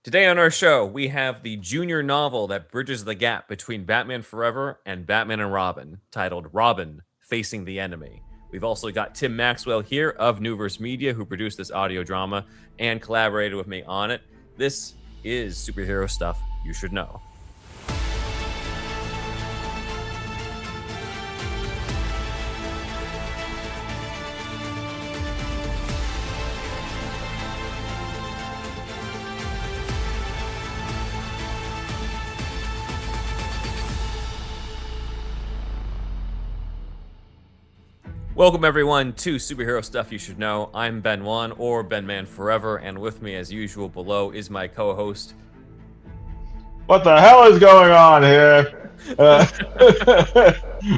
Today on our show, we have the junior novel that bridges the gap between Batman Forever and Batman and Robin, titled Robin Facing the Enemy. We've also got Tim Maxwell here of Neuverse Media, who produced this audio drama and collaborated with me on it. This is Superhero Stuff You Should Know. Welcome, everyone, to Superhero Stuff You Should Know. I'm Ben Wan, or Ben Man Forever, and with me, as usual, below is my co-host. What the hell is going on here?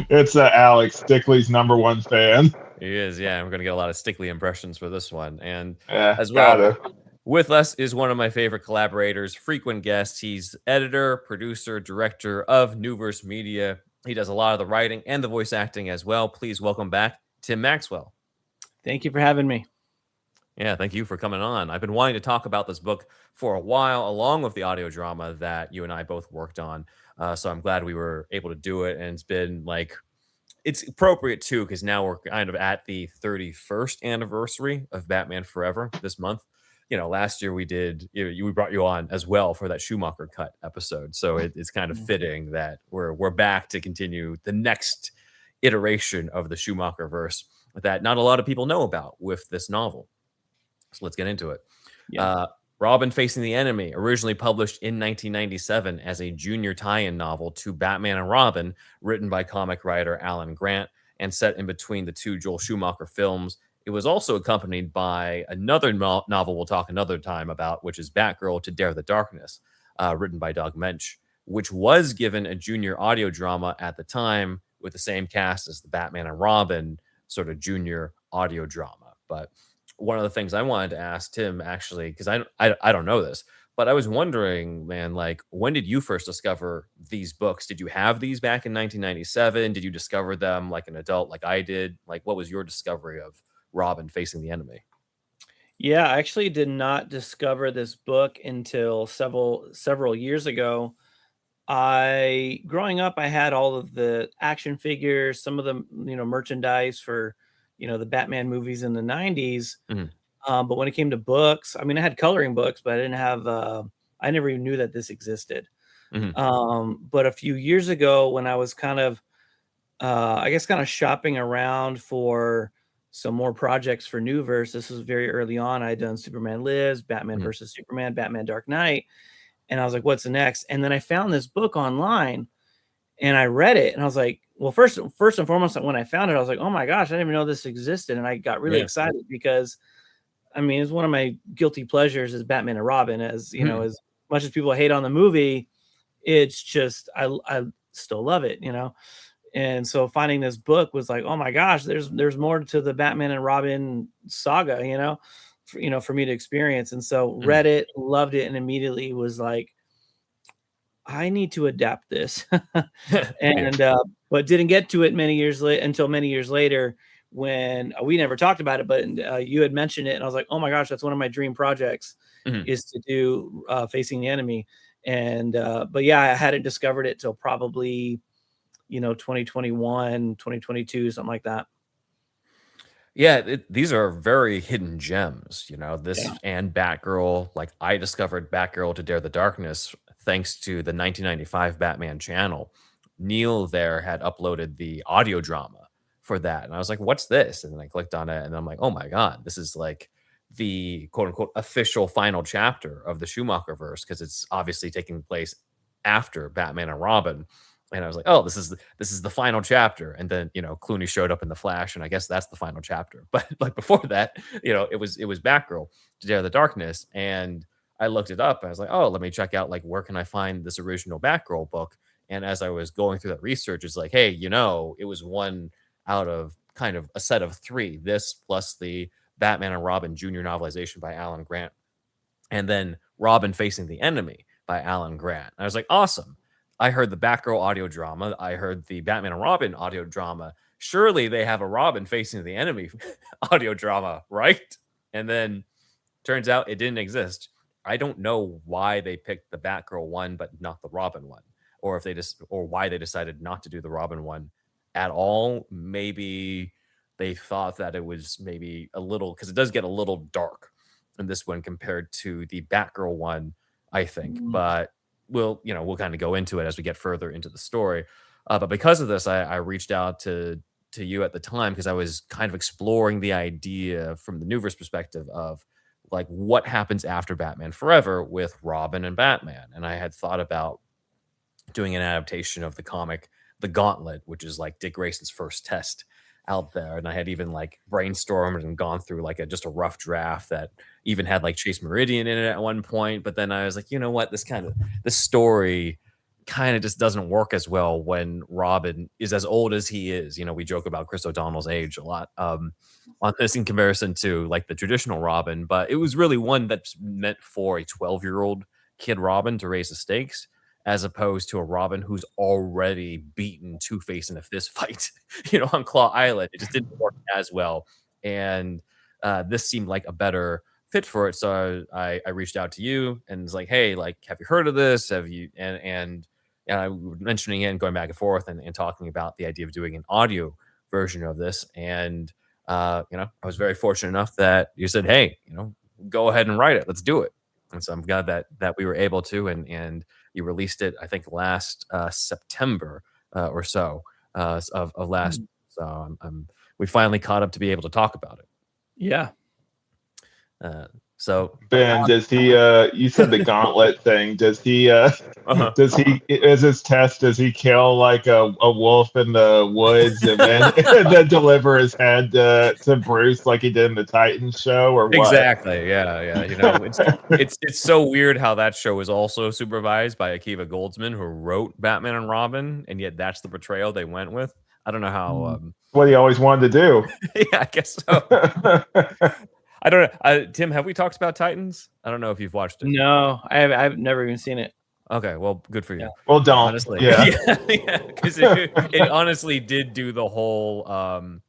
It's Alex, Stickley's #1 fan. He is, yeah. We're going to get a lot of Stickley impressions for this one. And Yeah, as well, gotta. with us is one of my favorite collaborators, frequent guest. He's editor, producer, director of Neuverse Media. He does a lot of the writing and the voice acting as well. Please welcome back Tim Maxwell. Thank you for having me. Yeah, thank you for coming on. I've been wanting to talk about this book for a while, along with the audio drama that you and I both worked on. So I'm glad we were able to do it. And it's been it's appropriate too, because now we're kind of at the 31st anniversary of Batman Forever this month. You know, last year we brought you on as well for that Schumacher cut episode. So it's kind of fitting that we're back to continue the next iteration of the Schumacher verse that not a lot of people know about with this novel. So let's get into it. Yeah. Robin Facing the Enemy, originally published in 1997 as a junior tie-in novel to Batman and Robin, written by comic writer Alan Grant and set in between the two Joel Schumacher films. It was also accompanied by another novel we'll talk another time about, which is Batgirl to Dare the Darkness, written by Doug Mensch, which was given a junior audio drama at the time with the same cast as the Batman and Robin sort of junior audio drama. But one of the things I wanted to ask Tim, actually, because I don't know this, but I was wondering, man, like, when did you first discover these books? Did you have these back in 1997? Did you discover them like an adult, like I did? Like, what was your discovery of Robin Facing the Enemy? Yeah, I actually did not discover this book until several years ago. Growing up, I had all of the action figures, some of the merchandise for the Batman movies in the 90s. Mhm. But when it came to books, I mean, I had coloring books, but I didn't have. I never even knew that this existed. Mhm. But a few years ago, when I was kind of, I guess, kind of shopping around for some more projects for Newverse. This was very early on. I had done Superman Lives, Batman Mhm. versus Superman, Batman Dark Knight, and I was like, "What's the next?" And then I found this book online, and I read it, and I was like, "Well, first and foremost, when I found it, I was like, oh my gosh, I didn't even know this existed," and I got really Yeah. excited because, I mean, it's one of my guilty pleasures is Batman and Robin. As you know, Mhm. as much as people hate on the movie, it's just I still love it, you know. And so finding this book was like, oh my gosh, there's more to the Batman and Robin saga, for me to experience. And so Mhm. read it, loved it, and immediately was like, I need to adapt this. Yeah. And but didn't get to it until many years later when we never talked about it, but you had mentioned it, and I was like, oh my gosh, that's one of my dream projects Mhm. is to do Facing the Enemy. And but yeah, I hadn't discovered it till probably 2021, 2022, something like that. Yeah, these are very hidden gems, Yeah. this and Batgirl. Like, I discovered Batgirl to Dare the Darkness thanks to the 1995 Batman channel. Neil there had uploaded the audio drama for that. And I was like, what's this? And then I clicked on it and I'm like, oh my God, this is like the quote unquote official final chapter of the Schumacher verse because it's obviously taking place after Batman and Robin. And I was like, oh, this is the final chapter. And then, Clooney showed up in the Flash, and I guess that's the final chapter. But like before that, it was Batgirl to Dare the Darkness. And I looked it up and I was like, oh, let me check out like where can I find this original Batgirl book? And as I was going through that research, it's like, hey, it was one out of kind of a set of three. This plus the Batman and Robin Jr. novelization by Alan Grant, and then Robin Facing the Enemy by Alan Grant. I was like, awesome. I heard the Batgirl audio drama. I heard the Batman and Robin audio drama. Surely they have a Robin Facing the Enemy audio drama, right? And then turns out it didn't exist. I don't know why they picked the Batgirl one, but not the Robin one, or if they just, or why they decided not to do the Robin one at all. Maybe they thought that it was maybe a little, because it does get a little dark in this one compared to the Batgirl one, I think. But we'll kind of go into it as we get further into the story. But because of this, I reached out to you at the time because I was kind of exploring the idea from the Neuverse perspective of like what happens after Batman Forever with Robin and Batman. And I had thought about doing an adaptation of the comic The Gauntlet, which is like Dick Grayson's first test out there. And I had even like brainstormed and gone through like just a rough draft that even had like Chase Meridian in it at one point. But then I was like, you know what, this story kind of just doesn't work as well when Robin is as old as he is. We joke about Chris O'Donnell's age a lot on this in comparison to like the traditional Robin, but it was really one that's meant for a 12-year-old kid Robin to raise the stakes, as opposed to a Robin who's already beaten Two-Face in a fist fight, on Claw Island. It just didn't work as well. And this seemed like a better fit for it. So I reached out to you and was like, hey, like, have you heard of this? Have you, and I was mentioning it and going back and forth and talking about the idea of doing an audio version of this. And, I was very fortunate enough that you said, hey, go ahead and write it. Let's do it. And so I'm glad that we were able to, and you released it, I think last September or so of last. So we finally caught up to be able to talk about it. Yeah. So Ben, does he? You said the gauntlet thing. Does he? Does he? As his test, does he kill like a wolf in the woods and then deliver his head to Bruce like he did in the Titans show, or what? Exactly. Yeah. It's so weird how that show is also supervised by Akiva Goldsman, who wrote Batman and Robin, and yet that's the portrayal they went with. I don't know how. What he always wanted to do. Yeah, I guess so. I don't know. Tim, have we talked about Titans? I don't know if you've watched it. No, I've never even seen it. Okay, well, good for you. Yeah. Well, don't. Honestly. Yeah, because it honestly did do the whole.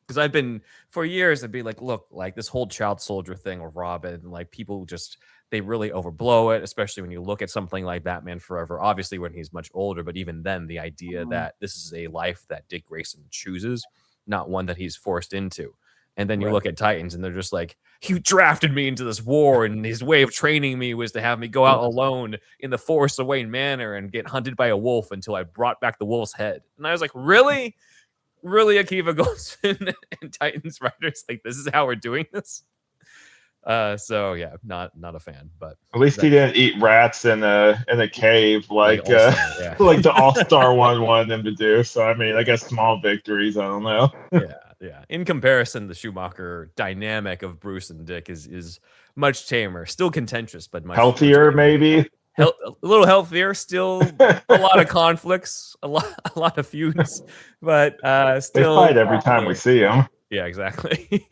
Because I've been for years, I'd be like, look, like this whole child soldier thing with Robin, like people just they really overblow it, especially when you look at something like Batman Forever. Obviously, when he's much older, but even then, the idea that this is a life that Dick Grayson chooses, not one that he's forced into. And then you look at Titans, and they're just like, you drafted me into this war, and his way of training me was to have me go out alone in the Forest of Wayne Manor and get hunted by a wolf until I brought back the wolf's head. And I was like, really? Really, Akiva Goldsman and Titans writers? Like, this is how we're doing this? So yeah, not a fan, but at least he didn't eat rats in a cave like like the All-Star one wanted him to do. So I mean, I guess small victories. I don't know. Yeah. In comparison, the Schumacher dynamic of Bruce and Dick is much tamer, still contentious, but much healthier, maybe. A little healthier, still a lot of conflicts, a lot of feuds, but still they fight every time we see them. Yeah, exactly.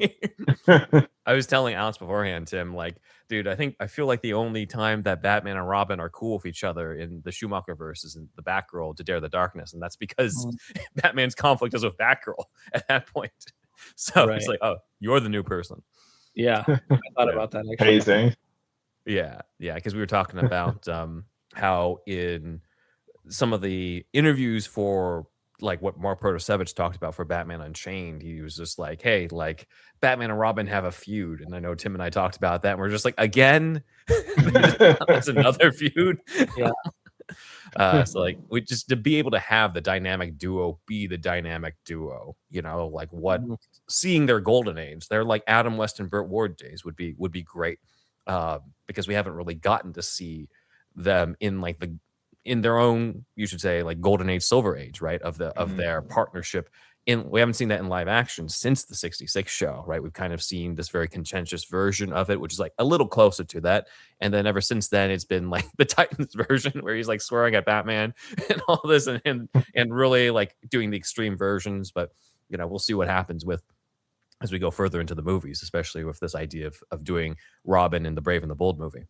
I was telling Alex beforehand, Tim, like, dude, I feel like the only time that Batman and Robin are cool with each other in the Schumacher verse is in the Batgirl to Dare the Darkness, and that's because Batman's conflict is with Batgirl at that point. So it's like, oh, you're the new person. Yeah, I thought about that. Actually. Amazing. Yeah, because we were talking about how in some of the interviews for like what Mark Protosevich talked about for Batman Unchained, he was just like, hey, like Batman and Robin have a feud. And I know Tim and I talked about that. And we're just like, again, that's another feud. Yeah. So like we just to be able to have the dynamic duo be the dynamic duo, like what seeing their golden age, they're like Adam West and Burt Ward days would be great. Because we haven't really gotten to see them in like in their own, you should say, like golden age, silver age, right? Of their partnership. We haven't seen that in live action since the 66 show, right? We've kind of seen this very contentious version of it, which is like a little closer to that. And then ever since then, it's been like the Titans version where he's like swearing at Batman and all this and really like doing the extreme versions. But, we'll see what happens as we go further into the movies, especially with this idea of doing Robin in the Brave and the Bold movie.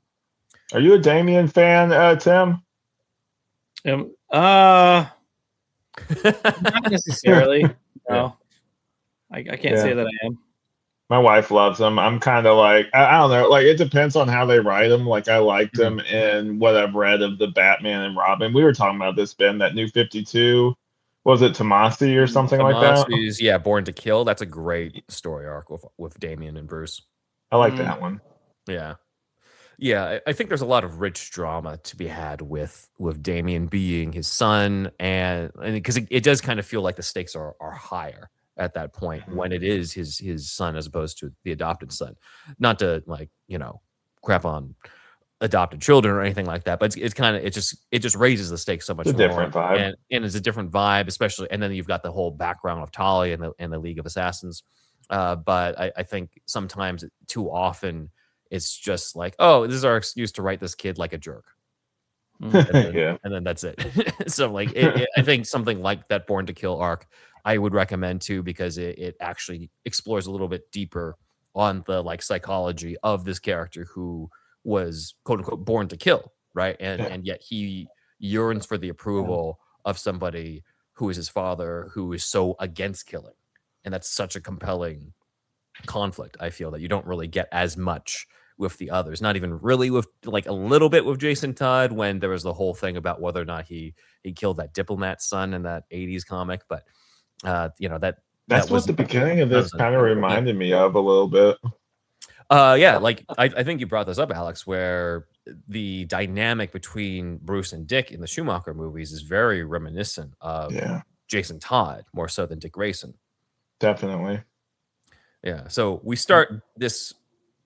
Are you a Damian fan, Tim? Not necessarily. No, I can't say that I am. My wife loves them. I'm kind of like, I don't know, like it depends on how they write them. Like I liked Mhm. them in what I've read of the Batman and Robin. We were talking about this, Ben, that new 52. Was it Tomasi or something like that? Tomasi's, Born to Kill. That's a great story arc with Damian and Bruce. I like Mm. that one. Yeah. Yeah, I think there's a lot of rich drama to be had with Damien being his son, and because it does kind of feel like the stakes are higher at that point Mhm. when it is his son as opposed to the adopted son. Not to like crap on adopted children or anything like that, but it's kind of it just raises the stakes so It's much a more, different vibe. and it's a different vibe, especially, and then you've got the whole background of Talia and the League of Assassins. But I think sometimes too often it's just like, oh, this is our excuse to write this kid like a jerk, Mm. Yeah. and then that's it. So like I think something like that Born to Kill arc I would recommend too, because it actually explores a little bit deeper on the like psychology of this character who was quote unquote born to kill, right? Yeah. And yet he yearns for the approval of somebody who is his father, who is so against killing. And that's such a compelling conflict, I feel, that you don't really get as much with the others. Not even really with like a little bit with Jason Todd when there was the whole thing about whether or not he killed that diplomat's son in that 80s comic, but that That's what was the beginning of that this was kind of yeah. reminded me of a little bit. Yeah, like I think you brought this up, Alex, where the dynamic between Bruce and Dick in the Schumacher movies is very reminiscent of Yeah, Jason Todd more so than Dick Grayson. definitely. Yeah. So we start this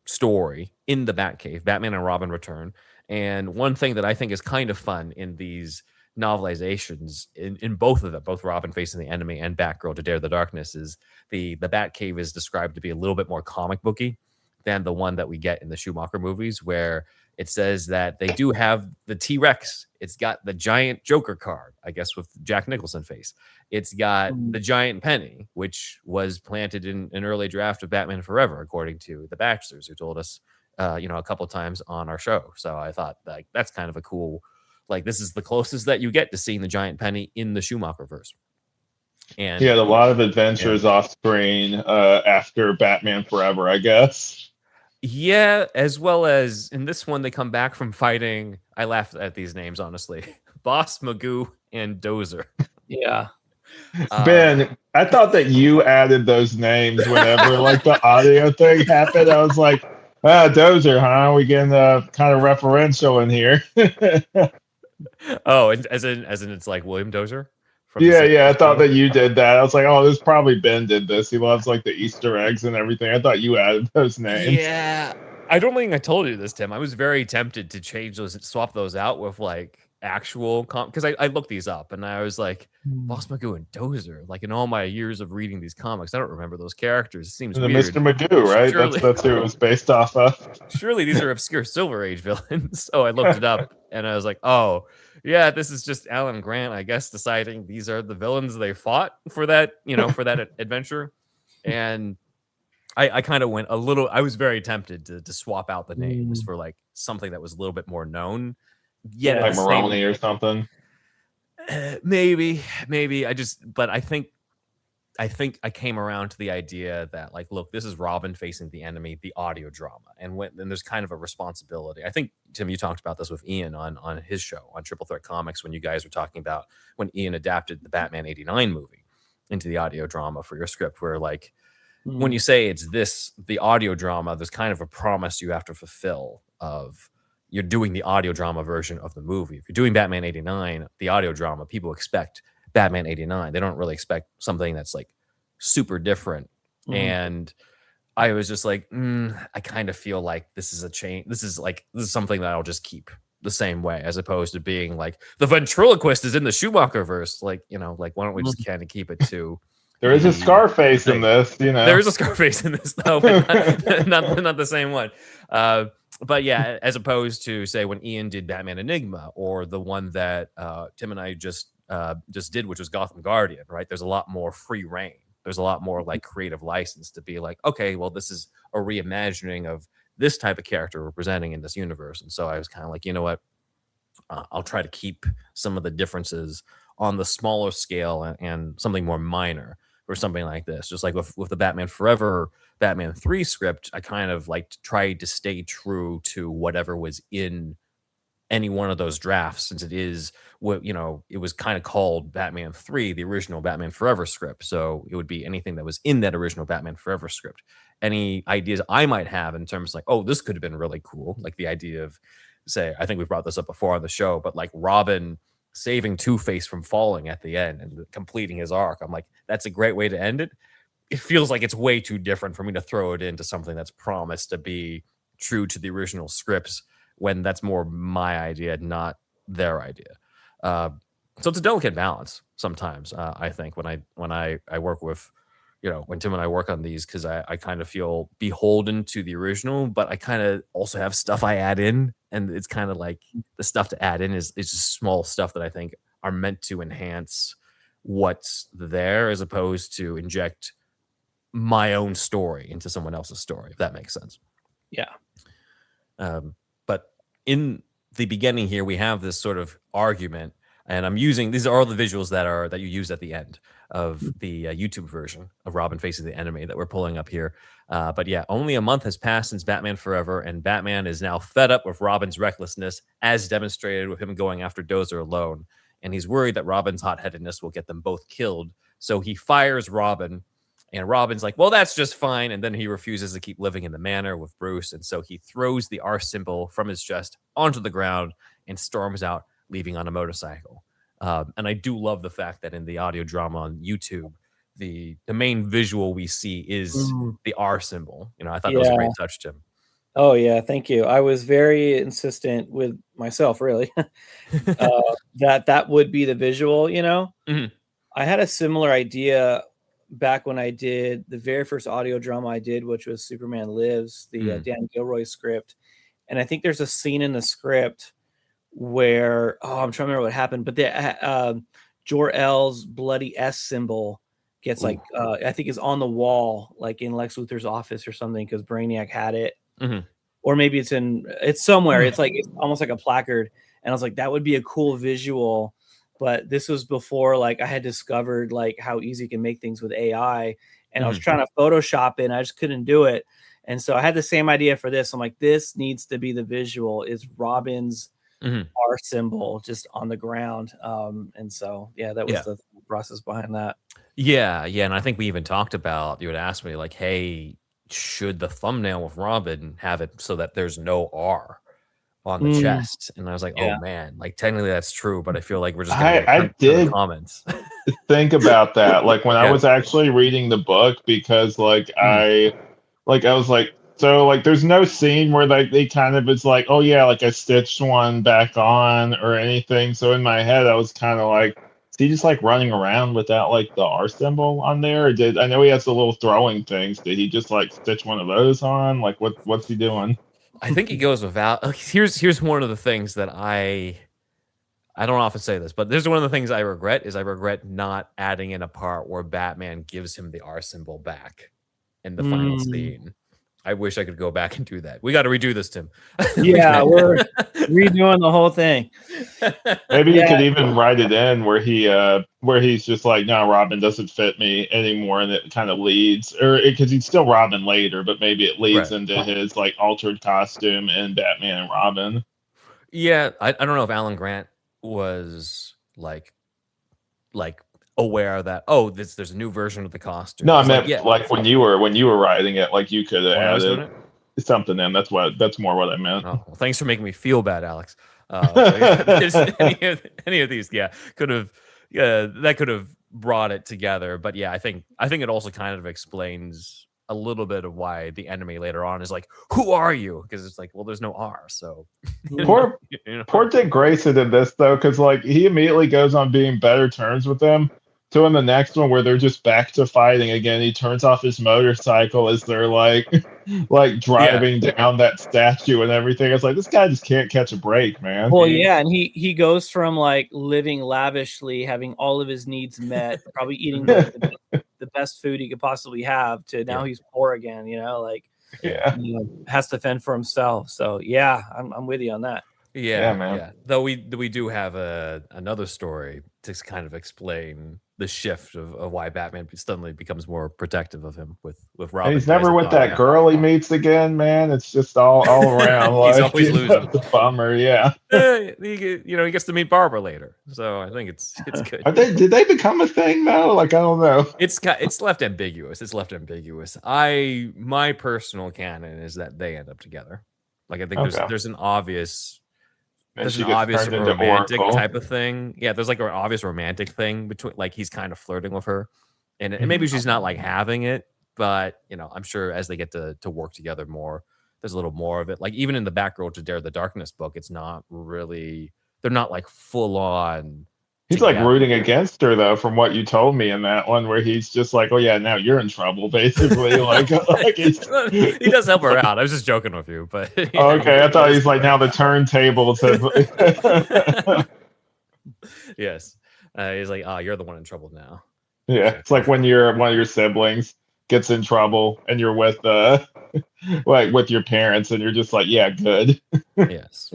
story in the Batcave, Batman and Robin return. And one thing that I think is kind of fun in these novelizations, in both of them, both Robin facing the enemy and Batgirl to dare the darkness, is the Batcave is described to be a little bit more comic booky than the one that we get in the Schumacher movies, where it says that they do have the T-Rex. It's got the giant Joker card, I guess, with Jack Nicholson face. It's got Mm. the giant penny, which was planted in an early draft of Batman Forever, according to the Bachelors, who told us, a couple times on our show. So I thought like that's kind of a cool, like this is the closest that you get to seeing the giant penny in the Schumacher verse. He And had a lot of yeah, adventures off screen after Batman Forever, I guess. yeah, as well as in this one, they come back from fighting. I laughed at these names honestly, Boss Magoo and Dozer. Yeah. Uh, Ben, I thought that you added those names whenever like the audio thing happened. I was like, Dozer, huh? We getting kind of referential in here. oh, and as in it's like William Dozer from the Yeah, yeah, I 60s thought show. that you did that. I was like, oh, this probably Ben did this. He loves like the Easter eggs and everything. I thought you added those names. Yeah. I don't think I told you this, Tim. I was very tempted to swap those out with like actual because I looked these up and I was like, Mm. Boss Magoo and Dozer. Like in all my years of reading these comics, I don't remember those characters. It seems And the weird. Mr. Magoo, right? Surely, That's who it was based off of. surely these are obscure Silver Age villains. So I looked it up and I was like, oh, yeah, this is just Alan Grant, I guess, deciding these are the villains they fought for that, for that adventure. And I kind of went a little. I was very tempted to swap out the names Mm. for like something that was a little bit more known. Yet at Yeah. Like the same, Maroni or something. maybe but I think I came around to the idea that like, look, this is Robin facing the enemy, the audio drama, and then there's kind of a responsibility. I think Tim, you talked about this with Ian on his show on Triple Threat Comics when you guys were talking about when Ian adapted the Batman '89 movie into the audio drama for your script, where like when Mm. you say it's the audio drama, there's kind of a promise you have to fulfill of you're doing the audio drama version of the movie. If you're doing Batman '89, the audio drama, people expect Batman '89. They don't really expect something that's like super different. Mhm. And I was just like, I kind of feel like this is a change. This is something that I'll just keep the same way, as opposed to being like the ventriloquist is in the Schumacher verse. Like, like why don't we just Mhm. kind of keep it to There is a the Scarface in thing. this, you There know. is a Scarface in this though, but not the same one. But yeah, as opposed to say when Ian did Batman Enigma or the one that Tim and I just did, which was Gotham Guardian, right? There's a lot more free reign. There's a lot more like creative license to be like, okay, well, this is a reimagining of this type of character we're presenting in this universe. And so I was kind of like, you know what? I'll try to keep some of the differences on the smaller scale and something more minor for something like this. Just like with the Batman Forever Batman 3 script, I kind of like tried to stay true to whatever was in any one of those drafts, since it is what, it was kind of called Batman 3, the original Batman Forever script. So it would be anything that was in that original Batman Forever script. Any ideas I might have in terms like, oh, this could have been really cool. Like the idea of, say, I think we brought this up before on the show, but like Robin saving Two-Face from falling at the end and completing his arc. I'm like, that's a great way to end it. It feels like it's way too different for me to throw it into something that's promised to be true to the original scripts, when that's more my idea, not their idea. So it's a delicate balance sometimes. I think when I work with, when Tim and I work on these, because I kind of feel beholden to the original, but I kind of also have stuff I add in, and it's kind of like the stuff to add in is just small stuff that I think are meant to enhance what's there, as opposed to inject my own story into someone else's story, if that makes sense. Yeah. But in the beginning here, we have this sort of argument, and I'm using, these are all the visuals that you use at the end of the YouTube version of Robin Facing the Enemy that we're pulling up here. But yeah, only a month has passed since Batman Forever, and Batman is now fed up with Robin's recklessness, as demonstrated with him going after Dozer alone. And he's worried that Robin's hot-headedness will get them both killed. So he fires Robin. And Robin's like, well, that's just fine. And then he refuses to keep living in the manor with Bruce. And so he throws the R symbol from his chest onto the ground and storms out, leaving on a motorcycle. And I do love the fact that in the audio drama on YouTube, the main visual we see is the R symbol. I thought that was a great touch, Tim. Oh, yeah. Thank you. I was very insistent with myself, really, that would be the visual, Mm-hmm. I had a similar idea back when I did the very first audio drama I did, which was Superman Lives, the Dan Gilroy script. And I think there's a scene in the script where, I'm trying to remember what happened, but the Jor-El's bloody S symbol gets I think is on the wall, like in Lex Luthor's office or something, because Brainiac had it. Mm-hmm. Or maybe it's somewhere. It's almost like a placard. And I was like, that would be a cool visual. But this was before I had discovered how easy you can make things with AI, and I was trying to Photoshop it, and I just couldn't do it. And so I had the same idea for this. I'm like, this needs to be the visual, is Robin's R symbol just on the ground. And so that was the process behind that. Yeah, and I think we even talked about, you had asked me hey, should the thumbnail of Robin have it so that there's no R on the chest? And I was like, oh man, technically that's true, but I feel like we're just gonna I did comments. think about that when I was actually reading the book, because I was like, so there's no scene where they kind of, it's like, oh yeah, I stitched one back on or anything. So in my head I was kind of like, is he just running around without the R symbol on there? Or I know he has the little throwing things, did he just stitch one of those on? What's he doing? I think he goes without. Here's one of the things that I don't often say this, but this is one of the things I regret not adding in a part where Batman gives him the R symbol back in the final scene. I wish I could go back and do that. We got to redo this, Tim. Yeah, we're redoing the whole thing. Maybe you could even write it in where he's just like, no, Robin doesn't fit me anymore, and it kind of leads, or because he's still Robin later, but maybe it leads into his altered costume in Batman and Robin. Yeah, I don't know if Alan Grant was like aware that there's a new version of the costume. No, I meant when you were writing it, you could have added something in. That's more what I meant. Oh, well, thanks for making me feel bad, Alex. Any of these, could have brought it together. But yeah, I think it also kind of explains a little bit of why the enemy later on is like, who are you? Because it's like, well, there's no R. So poor Dick Grayson in this though, because he immediately goes on being better terms with them. So in the next one where they're just back to fighting again, he turns off his motorcycle as they're driving down that statue and everything. It's like, this guy just can't catch a break, man. Well, yeah, and he goes from living lavishly, having all of his needs met, probably eating the best food he could possibly have, to now he's poor again. Has to fend for himself. So yeah, I'm with you on that. Yeah, man. yeah. Though we do have another story to kind of explain the shift of why Batman suddenly becomes more protective of him with And Robin he's never as a with that dog. girl he meets again, man. It's just all around He's like, always you know, losing. it's a bummer. Yeah. He gets to meet Barbara later, so I think it's good. Did they become a thing though? Like, I don't know. It's left ambiguous. It's left ambiguous. My personal canon is that they end up together. Like I think Okay. there's an obvious And there's she an gets obvious turned into romantic Oracle. type of thing. Yeah, there's like an obvious romantic thing between, like, he's kind of flirting with her, and maybe she's not like having it, but I'm sure as they get to work together more, there's a little more of it. Like even in the Batgirl to Dare the Darkness book, it's not really, they're not like full on He's like together. rooting against her though, from what you told me in that one, where he's just like, "Oh yeah, now you're in trouble," basically. like it's, He does help her out. I was just joking with you, but okay. I thought he's like, now the turntables have. Yes, he's like, "Oh, you're the one in trouble now." Yeah, it's like when one of your siblings gets in trouble and you're with like with your parents, and you're just like, "Yeah, good." Yes.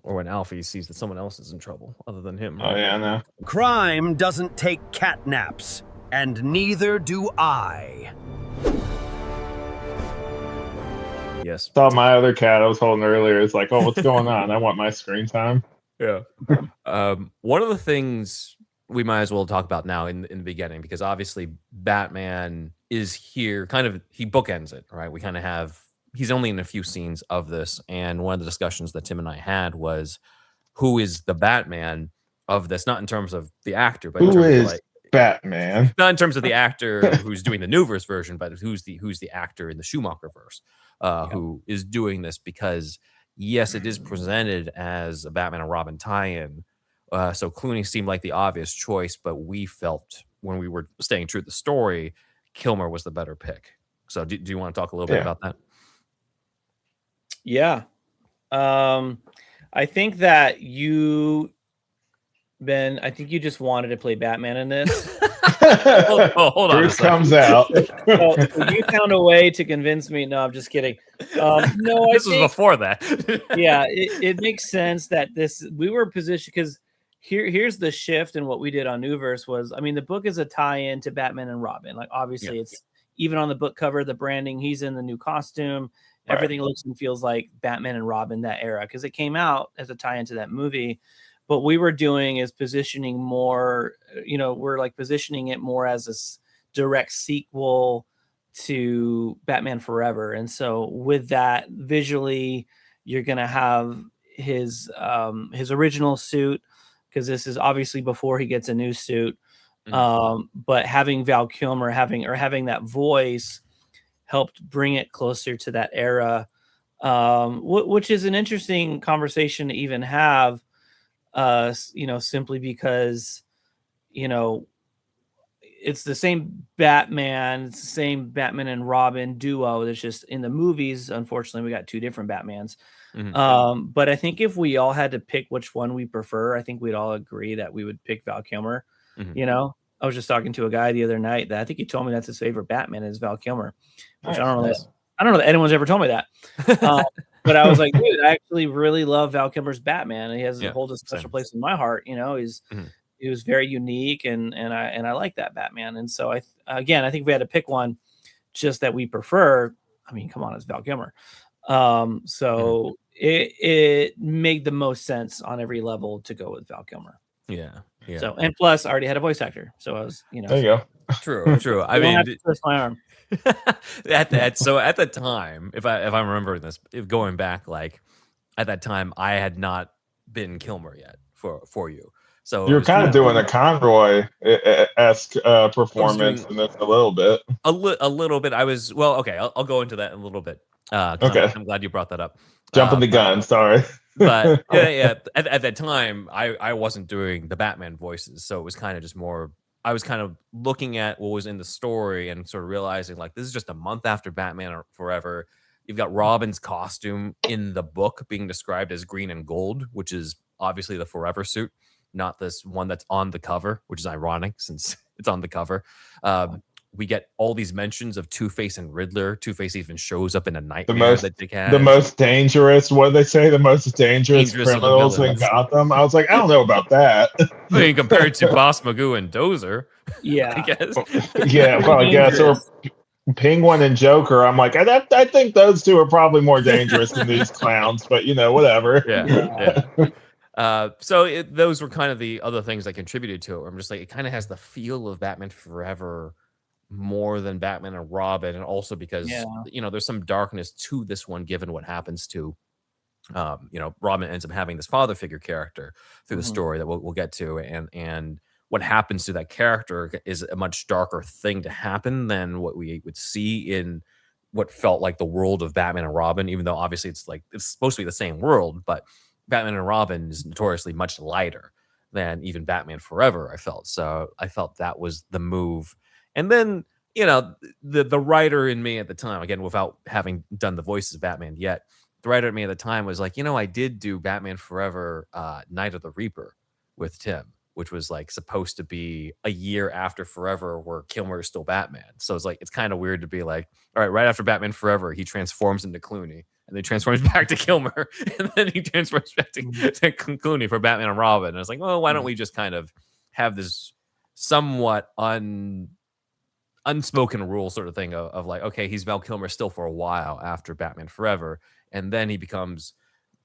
Or when Alfie sees that someone else is in trouble other than him. Right? Oh yeah, no. Crime doesn't take cat naps, and neither do I. Yes. Saw my other cat I was holding earlier. It's like, "Oh, what's going on? I want my screen time." Yeah. One of the things we might as well talk about now in the beginning, because obviously Batman is here, kind of, he bookends it, right? We kind of have, he's only in a few scenes of this, and one of the discussions that Tim and I had was, who is the Batman of this? Not in terms of the actor, but in Who terms is of like, Batman? not in terms of the actor who's doing the Neuverse version, but who's the actor in the Schumacher verse, who is doing this, because yes, it is presented as a Batman and Robin tie-in. So Clooney seemed like the obvious choice, but we felt, when we were staying true to the story, Kilmer was the better pick. So do you want to talk a little bit about that? Yeah. I think that Ben, I think you just wanted to play Batman in this. hold on. Bruce comes out. So you found a way to convince me. No, I'm just kidding. No, this was before that. Yeah, it makes sense that we were positioned, because here's the shift in what we did on Neuverse was, I mean, the book is a tie-in to Batman and Robin. Like obviously it's even on the book cover, the branding, he's in the new costume. Right. Everything looks and feels like Batman and Robin that era, because it came out as a tie-in to that movie. What we were doing is positioning more, we're like positioning it more as a direct sequel to Batman Forever. And so with that, visually, you're going to have his original suit, because this is obviously before he gets a new suit. But having Val Kilmer having that voice helped bring it closer to that era, which is an interesting conversation to even have, simply because, it's the same Batman, it's the same Batman and Robin duo. It's just in the movies, unfortunately, we got two different Batmans. But I think if we all had to pick which one we prefer, I think we'd all agree that we would pick Val Kilmer. I was just talking to a guy the other night that I think he told me that's his favorite Batman is Val Kilmer, which I don't know that anyone's ever told me that. But I was like, dude, I actually really love Val Kilmer's Batman, and he has holds a special place in my heart. He was very unique, and I like that Batman. And so I think if we had to pick one just that we prefer, I mean, come on, it's Val Kilmer. So it made the most sense on every level to go with Val Kilmer. Yeah. So, and plus I already had a voice actor, so I was, there you go. True. I mean, twist my arm. at the time, if I'm remembering this, going back, like at that time, I had not been Kilmer yet for you. So you're kind of doing a Conroy-esque performance in this a little bit. A little bit. I was, well, okay, I'll go into that in a little bit. Okay. I'm glad you brought that up. Jumping the gun, sorry. But yeah. At that time, I wasn't doing the Batman voices, so it was kind of just more, I was kind of looking at what was in the story and sort of realizing, like, this is just a month after Batman Forever. You've got Robin's costume in the book being described as green and gold, which is obviously the Forever suit, not this one that's on the cover, which is ironic since it's on the cover. we get all these mentions of Two-Face and Riddler. Two-Face even shows up in a The nightmare that Dick the has. most dangerous, what do they say? The most dangerous Dangerous of the criminals in villains. Gotham. I was like, I don't know about that. I mean, compared to Boss Magoo and Dozer, I Yeah. guess. Yeah, well, I guess. Or Penguin and Joker. I'm like, I think those two are probably more dangerous than these clowns, but whatever. Yeah. So those were kind of the other things that contributed to it. I'm just like, it kind of has the feel of Batman Forever more than Batman and Robin, and also because there's some darkness to this one, given what happens to Robin ends up having this father figure character through the story that we'll get to, and what happens to that character is a much darker thing to happen than what we would see in what felt like the world of Batman and Robin, even though obviously it's supposed to be the same world, but Batman and Robin is notoriously much lighter than even Batman Forever, I felt. So I felt that was the move. And then, the writer in me at the time, again, without having done the voices of Batman yet, the writer in me at the time was like, I did do Batman Forever, Night of the Reaper with Tim, which was like supposed to be a year after Forever where Kilmer is still Batman. So it's kind of weird to be like, all right after Batman Forever, he transforms into Clooney, and then he transforms back to Kilmer, and then he transforms back to Clooney for Batman and Robin. And I was like, well, why don't we just kind of have this somewhat unspoken rule sort of thing of like, okay, he's Val Kilmer still for a while after Batman Forever, and then he becomes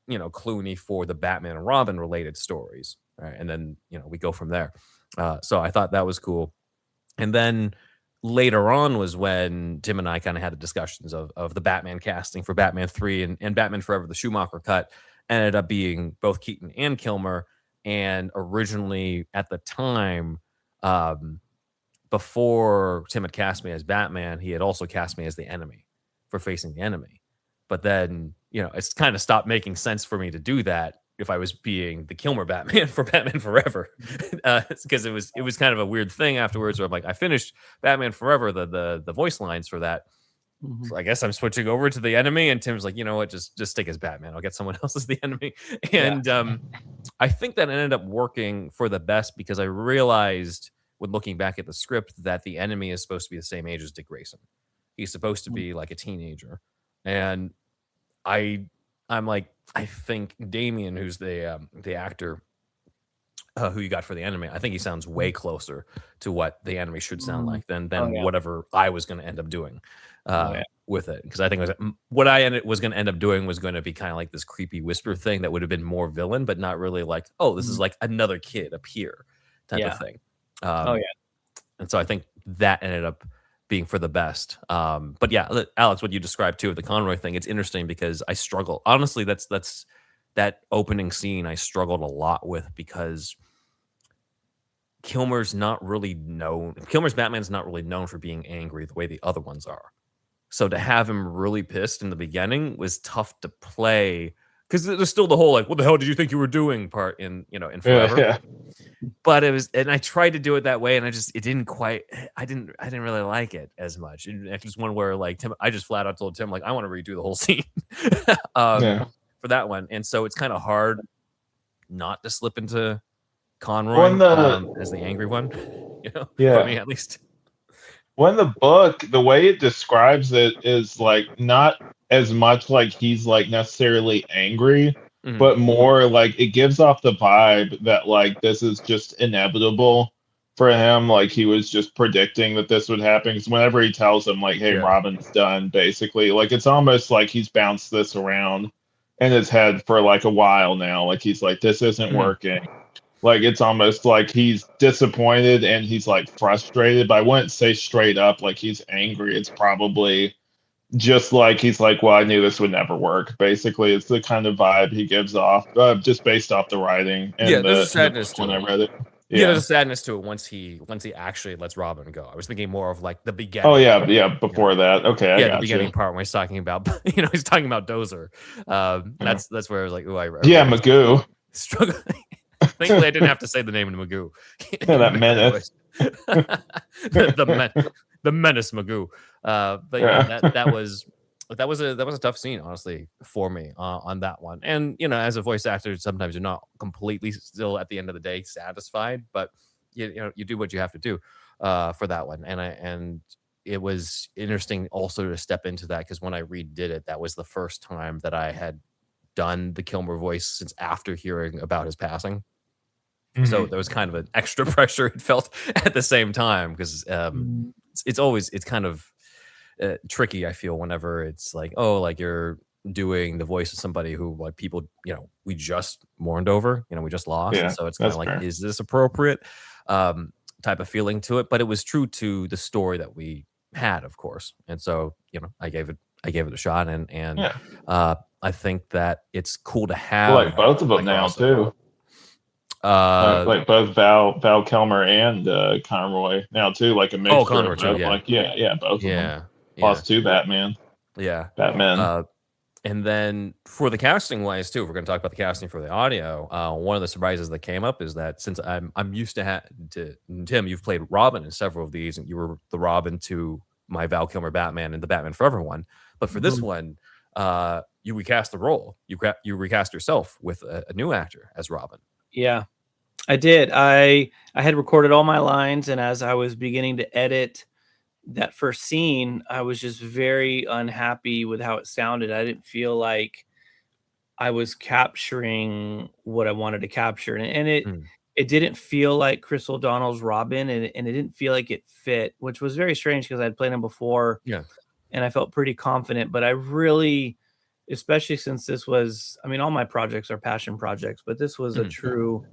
Clooney for the Batman and Robin related stories, right? And then we go from there. So I thought that was cool. And then later on was when Tim and I kind of had the discussions of the Batman casting for Batman 3 and Batman Forever, the Schumacher cut, ended up being both Keaton and Kilmer. And originally at the time, before Tim had cast me as Batman, he had also cast me as the enemy for facing the enemy. But then, it's kind of stopped making sense for me to do that if I was being the Kilmer Batman for Batman Forever, because it was kind of a weird thing afterwards where I'm like, I finished Batman Forever, the voice lines for that. So I guess I'm switching over to the enemy, and Tim's like, you know what, just stick as Batman. I'll get someone else as the enemy. And I think that ended up working for the best, because I realized when looking back at the script that the enemy is supposed to be the same age as Dick Grayson. He's supposed to be like a teenager. And I'm like, I think Damien, who's the actor who you got for the enemy, I think he sounds way closer to what the enemy should sound like than whatever I was going to end up doing with it. Because I think what I was going to end up doing was going to be kind of like this creepy whisper thing that would have been more villain, but not really like, oh, this is like another kid up here type of thing. And so I think that ended up being for the best. But yeah, Alex, what you described too, the Conroy thing, it's interesting because I struggle. Honestly, that's that opening scene I struggled a lot with, because Kilmer's Batman's not really known for being angry the way the other ones are. So to have him really pissed in the beginning was tough to play, because there's still the whole like, what the hell did you think you were doing part in Forever. Yeah. But it was, and I tried to do it that way, and it didn't quite. I didn't really like it as much. It's just one where like Tim, I just flat out told Tim like, I want to redo the whole scene for that one, and so it's kind of hard not to slip into Conroy as the angry one, for me at least. When the book, the way it describes it is like not as much like he's like necessarily angry, but more like it gives off the vibe that like this is just inevitable for him. Like he was just predicting that this would happen. Because whenever he tells him like, hey, Robin's done, basically, like it's almost like he's bounced this around in his head for like a while now. Like he's like, this isn't working. Like it's almost like he's disappointed and he's like frustrated, but I wouldn't say straight up like he's angry. It's probably just like he's like, well, I knew this would never work. Basically, it's the kind of vibe he gives off, just based off the writing. And there's a sadness to when it. I read it. There's a sadness to it once he actually lets Robin go. I was thinking more of like the beginning. Oh yeah, before that. Okay, the beginning part when he's talking about he's talking about Dozer. That's where I was like, oh, I Magoo. Struggling. Thankfully, I didn't have to say the name of Magoo. That menace. the menace Magoo. But that was a tough scene, honestly, for me on that one. And as a voice actor, sometimes you're not completely still at the end of the day satisfied, but you do what you have to do for that one. And it was interesting also to step into that, because when I redid it, that was the first time that I had done the Kilmer voice since after hearing about his passing. So there was kind of an extra pressure it felt at the same time, because it's kind of tricky, I feel, whenever it's like, oh, like you're doing the voice of somebody who, like, people, we just mourned over, we just lost. Yeah, So it's kind of that's like, fair. is this appropriate? Type of feeling to it, but it was true to the story that we had, of course. And so, I gave it a shot, and Yeah. I think that it's cool to I have like both of them like now crossover. too. Like both Val Kilmer and Conroy now too, like a mixture Conroy of too, both. yeah. Like both of them. Yeah, Plus two Batman. And then for the casting wise too, if we're going to talk about the casting for the audio, one of the surprises that came up is that since I'm used to Tim, you've played Robin in several of these, and you were the Robin to my Val Kilmer Batman and the Batman Forever one. But for this one, you recast the role. You recast yourself with a new actor as Robin. Yeah, I did. I had recorded all my lines, and as I was beginning to edit that first scene, I was just very unhappy with how it sounded. I didn't feel like I was capturing what I wanted to capture, and it didn't feel like Chris O'Donnell's Robin, and it didn't feel like it fit, which was very strange because I'd played him before, Yeah. and I felt pretty confident. But I really, especially since this was, I mean, all my projects are passion projects, but this was a true,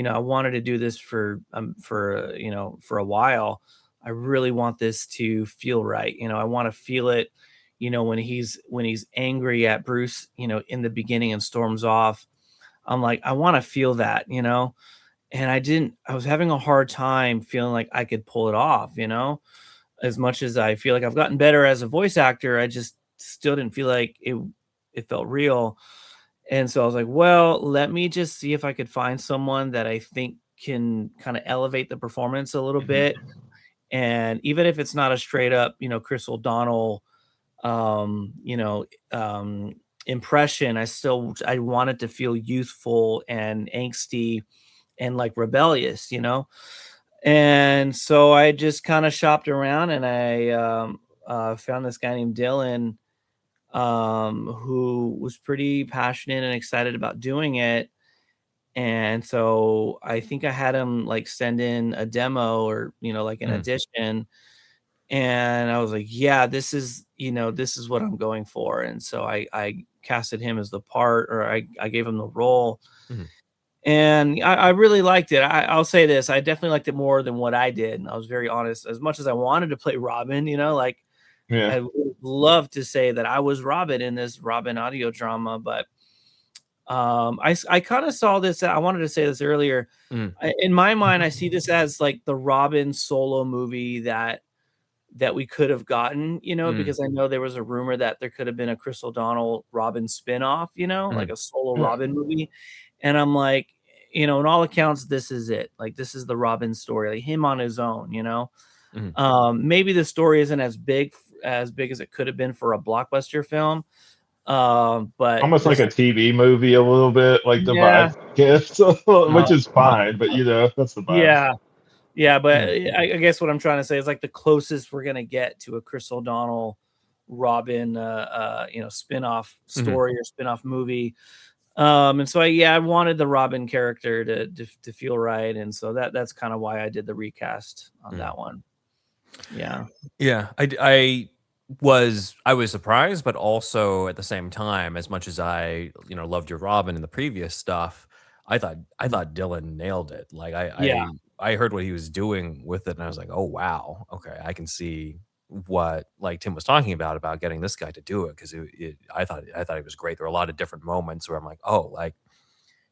I wanted to do this for a while. I really want this to feel right. I want to feel it, when he's angry at Bruce, in the beginning and storms off. I'm like, I want to feel that, and I was having a hard time feeling like I could pull it off, as much as I feel like I've gotten better as a voice actor. I just still didn't feel like it felt real. And so I was like, well, let me just see if I could find someone that I think can kind of elevate the performance a little bit. And even if it's not a straight up, Chris O'Donnell, impression, I wanted to feel youthful and angsty and like rebellious, And so I just kind of shopped around, and I found this guy named Dylan, who was pretty passionate and excited about doing it. And so I think I had him like send in a demo or, like an audition. And I was like, yeah, this is what I'm going for. And so I casted him as the part, or I gave him the role. And I really liked it. I'll say this, I definitely liked it more than what I did. And I was very honest, as much as I wanted to play Robin, like, I would love to say that I was Robin in this Robin audio drama, but I kind of saw this. I wanted to say this earlier. In my mind, I see this as like the Robin solo movie that we could have gotten, because I know there was a rumor that there could have been a Chris O'Donnell Robin spinoff, like a solo Robin movie. And I'm like, in all accounts, this is it. Like, this is the Robin story, like him on his own, maybe the story isn't as big as it could have been for a blockbuster film. But almost like a TV movie a little bit, like the vibe gets, which is fine, but that's the vibe. Yeah, but I guess what I'm trying to say is like the closest we're gonna get to a Chris O'Donnell Robin spin-off story or spin-off movie. And so I wanted the Robin character to feel right, and so that's kind of why I did the recast on that one. Yeah. I was surprised, but also at the same time, as much as I loved your Robin in the previous stuff, I thought Dylan nailed it. Like I heard what he was doing with it, and I was like, oh wow, okay, I can see what like Tim was talking about getting this guy to do it, because I thought it was great. There were a lot of different moments where I'm like, oh, like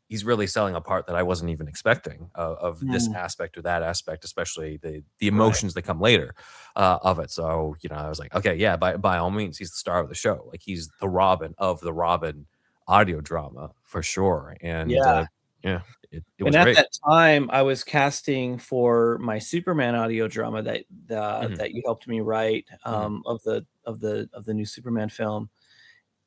he's really selling a part that I wasn't even expecting of this aspect or that aspect, especially the emotions that come later of it. So, I was like, okay, yeah, by all means, he's the star of the show. Like, he's the Robin of the Robin audio drama for sure. And it was and at great. that time, I was casting for my Superman audio drama that you helped me write of the new Superman film.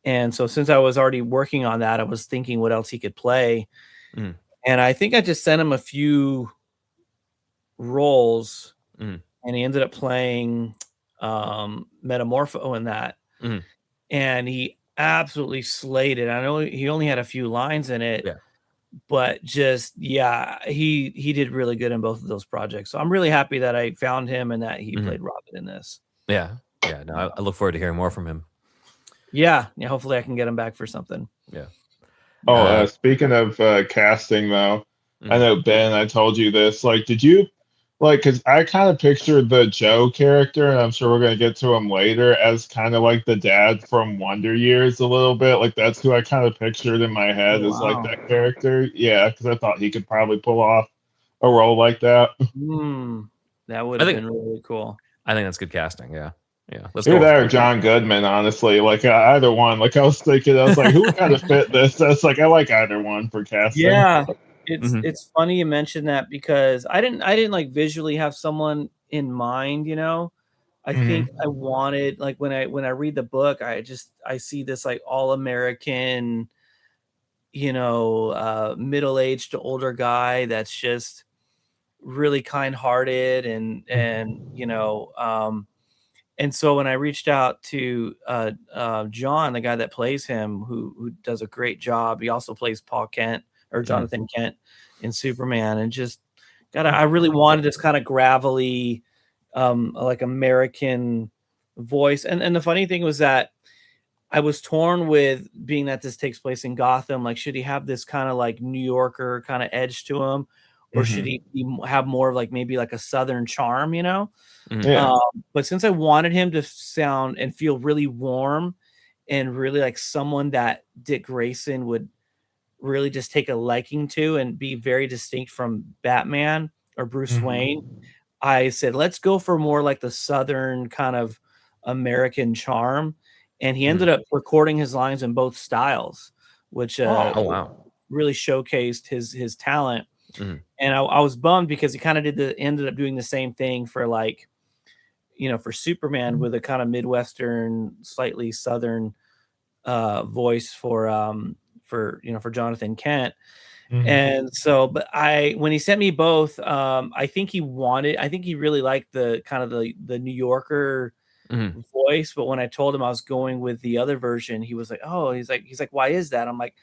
And so since I was already working on that, I was thinking what else he could play. And I think I just sent him a few roles, Mhm. and he ended up playing Metamorpho in that, Mhm. and he absolutely slayed it. I know he only had a few lines in it, Yeah. but just he did really good in both of those projects. So I'm really happy that I found him and that he Mhm. played Robin in this. Yeah. Yeah. No, I look forward to hearing more from him. Yeah, hopefully I can get him back for something. Yeah. Oh, speaking of casting, though, I Mhm. know Ben, I told you this. Like, did you like? Because I kind of pictured the Joe character, and I'm sure we're gonna get to him later, as kind of like the dad from Wonder Years a little bit. Like that's who I kind of pictured in my head as like Wow. that character. Yeah, because I thought he could probably pull off a role like that. That would I have think been really cool. I think that's good casting. Yeah. Yeah. Let's Either go. that or John Goodman, honestly. Like either one. Like I was thinking, I was like, who would kind of fit this? That's like I like either one for casting. Yeah, Mhm. it's funny you mentioned that because I didn't like visually have someone in mind, you know. I think I wanted like when I read the book, I see this like all American, middle-aged to older guy that's just really kind-hearted and so when I reached out to John, the guy that plays him, who does a great job, he also plays Paul Kent or Jonathan Kent in Superman, and just I really wanted this kind of gravelly, like American voice. And the funny thing was that I was torn with being that this takes place in Gotham. Like, should he have this kind of like New Yorker kind of edge to him, or should he have more of like maybe like a Southern charm, you know? Mhm. Yeah. But since I wanted him to sound and feel really warm and really like someone that Dick Grayson would really just take a liking to and be very distinct from Batman or Bruce Wayne, I said, let's go for more like the Southern kind of American charm. And he ended up recording his lines in both styles, which Oh wow. really showcased his talent. Mhm. And I was bummed because he kind of ended up doing the same thing for like, for Superman with a kind of Midwestern, slightly Southern voice for Jonathan Kent. And so, but when he sent me both, I think he really liked the kind of the New Yorker Mhm. voice. But when I told him I was going with the other version, he was like, oh, he's like, why is that? I'm like,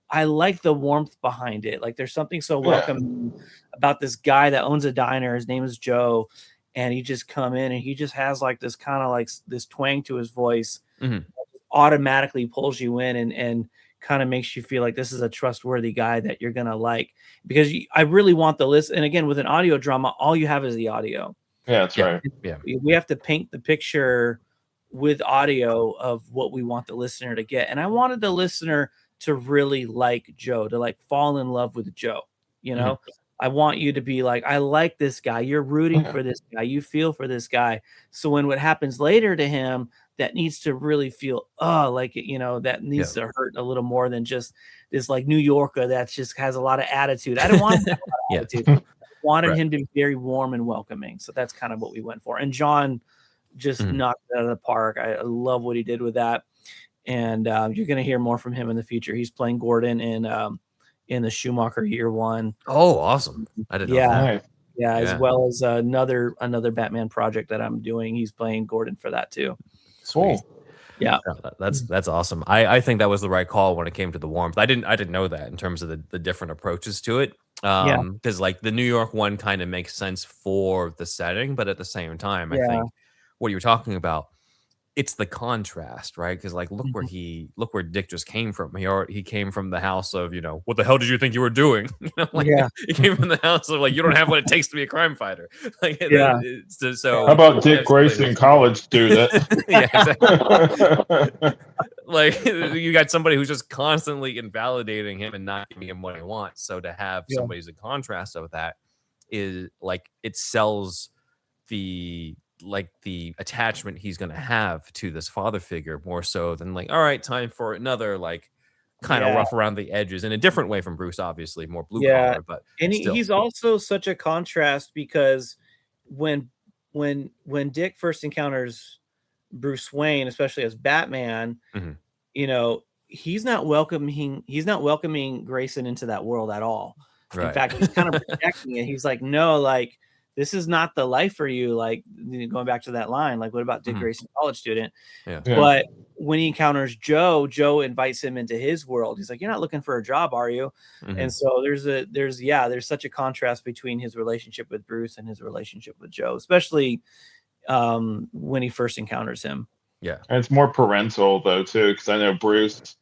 I like the warmth behind it. Like there's something so welcoming about this guy that owns a diner. His name is Joe. And he just come in and he just has like this kind of like this twang to his voice, Mhm. automatically pulls you in and kind of makes you feel like this is a trustworthy guy that you're gonna like, because I really want the list. And again, with an audio drama, all you have is the audio. Yeah, that's Yeah. right. Yeah. We have to paint the picture with audio of what we want the listener to get. And I wanted the listener to really like Joe, to like fall in love with Joe. You know, I want you to be like, I like this guy. You're rooting for this guy. You feel for this guy. So when what happens later to him, that needs to really feel, like it, that needs to hurt a little more than just this like New Yorker that just has a lot of attitude. I don't want him to have a lot of Yeah. attitude. I wanted Right. him to be very warm and welcoming. So that's kind of what we went for. And John just knocked it out of the park. I love what he did with that. And you're going to hear more from him in the future. He's playing Gordon in the Schumacher Year One. Oh, awesome. I didn't know that. Nice. Yeah, as Yeah. well as another Batman project that I'm doing. He's playing Gordon for that too. Sweet. Yeah. No, that's awesome. I think that was the right call when it came to the warmth. I didn't know that in terms of the different approaches to it. Because like the New York one kind of makes sense for the setting, but at the same time, I think what you were talking about, it's the contrast, right? Because like look where Dick just came from. He came from the house of, what the hell did you think you were doing? He came from the house of like, you don't have what it takes to be a crime fighter. Like so How about Dick absolutely. Grayson, college student? Yeah, exactly. Like you got somebody who's just constantly invalidating him and not giving him what he wants. So to have somebody who's a contrast of that is like it sells the attachment he's going to have to this father figure more so than like, all right, time for another like kind of rough around the edges in a different way from Bruce, obviously more blue collar, but and still. he's also such a contrast because when Dick first encounters Bruce Wayne, especially as Batman, he's not welcoming Grayson into that world at all. In fact, he's kind of protecting it. He's like, no, like this is not the life for you. Like, going back to that line, like, what about Dick Grayson, college student? Yeah. But when he encounters Joe invites him into his world. He's like, you're not looking for a job, are you? And so there's such a contrast between his relationship with Bruce and his relationship with Joe, especially when he first encounters him. Yeah. And it's more parental though too, because I know Bruce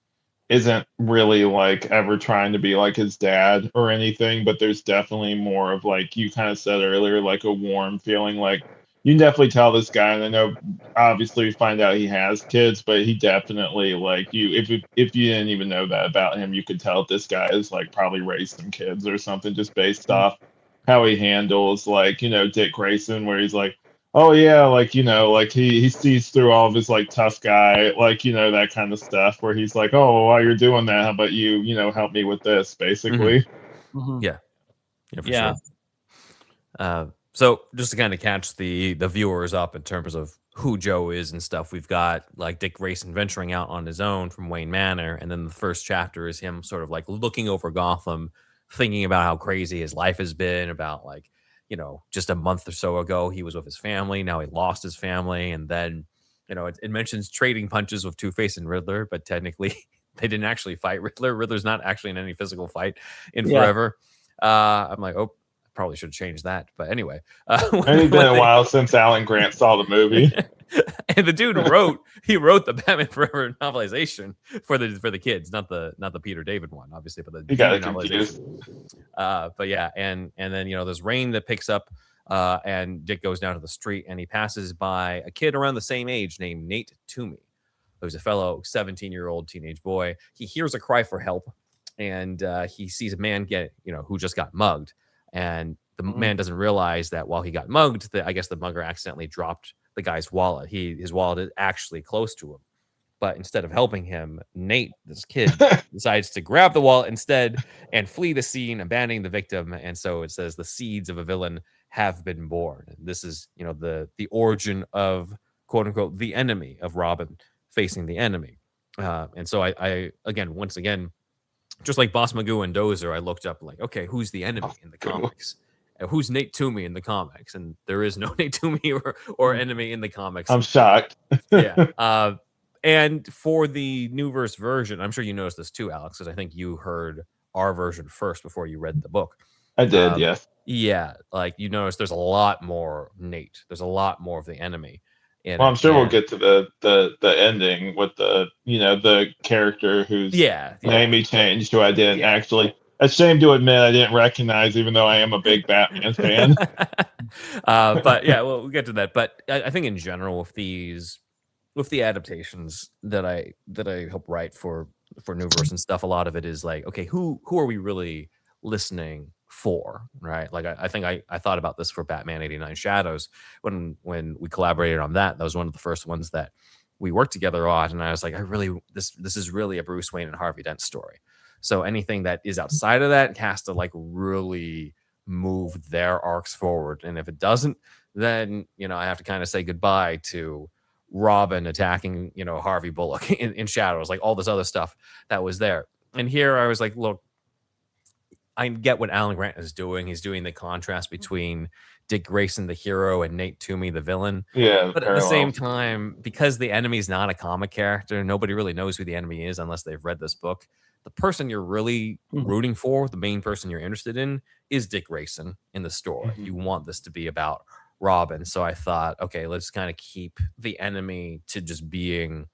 isn't really like ever trying to be like his dad or anything, but there's definitely more of, like you kind of said earlier, like a warm feeling. Like you can definitely tell this guy, and I know obviously we find out he has kids, but he definitely, like, if you didn't even know that about him, you could tell this guy is like probably raised some kids or something, just based off how he handles, like, you know, Dick Grayson, where he's like, oh yeah, like, you know, like he sees through all of his like tough guy, like, you know, that kind of stuff, where he's like, oh, while you're doing that, how about you know, help me with this, basically. Yeah, for sure. So just to kind of catch the viewers up in terms of who Joe is and stuff, we've got like Dick Grayson venturing out on his own from Wayne Manor, and then the first chapter is him sort of like looking over Gotham, thinking about how crazy his life has been, about like, you know, just a month or so ago, he was with his family. Now he lost his family. And then, you know, it mentions trading punches with Two-Face and Riddler, but technically they didn't actually fight Riddler. Riddler's not actually in any physical fight in forever. I'm like, oh, I probably should change that. But anyway. And it's been a while since Alan Grant saw the movie. And the dude wrote the Batman Forever novelization for the kids, not the Peter David one, obviously, but the novelization. But yeah, and then, you know, there's rain that picks up, and Dick goes down to the street, and he passes by a kid around the same age named Nate Toomey, who's a fellow 17-year-old teenage boy. He hears a cry for help, and he sees a man who just got mugged, and the man doesn't realize that while he got mugged, I guess the mugger accidentally dropped the guy's wallet. His wallet is actually close to him, but instead of helping him, Nate, this kid, decides to grab the wallet instead and flee the scene, abandoning the victim. And so it says the seeds of a villain have been born. And this is, you know, the origin of, quote unquote, the enemy of Robin facing the enemy. And so I once again, just like Boss Magoo and Dozer, I looked up like, okay, who's the enemy in the comics? Who's Nate Toomey in the comics? And there is no Nate Toomey or enemy in the comics. I'm shocked. Yeah. And for the Neuverse version, I'm sure you noticed this too, Alex, because I think you heard our version first before you read the book. I did, yes. Yeah, like you notice there's a lot more Nate. There's a lot more of the enemy. Well, I'm sure we'll get to the ending with the character whose name he changed, who I didn't actually. Ashamed to admit I didn't recognize, even though I am a big Batman fan. But yeah, we'll get to that. But I think in general, with the adaptations that I help write for Neuverse and stuff, a lot of it is like, okay, who are we really listening for, right? Like I think I thought about this for Batman 89 Shadows when we collaborated on that. That was one of the first ones that we worked together on, and I was like, this is really a Bruce Wayne and Harvey Dent story. So anything that is outside of that has to like really move their arcs forward. And if it doesn't, then, you know, I have to kind of say goodbye to Robin attacking, you know, Harvey Bullock in Shadows, like all this other stuff that was there. And here I was like, look, I get what Alan Grant is doing. He's doing the contrast between Dick Grayson, the hero, and Nate Toomey, the villain. Yeah. But at the same time, because the enemy is not a comic character, nobody really knows who the enemy is unless they've read this book. The person you're really rooting for, the main person you're interested in, is Dick Grayson in the story. You want this to be about Robin. So I thought, okay, let's kind of keep the enemy to just being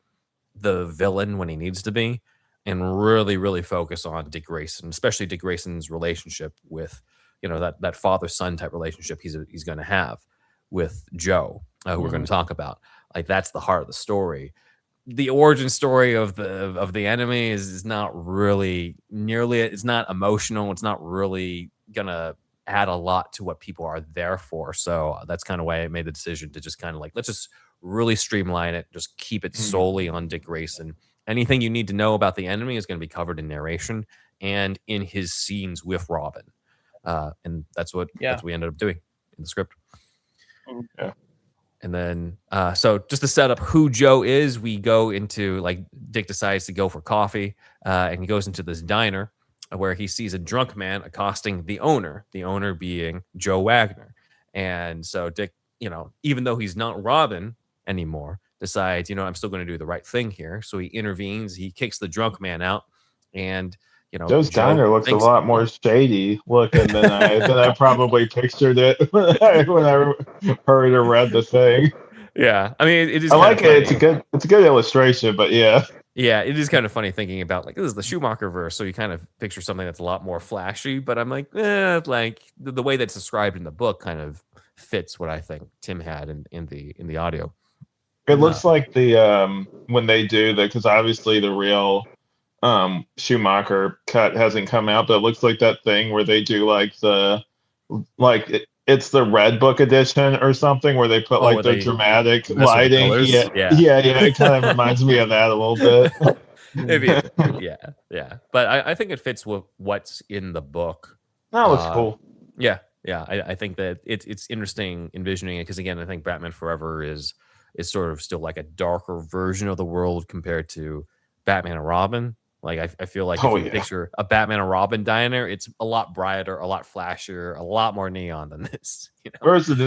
the villain when he needs to be, and really, really focus on Dick Grayson, especially Dick Grayson's relationship with, you know, that father-son type relationship he's going to have with Joe, who we're going to talk about. Like, that's the heart of the story. The origin story of the enemy is not really nearly, it's not emotional. It's not really gonna add a lot to what people are there for. So that's kind of why I made the decision to just kind of like, let's just really streamline it. Just keep it solely on Dick Grayson. Anything you need to know about the enemy is going to be covered in narration and in his scenes with Robin. And that's what we ended up doing in the script. Yeah. And then, so just to set up who Joe is, we go into, like, Dick decides to go for coffee, and he goes into this diner where he sees a drunk man accosting the owner being Joe Wagner. And so Dick, even though he's not Robin anymore, decides, I'm still going to do the right thing here. So he intervenes, he kicks the drunk man out, and Joe's Joe diner looks a thinks- lot more shady looking than I probably pictured it when I heard or read the thing. Yeah, I mean, it is. I like it. Funny. It's a good illustration, but yeah. Yeah, it is kind of funny thinking about like this is the Schumacher verse, so you kind of picture something that's a lot more flashy. But I'm like, like the way that's described in the book kind of fits what I think Tim had in the audio. It looks like the when they do because obviously the real Schumacher cut hasn't come out, but it looks like that thing where they do it's the Red Book edition or something where they put the dramatic lighting. Yeah. It kind of reminds me of that a little bit. Maybe, yeah. But I think it fits with what's in the book. That looks cool. Yeah. I think that it's interesting envisioning it because again, I think Batman Forever is sort of still like a darker version of the world compared to Batman and Robin. Like I feel like if you picture a Batman and Robin diner, it's a lot brighter, a lot flashier, a lot more neon than this.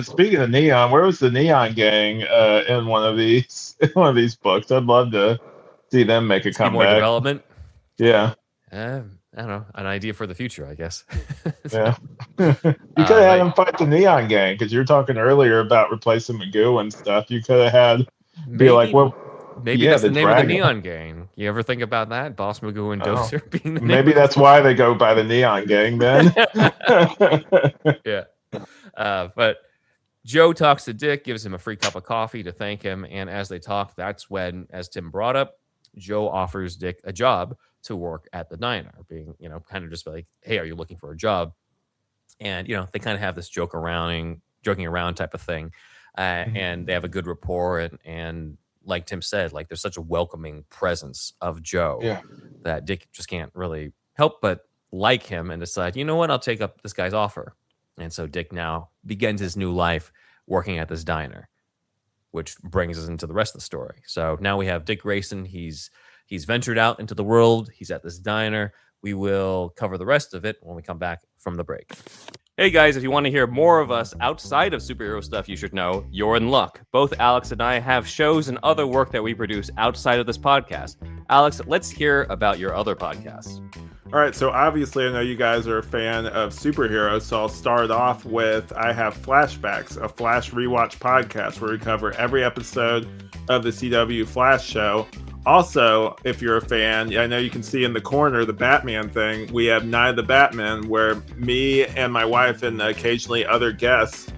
Speaking of neon, where was the Neon Gang in one of these books? I'd love to see them make a comeback. More development. Yeah. I don't know, an idea for the future, I guess. Yeah. You could have had them fight the Neon Gang because you were talking earlier about replacing Magoo and stuff. You could have had maybe that's the name of the Neon Gang. You ever think about that? Boss Magoo and Dozer being the maybe that's why they go by the Neon Gang then. Yeah. But Joe talks to Dick, gives him a free cup of coffee to thank him. And as they talk, that's when, as Tim brought up, Joe offers Dick a job to work at the diner, being, kind of just like, hey, are you looking for a job? And, they kind of have this joking around type of thing. And they have a good rapport. And like Tim said, like there's such a welcoming presence of Joe that Dick just can't really help but like him and decide, you know what, I'll take up this guy's offer. And so Dick now begins his new life working at this diner, which brings us into the rest of the story. So now we have Dick Grayson. He's ventured out into the world. He's at this diner. We will cover the rest of it when we come back from the break. Hey guys, if you want to hear more of us outside of Superhero Stuff You Should Know, you're in luck. Both Alex and I have shows and other work that we produce outside of this podcast. Alex, let's hear about your other podcasts. All right, so obviously I know you guys are a fan of superheroes, so I'll start off with I have Flashbacks, a Flash rewatch podcast where we cover every episode of the CW Flash show. Also, if you're a fan, I know you can see in the corner the Batman thing. We have Night of the Batman, where me and my wife and occasionally other guests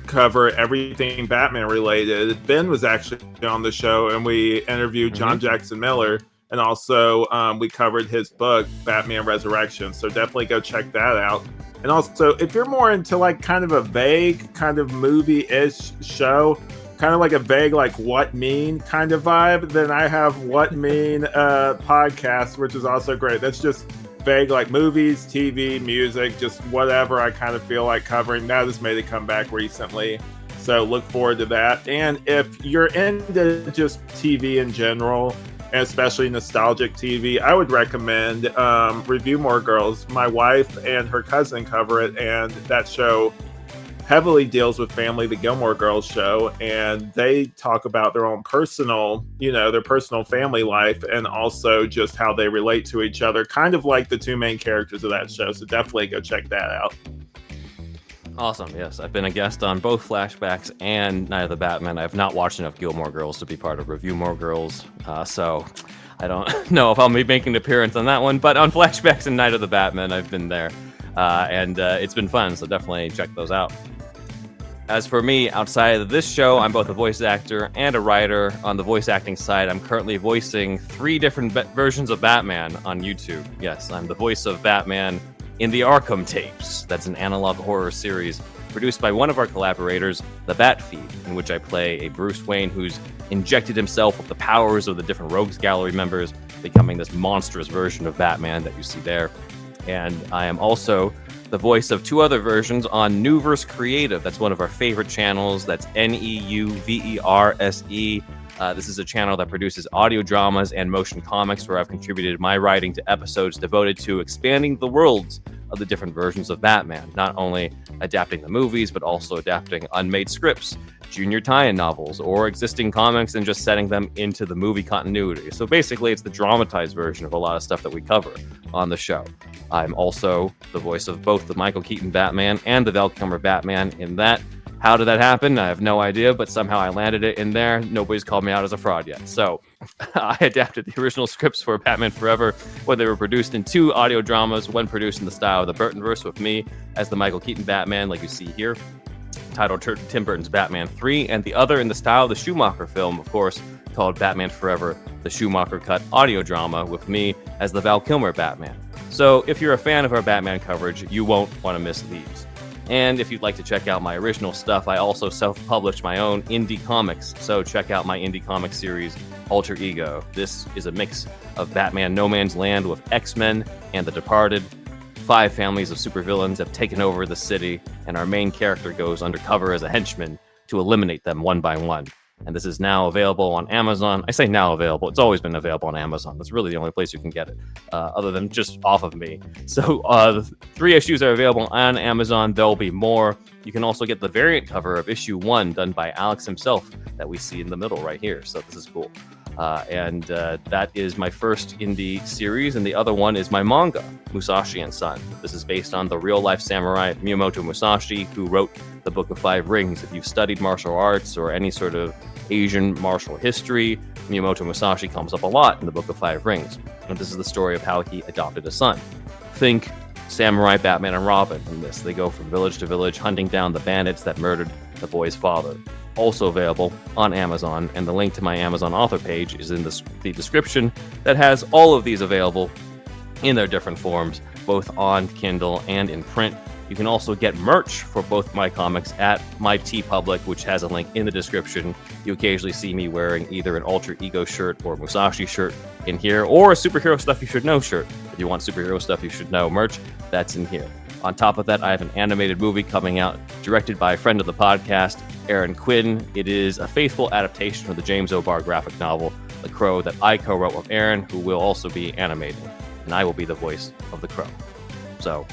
cover everything Batman related. Ben was actually on the show, and we interviewed John Jackson Miller, and also we covered his book, Batman Resurrection. So definitely go check that out. And also, if you're more into like kind of a vague kind of movie-ish show, kind of like a vague, like What Mean kind of vibe, then I have What Mean podcast, which is also great. That's just vague, like movies, TV, music, just whatever I kind of feel like covering. That has made a comeback recently, so look forward to that. And if you're into just TV in general, and especially nostalgic TV, I would recommend Review More Girls. My wife and her cousin cover it, and that show heavily deals with family, the Gilmore Girls show, and they talk about their own personal, their personal family life and also just how they relate to each other, kind of like the two main characters of that show. So definitely go check that out. Awesome. Yes, I've been a guest on both Flashbacks and Night of the Batman. I've not watched enough Gilmore Girls to be part of Review More Girls, so I don't know if I'll be making an appearance on that one, but on Flashbacks and Night of the Batman, I've been there, and it's been fun, so definitely check those out. As for me, outside of this show, I'm both a voice actor and a writer. On the voice acting side, I'm currently voicing 3 different versions of Batman on YouTube. Yes, I'm the voice of Batman in the Arkham tapes. That's an analog horror series produced by one of our collaborators, The Bat Feed, in which I play a Bruce Wayne who's injected himself with the powers of the different Rogues Gallery members, becoming this monstrous version of Batman that you see there. And I am also the voice of 2 other versions on Neuverse Creative. That's one of our favorite channels. That's Neuverse. This is a channel that produces audio dramas and motion comics where I've contributed my writing to episodes devoted to expanding the worlds of the different versions of Batman, not only adapting the movies, but also adapting unmade scripts, junior tie-in novels, or existing comics and just setting them into the movie continuity. So basically, it's the dramatized version of a lot of stuff that we cover on the show. I'm also the voice of both the Michael Keaton Batman and the Val Kilmer Batman in that. How did that happen? I have no idea, but somehow I landed it in there. Nobody's called me out as a fraud yet. So I adapted the original scripts for Batman Forever when they were produced in 2 audio dramas, one produced in the style of the Burtonverse with me as the Michael Keaton Batman, like you see here, titled Tim Burton's Batman 3, and the other in the style of the Schumacher film, of course, called Batman Forever, the Schumacher cut audio drama with me as the Val Kilmer Batman. So if you're a fan of our Batman coverage, you won't want to miss these. And if you'd like to check out my original stuff, I also self-published my own indie comics. So check out my indie comic series, Alter Ego. This is a mix of Batman No Man's Land with X-Men and The Departed. 5 families of supervillains have taken over the city, and our main character goes undercover as a henchman to eliminate them one by one. And this is now available on Amazon. I say now available. It's always been available on Amazon. That's really the only place you can get it, other than just off of me. So the 3 issues are available on Amazon. There'll be more. You can also get the variant cover of issue 1 done by Alex himself that we see in the middle right here. So this is cool. And that is my first indie series, and the other one is my manga, Musashi and Son. This is based on the real-life samurai Miyamoto Musashi, who wrote the Book of 5 Rings. If you've studied martial arts or any sort of Asian martial history, Miyamoto Musashi comes up a lot in the Book of 5 Rings. And this is the story of how he adopted a son. Think samurai Batman and Robin in this. They go from village to village, hunting down the bandits that murdered the boy's father. Also available on Amazon, and the link to my Amazon author page is in the description that has all of these available in their different forms, both on Kindle and in print. You can also get merch for both my comics at my TeePublic, which has a link in the description. You occasionally see me wearing either an Alter Ego shirt or Musashi shirt in here, or a Superhero Stuff You Should Know shirt. If you want Superhero Stuff You Should Know merch, that's in here. On top of that, I have an animated movie coming out, directed by a friend of the podcast, Aaron Quinn. It is a faithful adaptation of the James O'Barr graphic novel, The Crow, that I co-wrote with Aaron, who will also be animating, and I will be the voice of the Crow. So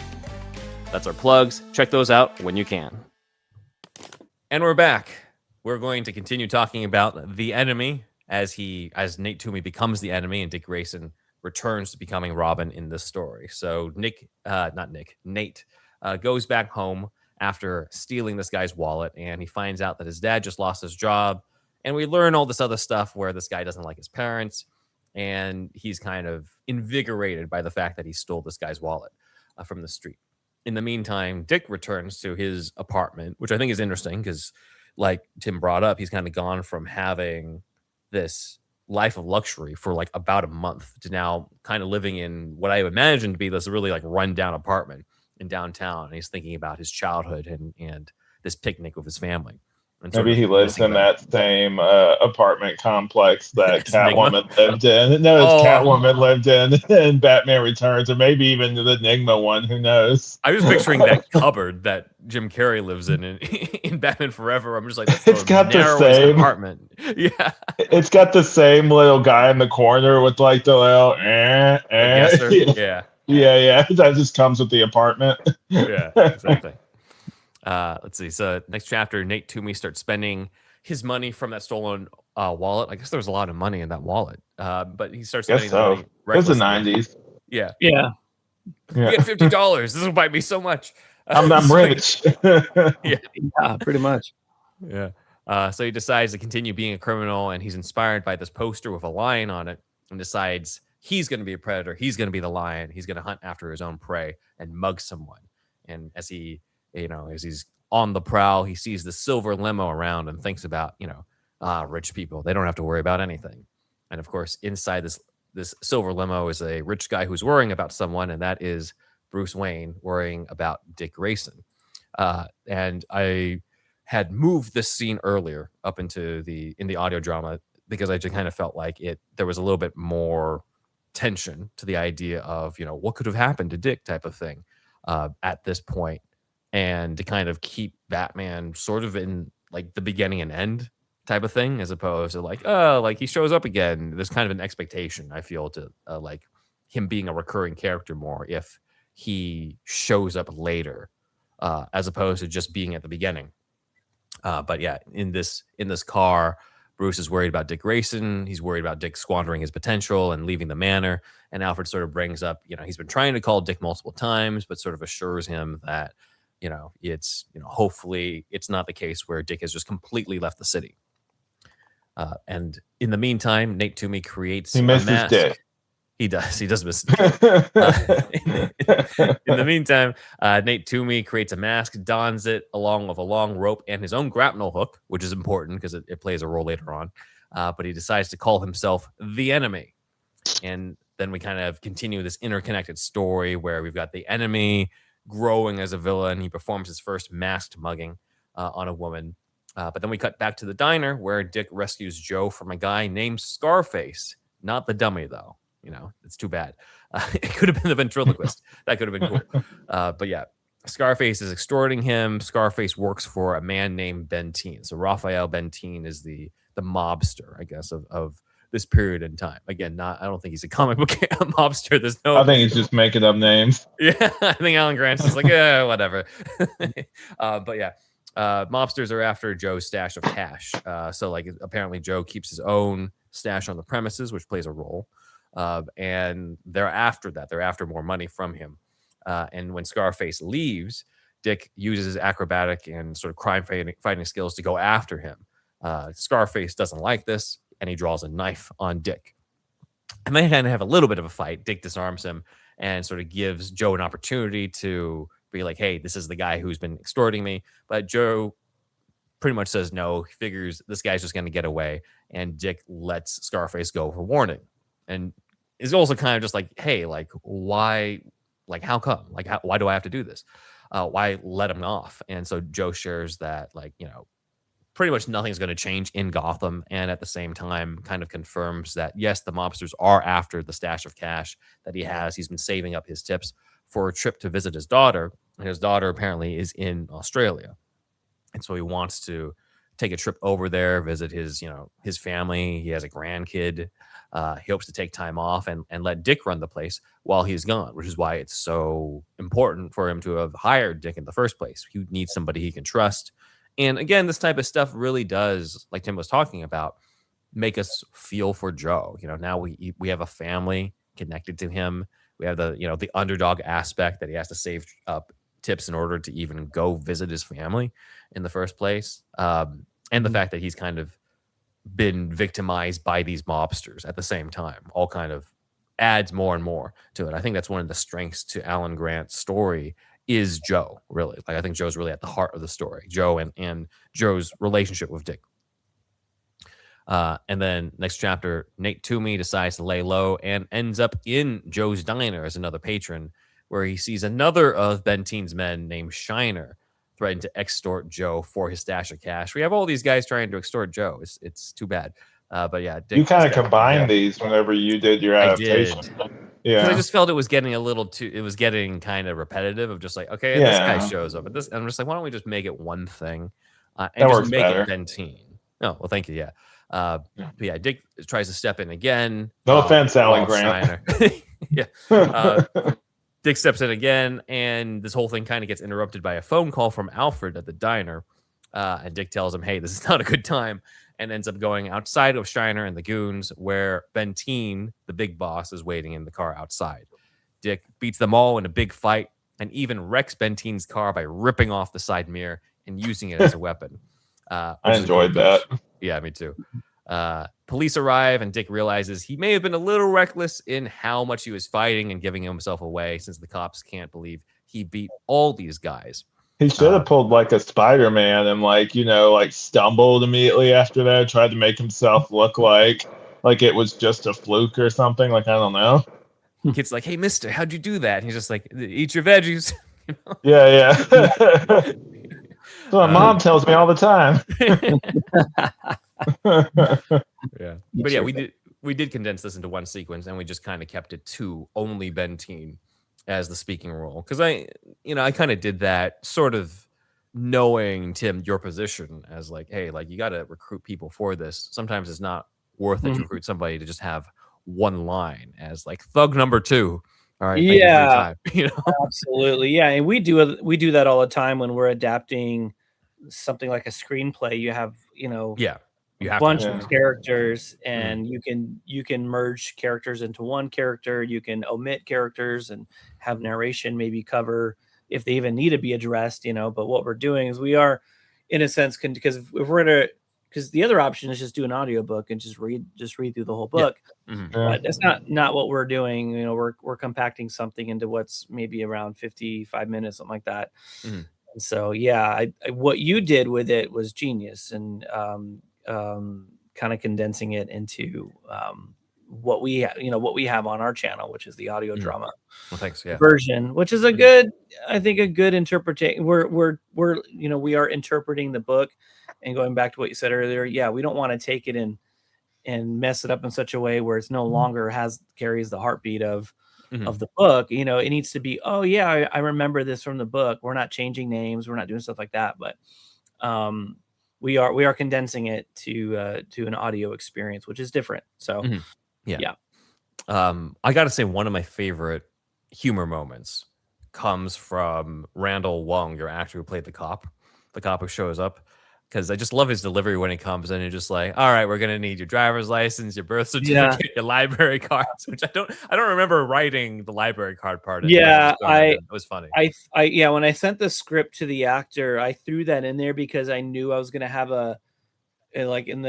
that's our plugs. Check those out when you can. And we're back. We're going to continue talking about the enemy as Nate Toomey becomes the enemy and Dick Grayson returns to becoming Robin in this story. So Nate goes back home after stealing this guy's wallet, and he finds out that his dad just lost his job. And we learn all this other stuff where this guy doesn't like his parents, and he's kind of invigorated by the fact that he stole this guy's wallet from the street. In the meantime, Dick returns to his apartment, which I think is interesting because, like Tim brought up, he's kind of gone from having this life of luxury for like about a month to now kind of living in what I imagine to be this really like rundown apartment in downtown. And he's thinking about his childhood and this picnic with his family. And maybe he lives in that same apartment complex that Catwoman lived in. No, Catwoman lived in Batman Returns, or maybe even the Enigma one. Who knows? I was picturing that cupboard that Jim Carrey lives in Batman Forever. I'm just like, that's it's got the same apartment. Yeah, it's got the same little guy in the corner with like the little yeah. That just comes with the apartment. Yeah, exactly. Let's see. So next chapter, Nate Toomey starts spending his money from that stolen wallet. I guess there was a lot of money in that wallet, but he starts spending the money. It was the 90s. Yeah. Yeah. You get $50. This will buy me so much. I'm rich. Yeah, pretty much. Yeah. So he decides to continue being a criminal, and he's inspired by this poster with a lion on it, and decides he's going to be a predator. He's going to be the lion. He's going to hunt after his own prey and mug someone. And as he's on the prowl, he sees the silver limo around and thinks about, rich people. They don't have to worry about anything. And of course, inside this silver limo is a rich guy who's worrying about someone, and that is Bruce Wayne worrying about Dick Grayson. And I had moved this scene earlier up into in the audio drama because I just kind of felt like there was a little bit more tension to the idea of, what could have happened to Dick type of thing at this point. And to kind of keep Batman sort of in like the beginning and end type of thing, as opposed to like, oh, like he shows up again. There's kind of an expectation, I feel, to like him being a recurring character more if he shows up later, as opposed to just being at the beginning. But yeah, in this car, Bruce is worried about Dick Grayson. He's worried about Dick squandering his potential and leaving the manor. And Alfred sort of brings up, he's been trying to call Dick multiple times, but sort of assures him that, it's, hopefully it's not the case where Dick has just completely left the city. And in the meantime, Nate Toomey creates He misses Dick. He does miss in the meantime, Nate Toomey creates a mask, dons it along with a long rope and his own grapnel hook, which is important because it plays a role later on. But he decides to call himself the Enemy. And then we kind of continue this interconnected story where we've got the Enemy growing as a villain. He performs his first masked mugging on a woman. But then we cut back to the diner where Dick rescues Joe from a guy named Scarface. Not the dummy, though. It's too bad. It could have been the ventriloquist. That could have been cool. But yeah, Scarface is extorting him. Scarface works for a man named Benteen. So Raphael Benteen is the mobster, I guess, of this period in time. Again, I don't think he's a comic book mobster. I think he's just making up names. Yeah, I think Alan Grant's just like, yeah, whatever. But yeah, mobsters are after Joe's stash of cash. So like apparently Joe keeps his own stash on the premises, which plays a role. And they're after that. They're after more money from him. And when Scarface leaves, Dick uses his acrobatic and sort of crime fighting skills to go after him. Scarface doesn't like this, and he draws a knife on Dick. And they kind of have a little bit of a fight. Dick disarms him and sort of gives Joe an opportunity to be like, hey, this is the guy who's been extorting me. But Joe pretty much says no. He figures this guy's just going to get away. And Dick lets Scarface go for warning. And is also kind of just like, hey, like, why, like, how come? Like, why do I have to do this? Why let him off? And so Joe shares that, like, pretty much nothing's going to change in Gotham. And at the same time, kind of confirms that, yes, the mobsters are after the stash of cash that he has. He's been saving up his tips for a trip to visit his daughter. And his daughter apparently is in Australia. And so he wants to take a trip over there, visit his family. He has a grandkid. He hopes to take time off and let Dick run the place while he's gone, which is why it's so important for him to have hired Dick in the first place. He needs somebody he can trust. And again, this type of stuff really does, like Tim was talking about, make us feel for Joe. Now we have a family connected to him. We have the underdog aspect that he has to save up tips in order to even go visit his family in the first place. And the fact that he's kind of been victimized by these mobsters at the same time all kind of adds more and more to it. I think that's one of the strengths to Alan Grant's story is Joe, really. Like, I think Joe's really at the heart of the story. Joe and Joe's relationship with Dick. And then next chapter, Nate Toomey decides to lay low and ends up in Joe's diner as another patron, where he sees another of Benteen's men named Shiner threaten to extort Joe for his stash of cash. We have all these guys trying to extort Joe. It's too bad. But yeah, Dick, you kind of combined these whenever you did your adaptation. Yeah, I just felt it was getting a little too. It was getting kind of repetitive. Of just like, okay, this guy shows up, and I'm just like, why don't we just make it one thing and just make it Benteen? Oh, well, thank you. Yeah. But yeah, Dick tries to step in again. No offense, Alan Grant. Yeah. Dick steps in again, and this whole thing kind of gets interrupted by a phone call from Alfred at the diner. And Dick tells him, hey, this is not a good time, and ends up going outside of Shiner and the goons, where Benteen, the big boss, is waiting in the car outside. Dick beats them all in a big fight and even wrecks Benteen's car by ripping off the side mirror and using it as a weapon. I enjoyed that. Yeah, me too. Police arrive, and Dick realizes he may have been a little reckless in how much he was fighting and giving himself away, since the cops can't believe he beat all these guys. He should have pulled like a Spider-Man and stumbled immediately after that, tried to make himself look like it was just a fluke or something. Like, I don't know. Kid's like, hey, mister, how'd you do that? And he's just like, eat your veggies. Yeah. So my mom tells me all the time. Yeah, but yeah, we did condense this into one sequence, and we just kind of kept it to only Benteen as the speaking role, because I kind of did that sort of knowing, Tim, your position as like, hey, like you got to recruit people for this. Sometimes it's not worth it to recruit somebody to just have one line as like thug number 2. All right, thank you for your time. You know, absolutely, yeah, and we do that all the time when we're adapting something like a screenplay. You have, yeah, you a have bunch to. of characters, and you can merge characters into one character. You can omit characters and have narration maybe cover if they even need to be addressed, but what we're doing is we are, in a sense, because if we're gonna, because the other option is just do an audiobook and just read through the whole book. But that's not what we're doing. We're compacting something into what's maybe around 55 minutes, something like that. And so yeah, what you did with it was genius, and kind of condensing it into what we have on our channel, which is the audio drama version, which is a good interpretation. We are interpreting the book, and going back to what you said earlier, yeah, we don't want to take it and mess it up in such a way where it's no longer carries the heartbeat of the book. It needs to be, oh yeah, I remember this from the book. We're not changing names, we're not doing stuff like that, but we are condensing it to an audio experience, which is different. So yeah. I gotta say, one of my favorite humor moments comes from Randall Wong, your actor who played the cop who shows up, because I just love his delivery when he comes in and just like, all right, we're gonna need your driver's license, your birth certificate, your library cards, which I don't remember writing the library card part. Yeah, it was funny. When I sent the script to the actor, I threw that in there because I knew I was gonna have like in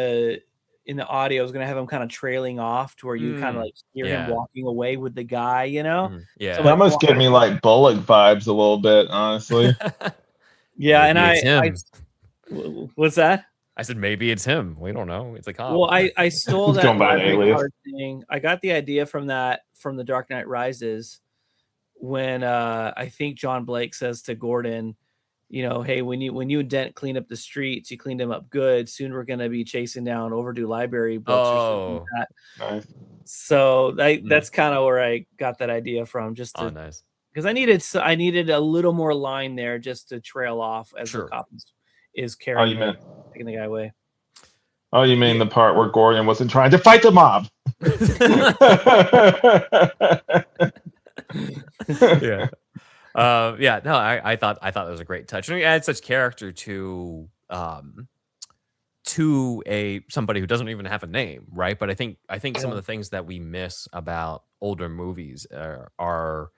the audio, I was gonna have him kind of trailing off to where you kind of like hear him walking away with the guy, Yeah, so that must give me like Bullock vibes a little bit, honestly. Yeah, maybe and it's him. What's that? I said maybe it's him. We don't know. It's a cop. Well, I stole that library card thing. I got the idea from The Dark Knight Rises, when I think John Blake says to Gordon, hey, when you and Dent clean up the streets, you cleaned them up good. Soon we're gonna be chasing down overdue library books or something like that. Nice. So that's kind of where I got that idea from, just to, nice. Because I needed a little more line there just to trail off as the cop is carrying taking the guy away. Oh, you mean the part where Gordon wasn't trying to fight the mob? Yeah. No, I thought that was a great touch. And we add such character to somebody who doesn't even have a name, right? But I think some of the things that we miss about older movies are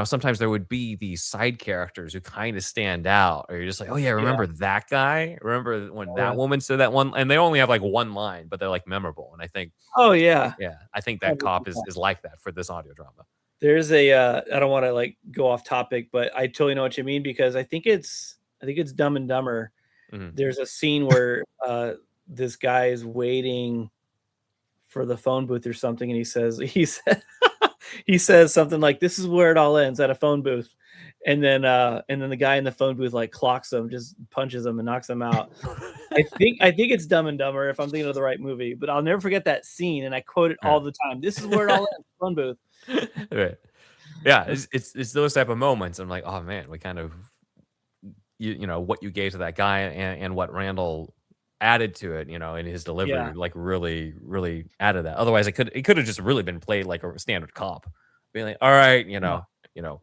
sometimes there would be these side characters who kind of stand out, or you're just like, oh yeah, remember that guy? Remember when that woman said that one? And they only have like one line, but they're like memorable. And I think, I think that cop is like that for this audio drama. There's I don't want to like go off topic, but I totally know what you mean, because I think it's Dumb and Dumber. There's a scene where this guy is waiting for the phone booth or something, and he says something like, "This is where it all ends, at a phone booth," and then the guy in the phone booth like clocks him, just punches him and knocks him out. I think it's Dumb and Dumber, if I'm thinking of the right movie, but I'll never forget that scene, and I quote it all the time. This is where it all ends, phone booth. Right. Yeah, it's those type of moments. I'm like, oh man, we kind of what you gave to that guy and what Randall added to it, in his delivery, like really, really added that. Otherwise, it could have just really been played like a standard cop, being like, all right,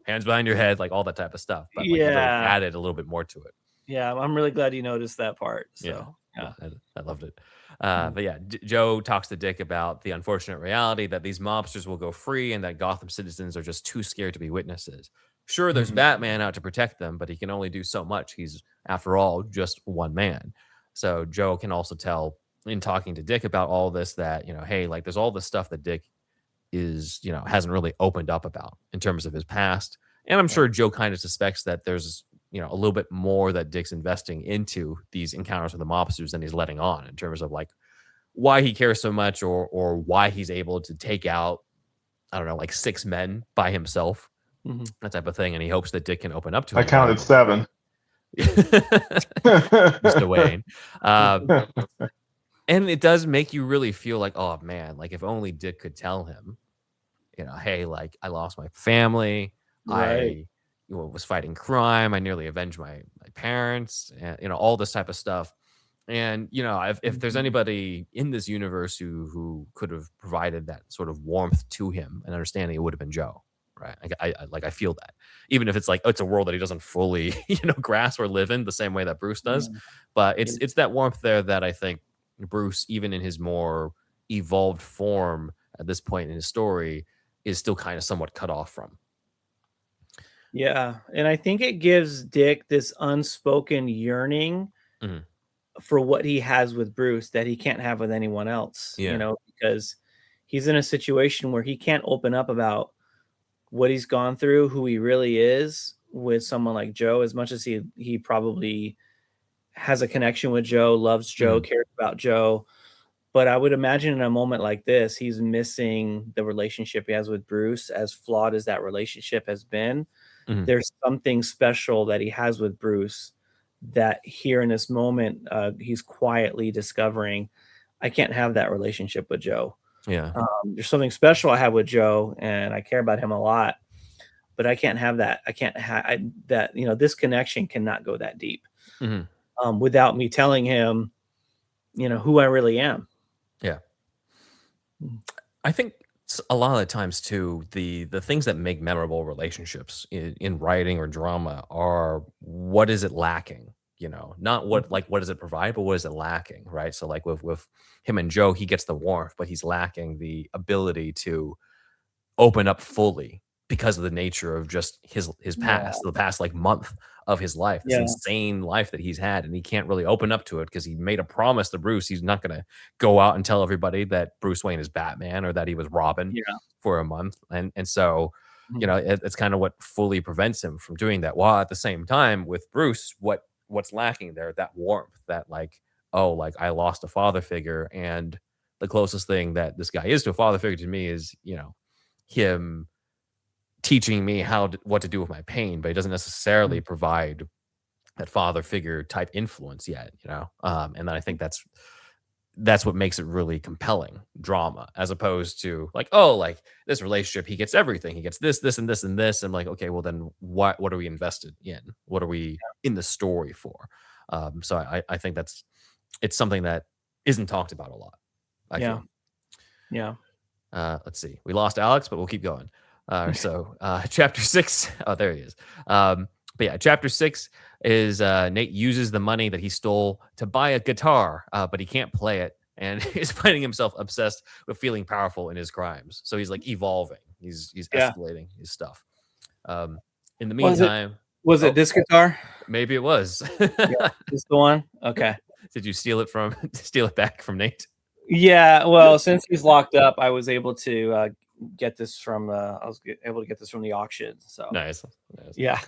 hands behind your head, like all that type of stuff. But like, really added a little bit more to it. Yeah, I'm really glad you noticed that part. So yeah, I loved it. But yeah, Joe talks to Dick about the unfortunate reality that these mobsters will go free and that Gotham citizens are just too scared to be witnesses. Sure, there's Batman out to protect them, but he can only do so much. He's, after all, just one man. So Joe can also tell in talking to Dick about all this that, hey, like there's all this stuff that Dick is, hasn't really opened up about in terms of his past. And I'm sure Joe kind of suspects that there's, a little bit more that Dick's investing into these encounters with the mobsters than he's letting on, in terms of like why he cares so much, or why he's able to take out, I don't know, like 6 men by himself, that type of thing. And he hopes that Dick can open up to him. I counted 7. Mr. Wayne. And it does make you really feel like, oh man, like if only Dick could tell him, hey, like I lost my family. Right. was fighting crime. I nearly avenged my parents, and all this type of stuff. And if there's anybody in this universe who could have provided that sort of warmth to him and understanding, it would have been Joe, right? I feel that, even if it's like, oh, it's a world that he doesn't fully grasp or live in the same way that Bruce does, but it's that warmth there that I think Bruce, even in his more evolved form at this point in his story, is still kind of somewhat cut off from. Yeah, and I think it gives Dick this unspoken yearning Mhm. for what he has with Bruce that he can't have with anyone else, Yeah. because he's in a situation where he can't open up about what he's gone through, who he really is with someone like Joe, as much as he probably has a connection with Joe, loves Joe, cares about Joe. But I would imagine in a moment like this, he's missing the relationship he has with Bruce, as flawed as that relationship has been. Mhm. There's something special that he has with Bruce that here in this moment, he's quietly discovering, I can't have that relationship with Joe. Yeah. There's something special I have with Joe, and I care about him a lot, but I can't have that. I can't have that. This connection cannot go that deep Mhm. without me telling him, who I really am. Yeah. I think a lot of the times too, the things that make memorable relationships in writing or drama are, what is it lacking? Not what does it provide, but what is it lacking, right? So like with him and Joe, he gets the warmth, but he's lacking the ability to open up fully because of the nature of just his past, the past like month of his life, this Yeah. insane life that he's had, and he can't really open up to it because he made a promise to Bruce he's not going to go out and tell everybody that Bruce Wayne is Batman or that he was Robin Yeah. for a month, and so Mhm. it's kind of what fully prevents him from doing that. While at the same time with Bruce, what's lacking there, that warmth, that like, oh, like I lost a father figure, and the closest thing that this guy is to a father figure to me is him teaching me what to do with my pain, but he doesn't necessarily provide that father figure type influence yet, and then I think that's what makes it really compelling drama, as opposed to like, oh, like this relationship, he gets everything, he gets this and this and this. I'm like, okay, well then what are we invested in? What are we in the story for? So I think it's something that isn't talked about a lot, I Yeah. feel. Yeah. Let's see. We lost Alex, but we'll keep going. Chapter 6. Oh, there he is. But yeah, chapter 6 is Nate uses the money that he stole to buy a guitar, but he can't play it, and he's finding himself obsessed with feeling powerful in his crimes. So he's like evolving. He's Yeah. escalating his stuff. In the Was it meantime, was it this guitar? maybe it was. Yeah, this the one? Okay. Did you steal it back from Nate? Yeah, well, since he's locked up, I was able to get this from able to get this from the auction. So Nice. yeah,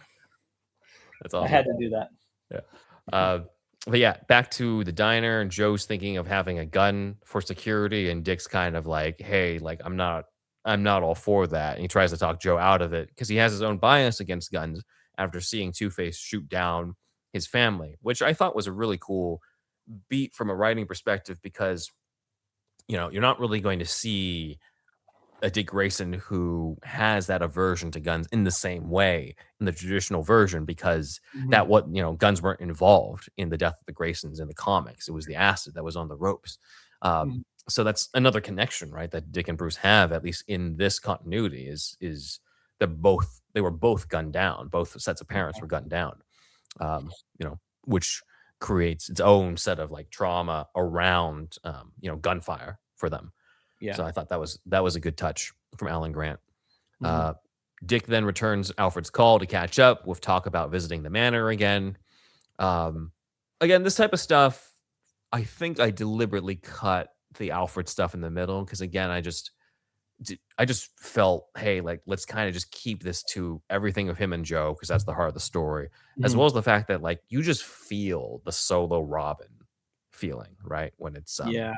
That's I awesome. had to do that. Yeah. But yeah, back to the diner, and Joe's thinking of having a gun for security, and Dick's kind of like, hey, like I'm not all for that. And he tries to talk Joe out of it because he has his own bias against guns after seeing Two-Face shoot down his family, which I thought was a really cool beat from a writing perspective, because you're not really going to see a Dick Grayson who has that aversion to guns in the same way in the traditional version, because that guns weren't involved in the death of the Graysons in the comics. It was the acid that was on the ropes. Mhm. So that's another connection, right? That Dick and Bruce have, at least in this continuity, is they were both gunned down. Both sets of parents were gunned down. Which creates its own set of like trauma around gunfire for them. Yeah. So I thought that was a good touch from Alan Grant. Mhm. Dick then returns Alfred's call to catch up with talk about visiting the manor again. Again, this type of stuff, I think I deliberately cut the Alfred stuff in the middle, because again, I just felt, hey, like let's kind of just keep this to everything of him and Joe, because that's the heart of the story, as Mhm. well as the fact that like you just feel the solo Robin feeling, right? When it's Yeah.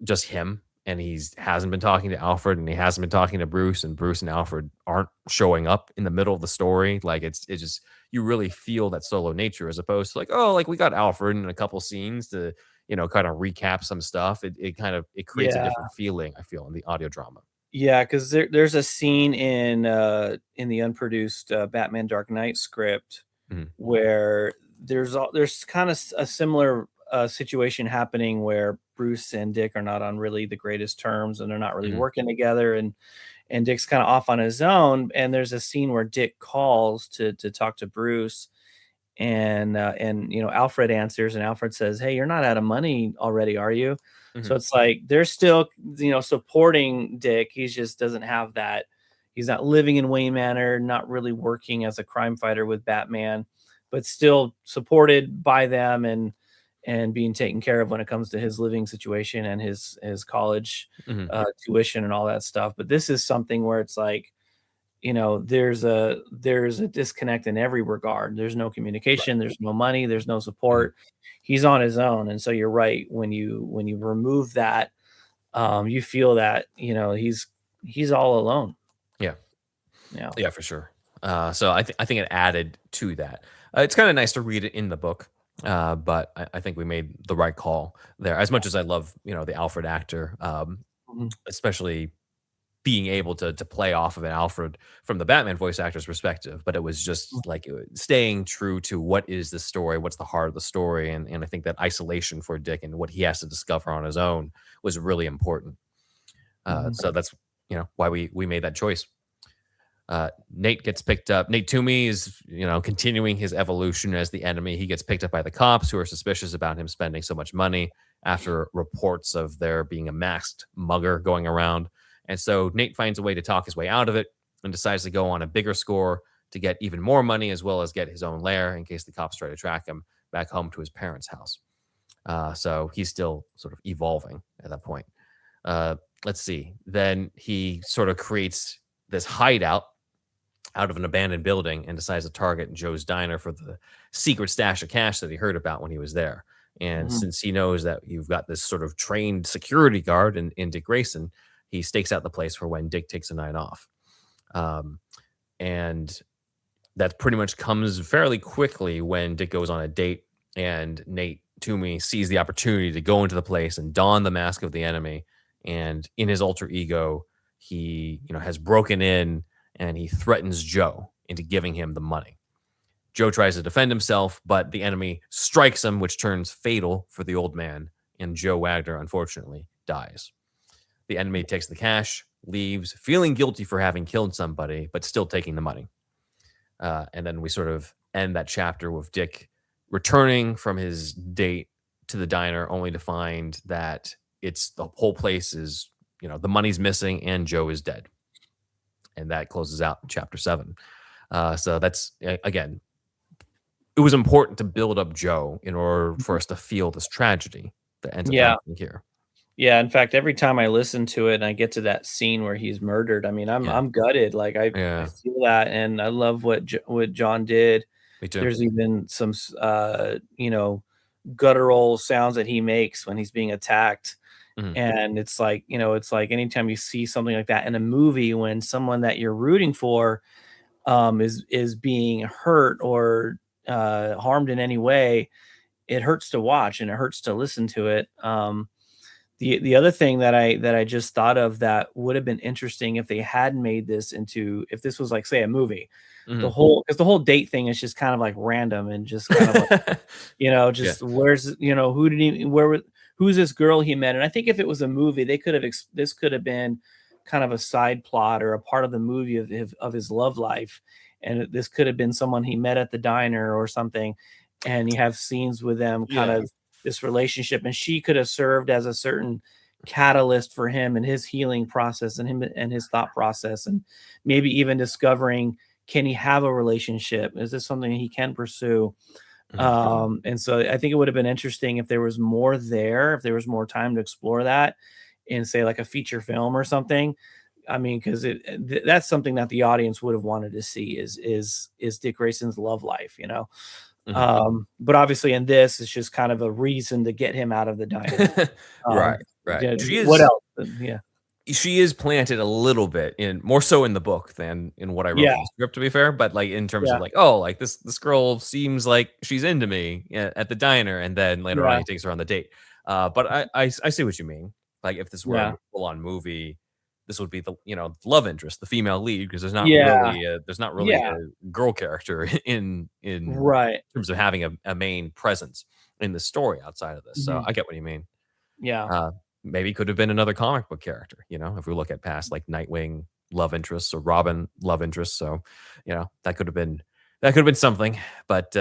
just him, and hasn't been talking to Alfred, and he hasn't been talking to Bruce, and Bruce and Alfred aren't showing up in the middle of the story. Like it's just, you really feel that solo nature, as opposed to like, oh, like we got Alfred in a couple scenes to kind of recap some stuff. It creates a Yeah. different feeling, I feel, in the audio drama. Yeah, because there's a scene in the unproduced Batman Dark Knight script Mhm. where there's kind of a similar situation happening where Bruce and Dick are not on really the greatest terms, and they're not really Mhm. working together, and Dick's kind of off on his own. And there's a scene where Dick calls to talk to Bruce, and Alfred answers, and Alfred says, "Hey, you're not out of money already, are you?" Mhm. So it's like they're still supporting Dick. He just doesn't have that. He's not living in Wayne Manor, not really working as a crime fighter with Batman, but still supported by them, and being taken care of when it comes to his living situation and his college Mhm. tuition and all that stuff. But this is something where it's like, there's a disconnect in every regard. There's no Right. communication, there's no money, there's no Mhm. support. He's on his own. And so you're right, when you remove that, you feel that, he's all alone. Yeah. Yeah. Yeah, for sure. So I think it added to that. It's kind of nice to read it in the book, but I think we made the right call there. As much as I love, the Alfred actor, Mhm. especially being able to play off of an Alfred from the Batman voice actor's perspective, but it was just like staying true to what is the story, what's the heart of the story, and I think that isolation for Dick and what he has to discover on his own was really important. Mhm. So that's why we made that choice. Nate gets picked up. Nate Toomey is, continuing his evolution as the enemy. He gets picked up by the cops who are suspicious about him spending so much money after reports of there being a masked mugger going around. And so Nate finds a way to talk his way out of it and decides to go on a bigger score to get even more money as well as get his own lair in case the cops try to track him back home to his parents' house. So he's still sort of evolving at that point. Uh, let's see. Then he sort of creates this hideout out of an abandoned building and decides to target Joe's diner for the secret stash of cash that he heard about when he was there. And Mhm. since he knows that you've got this sort of trained security guard in Dick Grayson, he stakes out the place for when Dick takes a night off. Um, and that pretty much comes fairly quickly when Dick goes on a date and Nate Toomey sees the opportunity to go into the place and don the mask of the enemy. And in his alter ego, he has broken in and he threatens Joe into giving him the money. Joe tries to defend himself, but the enemy strikes him, which turns fatal for the old man, and Joe Wagner unfortunately dies. The enemy takes the cash, leaves, feeling guilty for having killed somebody, but still taking the money. And then we sort of end that chapter with Dick returning from his date to the diner, only to find that it's the whole place is, the money's missing and Joe is dead. And that closes out chapter 7. So that's again, it was important to build up Joe in order for us to feel this tragedy that ends up Yeah. happening here. Yeah, in fact, every time I listen to it and I get to that scene where he's murdered, I mean, I'm Yeah, I'm gutted. Like I yeah, feel that, and I love what John did. me too. There's even some guttural sounds that he makes when he's being attacked. Mhm. And it's like anytime you see something like that in a movie, when someone that you're rooting for is being hurt or harmed in any way, it hurts to watch and it hurts to listen to it. The other thing that I just thought of that would have been interesting if they had made this into, if this was like, say, a movie, Mhm. because the whole date thing is just kind of like random and just kind of like, Yeah. just who did he where was who's this girl he met. And I think if it was a movie, they could have this could have been kind of a side plot or a part of the movie of his love life, and this could have been someone he met at the diner or something, and you have scenes with them kind Yeah. of this relationship, and she could have served as a certain catalyst for him and his healing process and him and his thought process, and maybe even discovering, can he have a relationship, is this something he can pursue. Mhm. And so I think it would have been interesting if there was more there, if there was more time to explore that in, say, like a feature film or something. I mean, because that's something that the audience would have wanted to see is Dick Grayson's love life, you know. Mhm. But obviously in this, it's just kind of a reason to get him out of the diner. Right, right. Yeah, She what is else? Yeah, she is planted a little bit in more so in the book than in what I wrote yeah, in the script, to be fair. But like in terms of yeah, like, oh, like this girl seems like she's into me at the diner, and then later on yeah, he takes her on the date. But I see what you mean. Like if this were a yeah, full on movie, this would be the love interest, the female lead, because there's not really a girl character in Right. terms of having a main presence in the story outside of this. So I get what you mean. Yeah. Maybe could have been another comic book character, if we look at past like Nightwing love interests or Robin love interests. So, that could have been something, but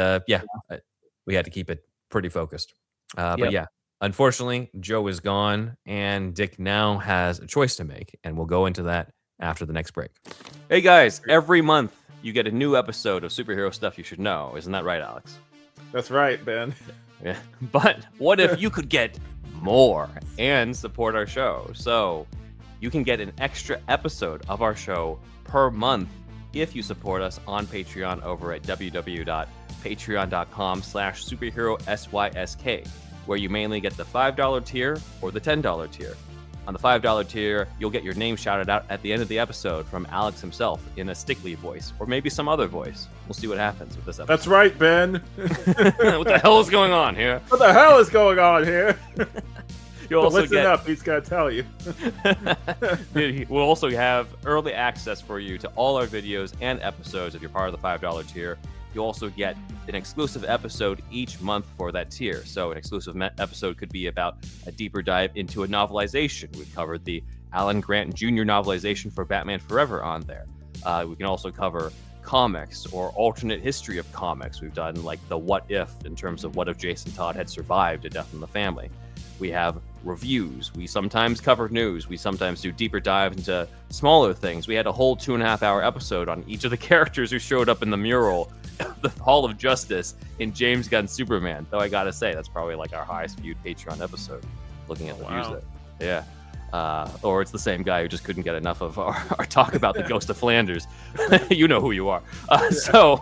we had to keep it pretty focused. But yeah, unfortunately, Joe is gone and Dick now has a choice to make, and we'll go into that after the next break. Hey guys, every month you get a new episode of Superhero Stuff You Should Know. Isn't that right, Alex? That's right, Ben. Yeah. But what if you could get more and support our show? So you can get an extra episode of our show per month if you support us on Patreon over at www.patreon.com/superherosysk, where you mainly get the $5 tier or the $10 tier. On the $5 tier, you'll get your name shouted out at the end of the episode from Alex himself in a Stickley voice, or maybe some other voice. We'll see what happens with this episode. That's right, Ben. What the hell is going on here? What the hell is going on here? You'll also listen up, he's gonna tell you. We'll also have early access for you to all our videos and episodes if you're part of the $5 tier. You'll also get an exclusive episode each month for that tier. So an exclusive episode could be about a deeper dive into a novelization. We've covered the Alan Grant Jr. novelization for Batman Forever on there. We can also cover comics or alternate history of comics. We've done like the what if, in terms of what if Jason Todd had survived a death in the family. We have reviews. We sometimes cover news. We sometimes do deeper dive into smaller things. We had a whole 2.5-hour episode on each of the characters who showed up in the mural of the Hall of Justice in James Gunn's Superman. Though I gotta say, that's probably like our highest viewed Patreon episode, looking at the views there. Yeah. Or it's the same guy who just couldn't get enough of our talk about the Ghost of Flanders. You know who you are. So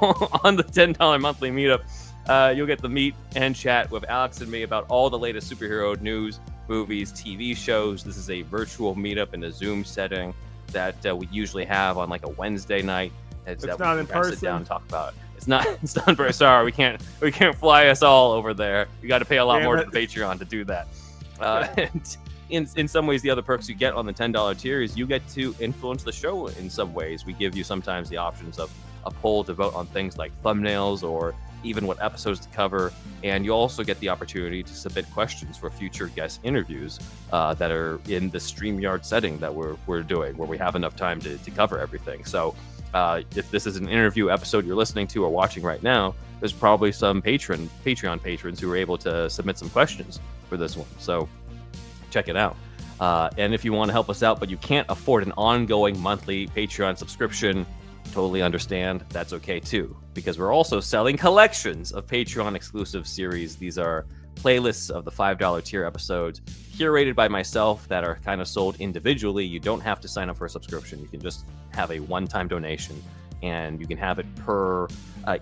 on the $10 monthly meetup, you'll get the meet and chat with Alex and me about all the latest superhero news, movies, TV shows. This is a virtual meetup in a Zoom setting that we usually have on like a Wednesday night. It's not in person. Sit down and talk about it. It's not in person. Sorry, we can't fly us all over there. You got to pay a lot more to Patreon to do that. And in some ways, the other perks you get on the $10 tier is you get to influence the show in some ways. We give you sometimes the options of a poll to vote on things like thumbnails or even what episodes to cover, and you also get the opportunity to submit questions for future guest interviews that are in the StreamYard setting that we're doing, where we have enough time to cover everything. So if this is an interview episode you're listening to or watching right now, there's probably some Patreon patrons who are able to submit some questions for this one. So check it out. And if you want to help us out, but you can't afford an ongoing monthly Patreon subscription, totally understand. That's okay too, because we're also selling collections of Patreon exclusive series. These are playlists of the $5 tier episodes curated by myself that are kind of sold individually. You don't have to sign up for a subscription. You can just have a one-time donation, and you can have it per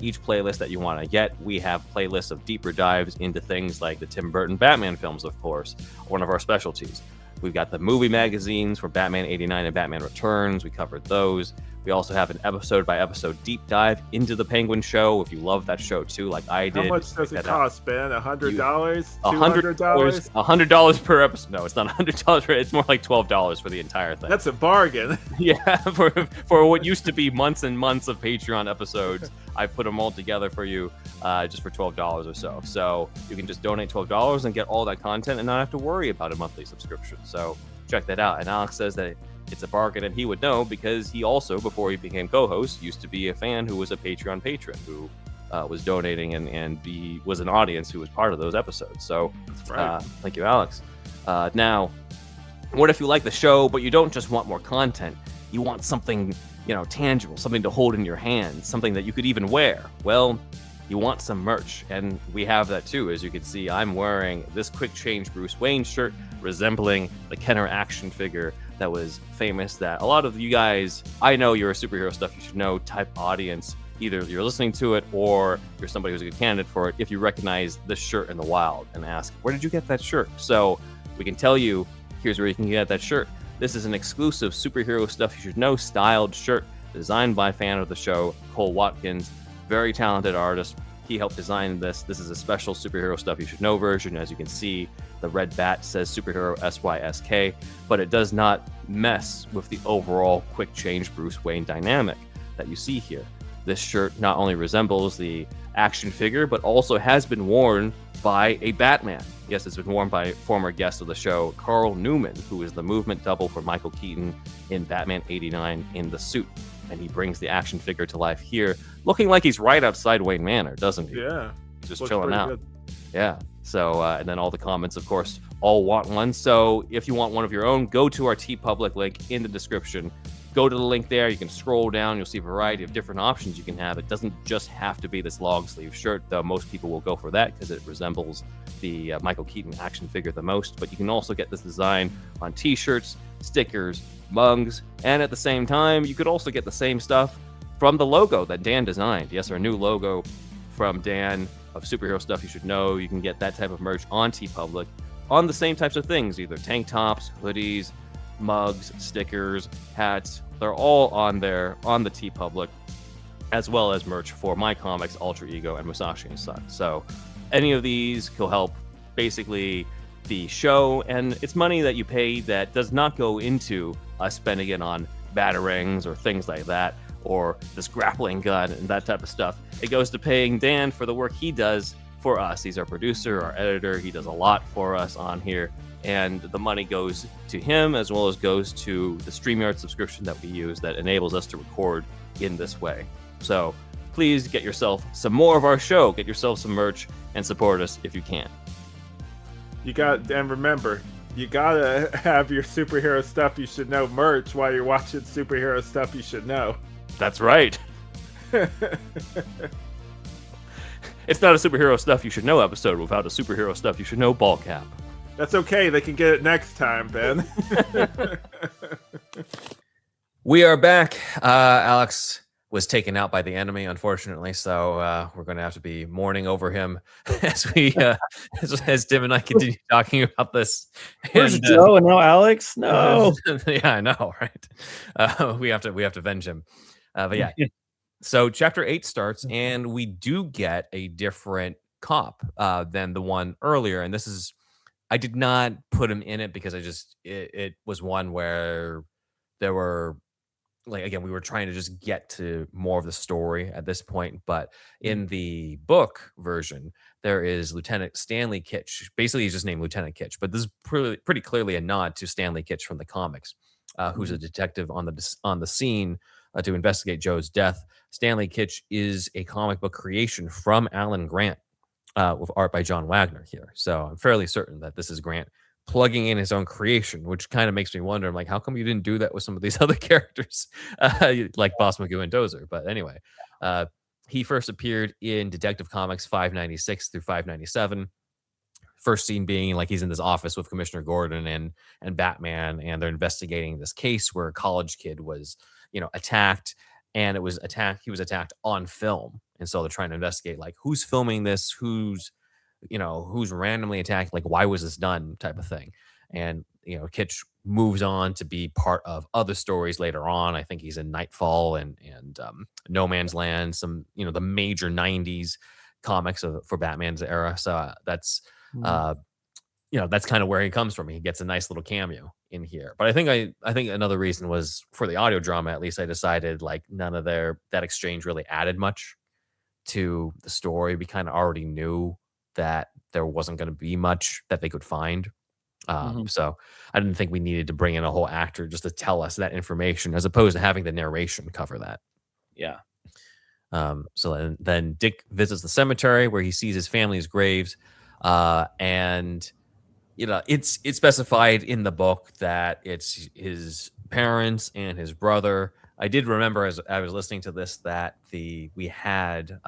each playlist that you want to get. We have playlists of deeper dives into things like the Tim Burton Batman films, of course, one of our specialties. We've got the movie magazines for Batman 89 and Batman Returns. We covered those. We also have an episode-by-episode deep dive into the Penguin show. If you love that show too, like I did. How much does it cost, Ben? $100? $200? $100 per episode. No, it's not $100. It's more like $12 for the entire thing. That's a bargain. Yeah, for what used to be months and months of Patreon episodes, I put them all together for you just for $12 or so. So you can just donate $12 and get all that content and not have to worry about a monthly subscription. So check that out. And Alex says that it's a bargain, and he would know because he also, before he became co-host, used to be a fan who was a Patreon patron who was donating and was an audience who was part of those episodes. So that's right. Thank you, Alex. Now, what if you like the show, but you don't just want more content? You want something, tangible, something to hold in your hands, something that you could even wear. Well, you want some merch, and we have that too. As you can see, I'm wearing this Quick Change Bruce Wayne shirt resembling the Kenner action figure that was famous, that a lot of you guys, I know you're a Superhero Stuff You Should Know type audience. Either you're listening to it or you're somebody who's a good candidate for it if you recognize this shirt in the wild and ask, where did you get that shirt? So we can tell you, here's where you can get that shirt. This is an exclusive Superhero Stuff You Should Know styled shirt designed by a fan of the show, Cole Watkins, very talented artist, He helped design this. This is a special Superhero Stuff You Should Know version. As you can see, the red bat says Superhero SYSK, but it does not mess with the overall quick change Bruce Wayne dynamic that you see here. This shirt not only resembles the action figure, but also has been worn by a Batman. Yes, it's been worn by former guest of the show, Carl Newman, who is the movement double for Michael Keaton in Batman 89 in the suit. And he brings the action figure to life here, looking like he's right outside Wayne Manor, doesn't he? Yeah. He's just Looks chilling pretty out. good. Yeah. So, and then all the comments, of course, all want one. So if you want one of your own, go to our TeePublic link in the description. Go to the link there. You can scroll down. You'll see a variety of different options you can have. It doesn't just have to be this long sleeve shirt, though most people will go for that because it resembles the Michael Keaton action figure the most. But you can also get this design on t-shirts, stickers, mugs, and at the same time, you could also get the same stuff from the logo that Dan designed. Yes, our new logo from Dan of Superhero Stuff You Should Know. You can get that type of merch on TeePublic on the same types of things, either tank tops, hoodies, mugs, stickers, hats. They're all on there on the TeePublic, as well as merch for My Comics, Alter Ego, and Musashi and Son. So any of these will help basically the show, and it's money that you pay that does not go into us spending it on batarangs or things like that, or this grappling gun and that type of stuff. It goes to paying Dan for the work he does for us. He's our producer, our editor. He does a lot for us on here, and the money goes to him as well as goes to the StreamYard subscription that we use that enables us to record in this way. So please get yourself some more of our show, get yourself some merch, and support us if you can. And remember, you gotta have your Superhero Stuff You Should Know merch while you're watching Superhero Stuff You Should Know. That's right. It's not a Superhero Stuff You Should Know episode without a Superhero Stuff You Should Know ball cap. That's okay. They can get it next time, Ben. We are back. Alex was taken out by the enemy, unfortunately, so we're going to have to be mourning over him as we, as Tim and I continue talking about this. Where's Joe and no Alex? No. Yeah, I know, right? We have to avenge him. But yeah. So chapter 8 starts, and we do get a different cop than the one earlier, and this is, I did not put him in it because it was one where there were, like, again, we were trying to just get to more of the story at this point. But in the book version, there is Lieutenant Stanley Kitch. Basically, he's just named Lieutenant Kitch, but this is pretty clearly a nod to Stanley Kitch from the comics, who's a detective on the scene to investigate Joe's death. Stanley Kitch is a comic book creation from Alan Grant, with art by John Wagner here. So I'm fairly certain that this is Grant plugging in his own creation, which kind of makes me wonder, I'm like, how come you didn't do that with some of these other characters, like Boss Magoo and Dozer? But anyway, he first appeared in Detective Comics 596 through 597. First scene being like he's in this office with Commissioner Gordon and Batman, and they're investigating this case where a college kid was, attacked, and he was attacked on film. And so they're trying to investigate, like, who's filming this, who's randomly attacked, like, why was this done, type of thing. And Kitch moves on to be part of other stories later on. I think he's in Nightfall and No Man's Land, some the major 90s comics for Batman's era. So that's that's kind of where he comes from. He gets a nice little cameo in here. But I think another reason was for the audio drama, at least I decided, like, none of that exchange really added much to the story. We kind of already knew that there wasn't going to be much that they could find. So I didn't think we needed to bring in a whole actor just to tell us that information, as opposed to having the narration cover that. Yeah. So then Dick visits the cemetery where he sees his family's graves. And it's specified in the book that it's his parents and his brother. I did remember as I was listening to this that we had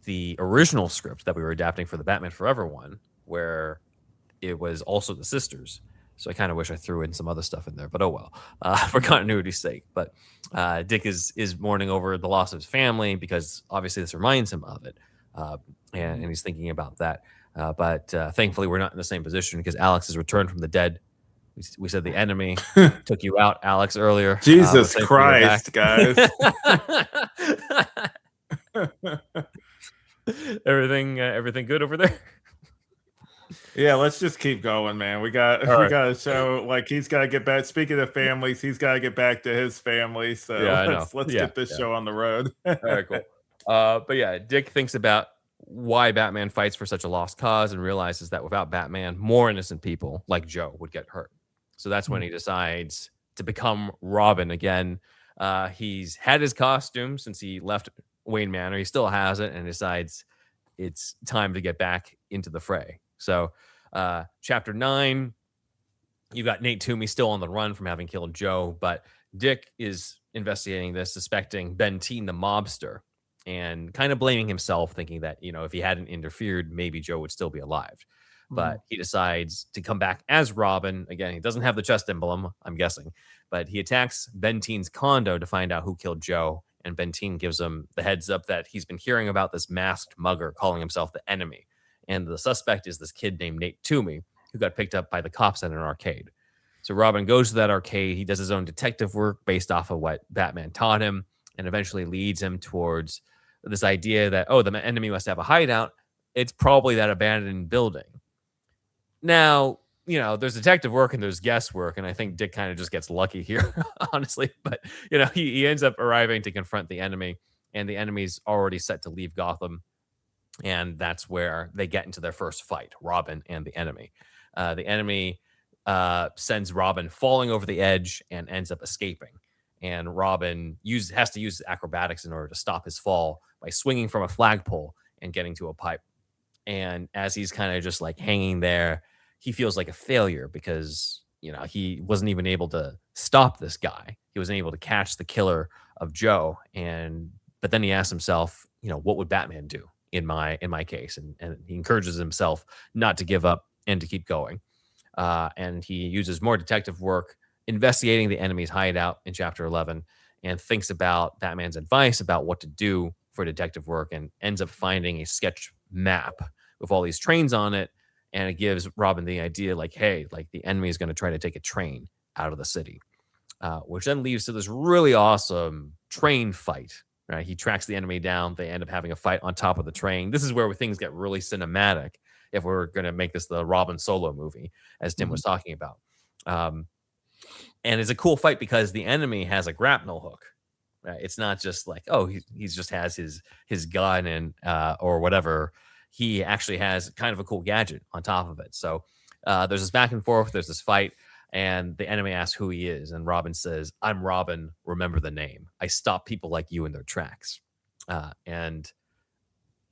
the original script that we were adapting for the Batman Forever one, where it was also the sisters. So I kind of wish I threw in some other stuff in there, but oh well, for continuity's sake. But Dick is mourning over the loss of his family because obviously this reminds him of it, and he's thinking about that. But thankfully, we're not in the same position because Alex has returned from the dead. We said the enemy took you out, Alex, earlier. Jesus Christ, guys. Everything good over there? Yeah, let's just keep going, man. We got All right. to show like he's got to get back. Speaking of families, he's got to get back to his family. Yeah, So I know. let's Yeah, get this yeah. show on the road. All right, cool. But yeah, Dick thinks about why Batman fights for such a lost cause and realizes that without Batman, more innocent people like Joe would get hurt. So that's when he decides to become Robin again. He's had his costume since he left Wayne Manor. He still has it and decides it's time to get back into the fray. So, chapter 9, you got Nate Toomey still on the run from having killed Joe, but Dick is investigating this, suspecting Ben Teen, the mobster, and kind of blaming himself, thinking that, if he hadn't interfered, maybe Joe would still be alive. But he decides to come back as Robin. Again, he doesn't have the chest emblem, I'm guessing, but he attacks Ben Teen's condo to find out who killed Joe. And Ben Teen gives him the heads up that he's been hearing about this masked mugger calling himself the Enemy. And the suspect is this kid named Nate Toomey, who got picked up by the cops at an arcade. So Robin goes to that arcade. He does his own detective work based off of what Batman taught him, and eventually leads him towards this idea that, the Enemy must have a hideout. It's probably that abandoned building. Now, there's detective work and there's guesswork, and I think Dick kind of just gets lucky here, honestly. But, he ends up arriving to confront the Enemy, and the Enemy's already set to leave Gotham. And that's where they get into their first fight, Robin and the Enemy. The Enemy sends Robin falling over the edge and ends up escaping. And Robin has to use acrobatics in order to stop his fall by swinging from a flagpole and getting to a pipe. And as he's kind of just like hanging there, he feels like a failure because, he wasn't even able to stop this guy. He wasn't able to catch the killer of Joe. But then he asks himself, what would Batman do in my case? And he encourages himself not to give up and to keep going. And he uses more detective work investigating the Enemy's hideout in chapter 11 and thinks about Batman's advice about what to do for detective work and ends up finding a sketch map with all these trains on it. And it gives Robin the idea like, hey, like the Enemy is going to try to take a train out of the city, which then leads to this really awesome train fight. Right? He tracks the Enemy down. They end up having a fight on top of the train. This is where things get really cinematic if we're going to make this the Robin solo movie, as Tim was talking about. And it's a cool fight because the Enemy has a grapnel hook. Right? It's not just like, he just has his gun and or whatever. He actually has kind of a cool gadget on top of it. So there's this back and forth. There's this fight. And the Enemy asks who he is. And Robin says, I'm Robin. Remember the name. I stop people like you in their tracks. And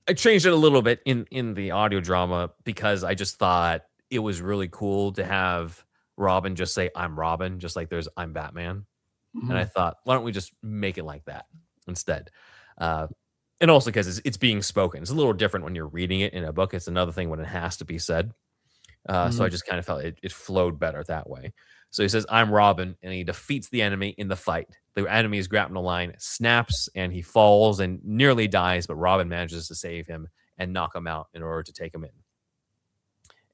I changed it a little bit in the audio drama because I just thought it was really cool to have Robin just say, I'm Robin, just like there's I'm Batman. And I thought, why don't we just make it like that instead? And also because it's being spoken. It's a little different when you're reading it in a book. It's another thing when it has to be said. So I just kind of felt it flowed better that way. So he says, I'm Robin, and he defeats the Enemy in the fight. The Enemy's grapnel line snaps, and he falls and nearly dies, but Robin manages to save him and knock him out in order to take him in.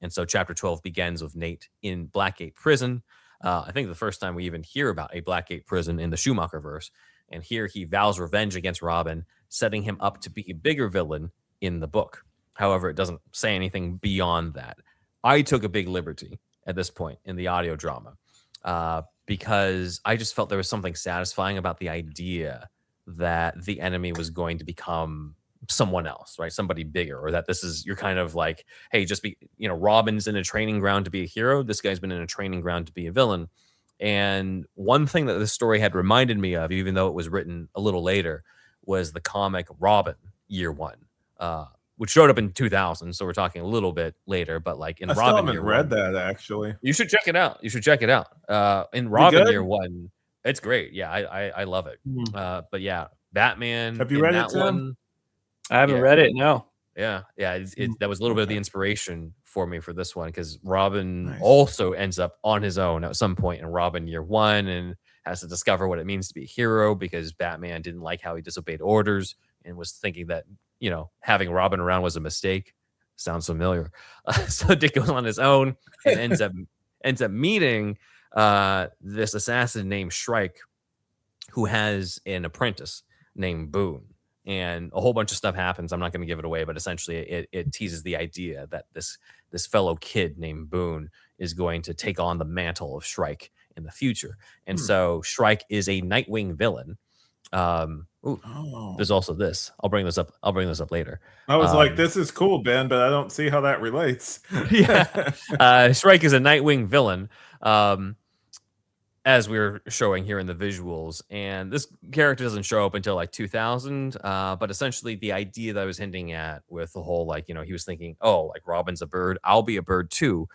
And so chapter 12 begins with Nate in Blackgate Prison. I think the first time we even hear about a Blackgate prison in the Schumacher-verse. And here he vows revenge against Robin, setting him up to be a bigger villain in the book. However, it doesn't say anything beyond that. I took a big liberty at this point in the audio drama because I just felt there was something satisfying about the idea that the Enemy was going to become someone else, right? Somebody bigger, or that you're kind of like, hey, just be, Robin's in a training ground to be a hero. This guy's been in a training ground to be a villain. And one thing that this story had reminded me of, even though it was written a little later, was the comic Robin Year One, which showed up in 2000. So we're talking a little bit later, but like in I Robin still Year haven't read One, that actually. you should check it out. In Robin Year One, it's great. Yeah, I love it. But yeah, Batman. Have you read that it, Tim? I haven't read it. No. Yeah. That was a little bit of the inspiration for me for this one, because Robin also ends up on his own at some point in Robin Year One and has to discover what it means to be a hero, because Batman didn't like how he disobeyed orders and was thinking that, having Robin around was a mistake. Sounds familiar. So Dick goes on his own and ends up meeting this assassin named Shrike, who has an apprentice named Boone. and a whole bunch of stuff happens. I'm not going to give it away, but essentially it teases the idea that this fellow kid named Boone is going to take on the mantle of Shrike in the future. And so Shrike is a Nightwing villain. There's also this. I'll bring this up later. I was like, this is cool, Ben, but I don't see how that relates. Shrike is a Nightwing villain, as we're showing here in the visuals. And this character doesn't show up until like 2000. But essentially the idea that I was hinting at with the whole, like, he was thinking, oh, like Robin's a bird, I'll be a bird too.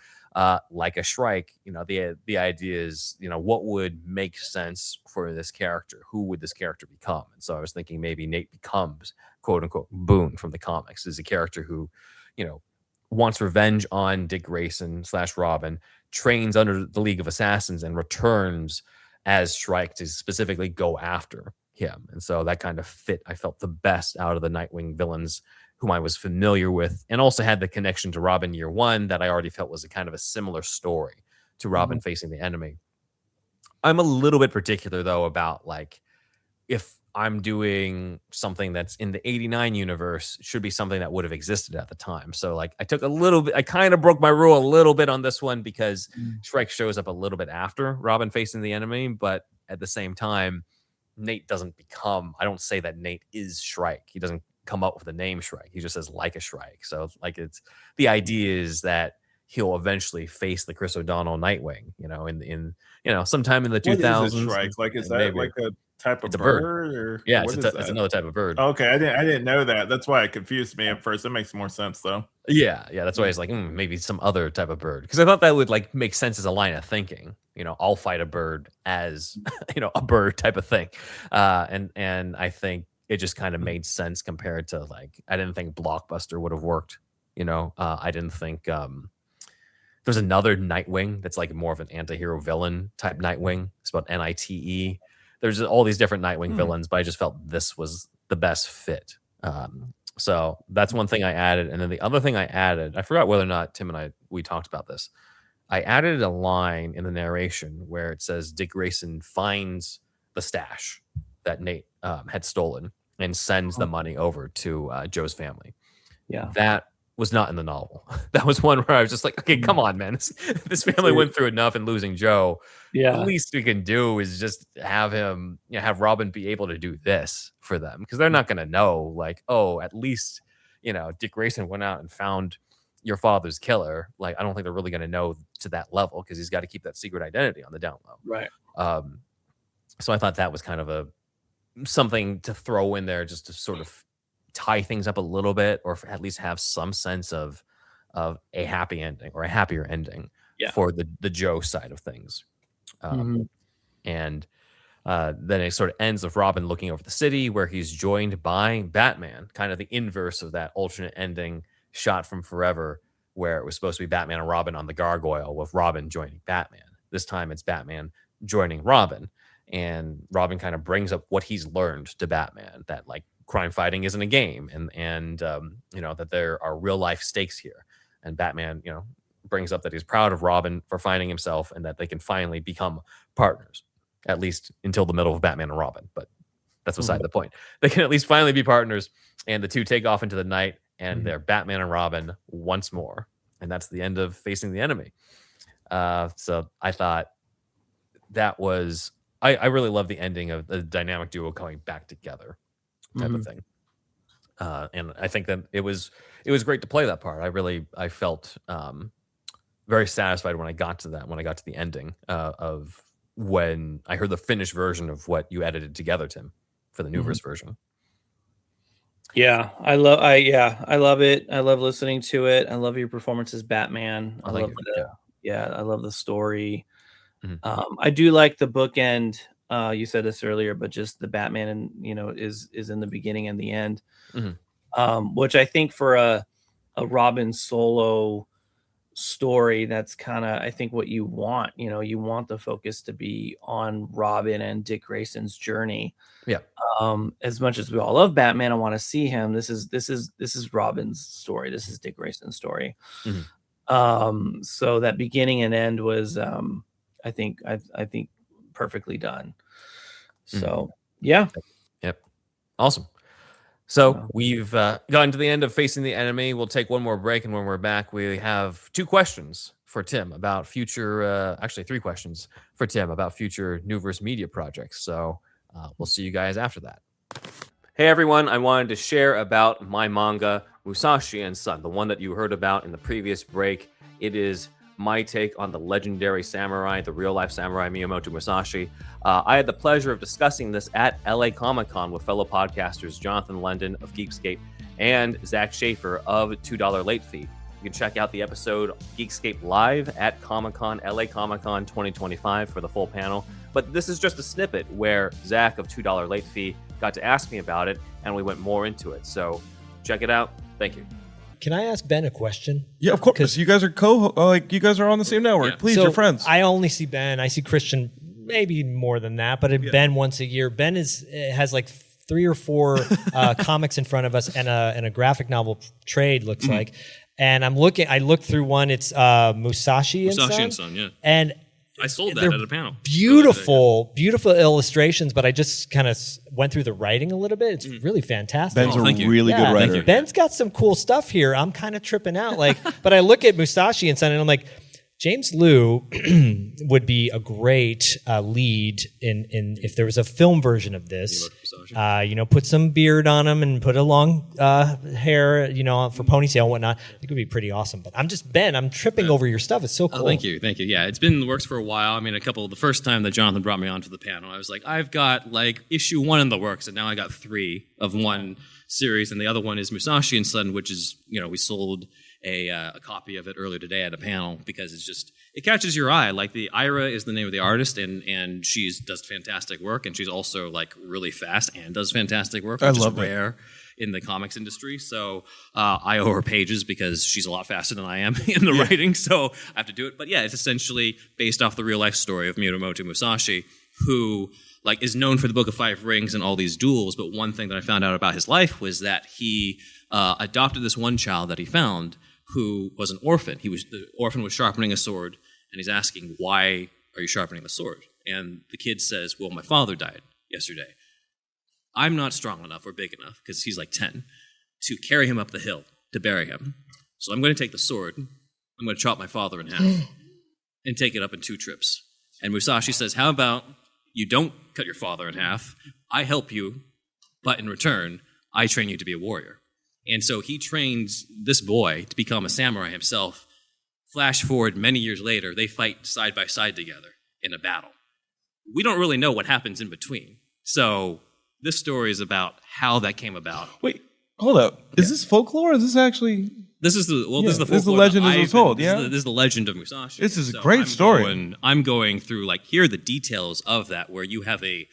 Like a Shrike, the idea is, what would make sense for this character? Who would this character become? And so I was thinking maybe Nate becomes, quote unquote, Boone from the comics, is a character who, wants revenge on Dick Grayson / Robin, trains under the League of Assassins, and returns as Shrike to specifically go after him. And so that kind of fit, I felt, the best out of the Nightwing villains whom I was familiar with, and also had the connection to Robin Year One that I already felt was a kind of a similar story to Robin facing the enemy. I'm a little bit particular though about, like, if I'm doing something that's in the 89 universe, it should be something that would have existed at the time. So like I kind of broke my rule a little bit on this one, because Shrike shows up a little bit after Robin facing the enemy, but at the same time, Nate doesn't become, I don't say that Nate is Shrike. He doesn't come up with the name Shrike. He just says like a Shrike. So like, it's the idea is that he'll eventually face the Chris O'Donnell Nightwing, in sometime in the 2000s. What is a Shrike? Like, is that maybe like a type of it's a bird? Or yeah, it's another type of bird. Okay, I didn't know that. That's why it confused me at first. It makes more sense though. Yeah, that's why I was like, maybe some other type of bird, because I thought that would like make sense as a line of thinking. I'll fight a bird as a bird type of thing, and I think it just kind of made sense compared to, like, I didn't think Blockbuster would have worked. I didn't think there's another Nightwing that's like more of an anti-hero villain type Nightwing. It's about NITE. There's all these different Nightwing villains, but I just felt this was the best fit. So that's one thing I added. And then the other thing I added, I forgot whether or not Tim and we talked about this. I added a line in the narration where it says Dick Grayson finds the stash that Nate had stolen and sends the money over to Joe's family. Yeah. That was not in the novel. That was one where I was just like, okay, come on, man. This family went through enough in losing Joe. Yeah. The least we can do is just have him, have Robin be able to do this for them, because they're not going to know, like, oh, at least, Dick Grayson went out and found your father's killer. Like, I don't think they're really going to know to that level, because he's got to keep that secret identity on the down low. Right. So I thought that was kind of something to throw in there just to sort of tie things up a little bit, or at least have some sense of a happy ending, or a happier ending for the Joe side of things. And then it sort of ends with Robin looking over the city, where he's joined by Batman, kind of the inverse of that alternate ending shot from Forever, where it was supposed to be Batman and Robin on the gargoyle, with Robin joining Batman. This time it's Batman joining Robin, and Robin kind of brings up what he's learned to Batman, that like crime fighting isn't a game, and that there are real life stakes here. And Batman, brings up that he's proud of Robin for finding himself, and that they can finally become partners, at least until the middle of Batman and Robin. But that's beside the point. They can at least finally be partners, and the two take off into the night, and they're Batman and Robin once more. And that's the end of facing the enemy. So I thought that was, I really love the ending of the dynamic duo coming back together type of thing. And I think that it was great to play that part. I felt very satisfied when I got to that, when I got to the ending of when I heard the finished version of what you edited together, Tim, for the Neuverse version. Yeah, I love it. I love listening to it. I love your performance as Batman. I love I love the story. I do like the bookend. You said this earlier, but just the Batman and is in the beginning and the end, which I think for a Robin solo story, that's kind of, I think, what you want. You want the focus to be on Robin and Dick Grayson's journey. Yeah. As much as we all love Batman, I want to see him. This is Robin's story. This is Dick Grayson's story. So that beginning and end was, I think perfectly done. So yeah. Yep. Awesome. So we've gotten to the end of Facing the Enemy. We'll take one more break, and when we're back, we have 2 questions for Tim about future, actually 3 questions for Tim about future Neuverse Media projects. So we'll see you guys after that. Hey everyone, I wanted to share about my manga, Musashi and Son, the one that you heard about in the previous break. It is my take on the legendary samurai, the real-life samurai Miyamoto Musashi. I had the pleasure of discussing this at LA Comic-Con with fellow podcasters Jonathan London of Geekscape and Zach Schaefer of $2 Late Fee. You can check out the episode Geekscape Live at Comic-Con, LA Comic-Con 2025 for the full panel. But this is just a snippet where Zach of $2 Late Fee got to ask me about it, and we went more into it. So check it out. Thank you. Can I ask Ben a question? Yeah, of course. You guys are you guys are on the same network. Yeah. Please, so you're friends. I only see Ben. I see Christian maybe more than that, but Ben once a year. Ben has like 3 or 4 comics in front of us and a graphic novel trade looks like. And I looked through one. It's Musashi and Son. Yeah. And I sold that at a panel. Beautiful illustrations, but I just kind of went through the writing a little bit. It's really fantastic. Ben's a really good writer. Ben's got some cool stuff here. I'm kind of tripping out. But I look at Musashi and Son, and I'm like, James Liu would be a great lead in if there was a film version of this. Put some beard on him and put a long hair, for ponytail and whatnot. I think it would be pretty awesome. But I'm tripping over your stuff. It's so cool. Oh, thank you. Yeah, it's been in the works for a while. I mean, the first time that Jonathan brought me onto the panel, I was like, I've got issue 1 in the works, and now I got 3 of one series, and the other one is Musashi and Son, which is, we sold a copy of it earlier today at a panel because it catches your eye. Like the Ira is the name of the artist, and she does fantastic work, and she's also really fast and does fantastic work, which is rare in the comics industry. So I owe her pages because she's a lot faster than I am in the writing, so I have to do it. But yeah, it's essentially based off the real life story of Miyamoto Musashi, who is known for the Book of 5 Rings and all these duels. But one thing that I found out about his life was that he adopted this one child that he found who was an orphan. The orphan was sharpening a sword, and he's asking, why are you sharpening the sword? And the kid says, well, my father died yesterday. I'm not strong enough or big enough, because he's 10, to carry him up the hill to bury him. So I'm going to take the sword, I'm going to chop my father in half, and take it up in 2 trips. And Musashi says, how about you don't cut your father in half, I help you, but in return, I train you to be a warrior. And so he trains this boy to become a samurai himself. Flash forward many years later, they fight side by side together in a battle. We don't really know what happens in between. So this story is about how that came about. Wait, hold up. Is this folklore or is this actually... This is the folklore. This is the legend as it's told, This is the legend of Musashi. This is a great story. I'm going through, here are the details of that, where you have a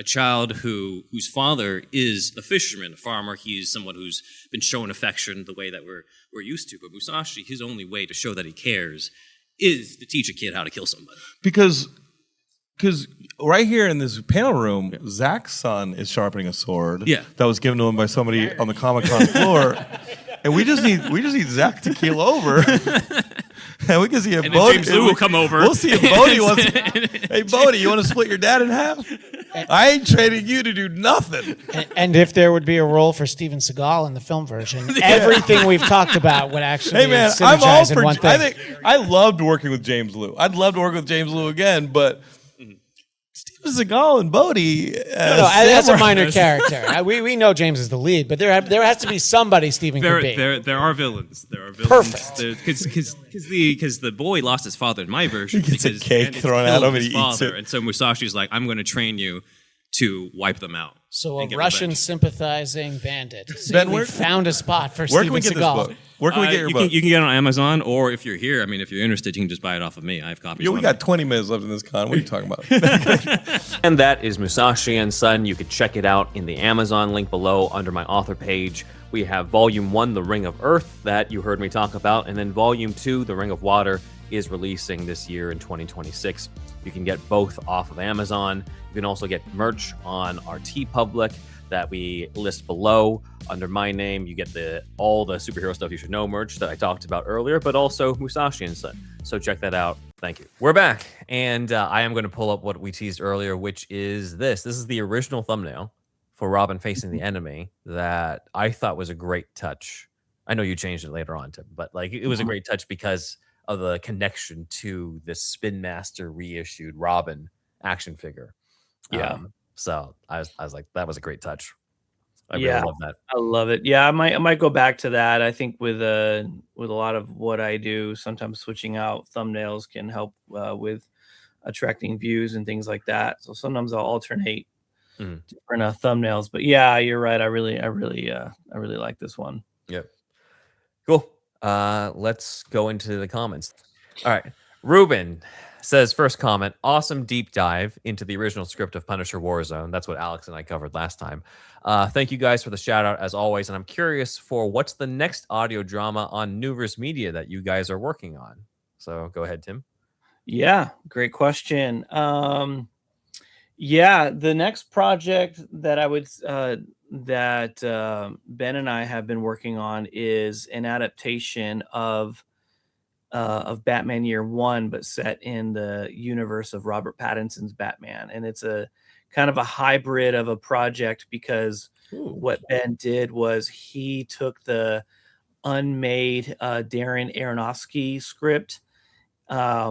child whose father is a fisherman, a farmer. He's someone who's been shown affection the way that we're used to. But Musashi, his only way to show that he cares is to teach a kid how to kill somebody. Because right here in this panel room, Zach's son is sharpening a sword that was given to him by somebody on the Comic-Con floor. And we just need Zach to keel over. And we can see if Bodhi... James Liu will come over. We'll see if Bodhi wants... Hey, Bodhi, you want to split your dad in half? I ain't training you to do nothing. And if there would be a role for Steven Seagal in the film version, everything we've talked about would actually I'm all for... one thing. I loved working with James Liu. I'd love to work with James Liu again, but... Steven Seagal and Bodhi. That's a minor character. We know James is the lead, but there has to be somebody Steven could be. There are villains. Perfect. Because the boy lost his father in my version. He gets a cake thrown at him and he eats it. And so Musashi's like, I'm going to train you to wipe them out. So a Russian sympathizing bandit. Ben, we found a spot for where Steven can we get Seagal. this book? Where can we get your book? You can get it on Amazon, or if you're here, if you're interested, you can just buy it off of me. I have copies. We got 20 minutes left in this con. What are you talking about? And that is Musashi and Son. You could check it out in the Amazon link below under my author page. We have Volume 1, The Ring of Earth, that you heard me talk about, and then Volume 2, The Ring of Water, is releasing this year in 2026. You can get both off of Amazon. You can also get merch on our TeePublic that we list below under my name. You get all the superhero stuff you should know merch that I talked about earlier, but also Musashi and Son. So check that out. Thank you. We're back, and I am going to pull up what we teased earlier, which is this. This is the original thumbnail for Robin facing the enemy that I thought was a great touch. I know you changed it later on, Tim, but like it was a great touch because of the connection to this Spin Master reissued Robin action figure. Yeah. So I was like, that was a great touch. I Yeah. really love that. I love it. Yeah, I might go back to that. I think with a lot of what I do, sometimes switching out thumbnails can help with attracting views and things like that. So sometimes I'll alternate different thumbnails. But yeah, you're right. I really like this one. Yep. Cool. Let's go into the comments. All right. Ruben says, first comment, awesome deep dive into the original script of Punisher Warzone. That's what Alex and I covered last time. Thank you guys for the shout out as always. And I'm curious for what's the next audio drama on Neuverse Media that you guys are working on. So go ahead, Tim. Yeah, great question. Yeah, the next project that I would that Ben and I have been working on is an adaptation of Batman Year One, but set in the universe of Robert Pattinson's Batman, and it's a kind of a hybrid of a project because what Ben did was he took the unmade Darren Aronofsky script,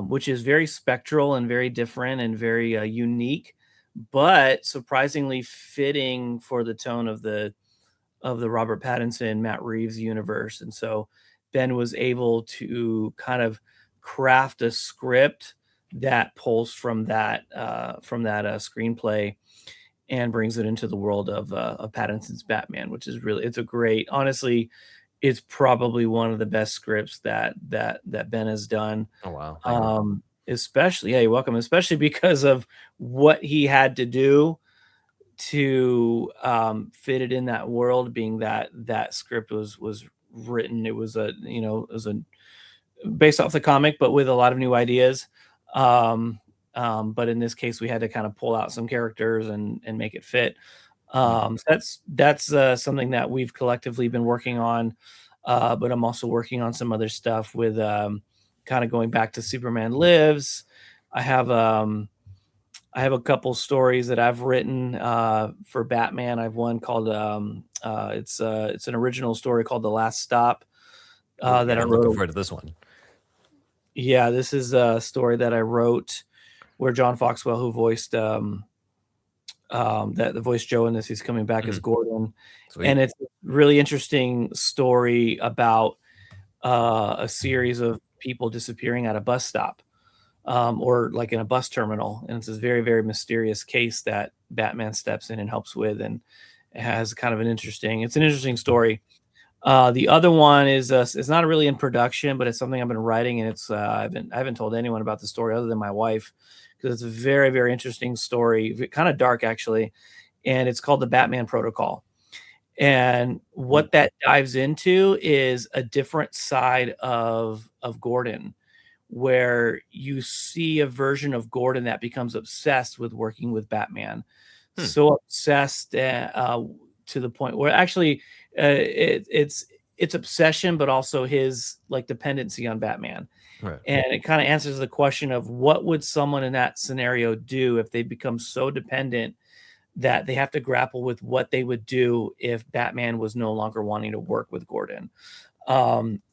which is very spectral and very different and very unique, but surprisingly fitting for the tone of the Robert Pattinson, Matt Reeves universe. And so Ben was able to kind of craft a script that pulls from that screenplay and brings it into the world of Pattinson's Batman, which is really, it's a great, honestly, it's probably one of the best scripts that Ben has done. Oh wow. Especially, yeah, you're welcome. Especially because of what he had to do to fit it in that world, being that script was written. It was based off the comic, but with a lot of new ideas. But in this case, we had to kind of pull out some characters and make it fit. So that's something that we've collectively been working on. But I'm also working on some other stuff with kind of going back to Superman Lives. I have a couple stories that I've written for Batman. I've one called it's an original story called The Last Stop that I I'm wrote. looking forward to this one. Yeah, this is a story that I wrote where John Foxwell, who voiced the voice Joe in this, he's coming back as Gordon. Sweet. And it's a really interesting story about a series of people disappearing at a bus stop. Or like in a bus terminal, and it's this very, very mysterious case that Batman steps in and helps with, and it has kind of an interesting story. The other one is it's not really in production, but it's something I've been writing, and it's I haven't told anyone about the story other than my wife, because it's a very, very interesting story, kind of dark actually, and it's called The Batman Protocol. And what that dives into is a different side of Gordon, where you see a version of Gordon that becomes obsessed with working with Batman. So obsessed to the point where actually it's obsession, but also his like dependency on Batman. Right. And it kind of answers the question of what would someone in that scenario do if they become so dependent that they have to grapple with what they would do if Batman was no longer wanting to work with Gordon.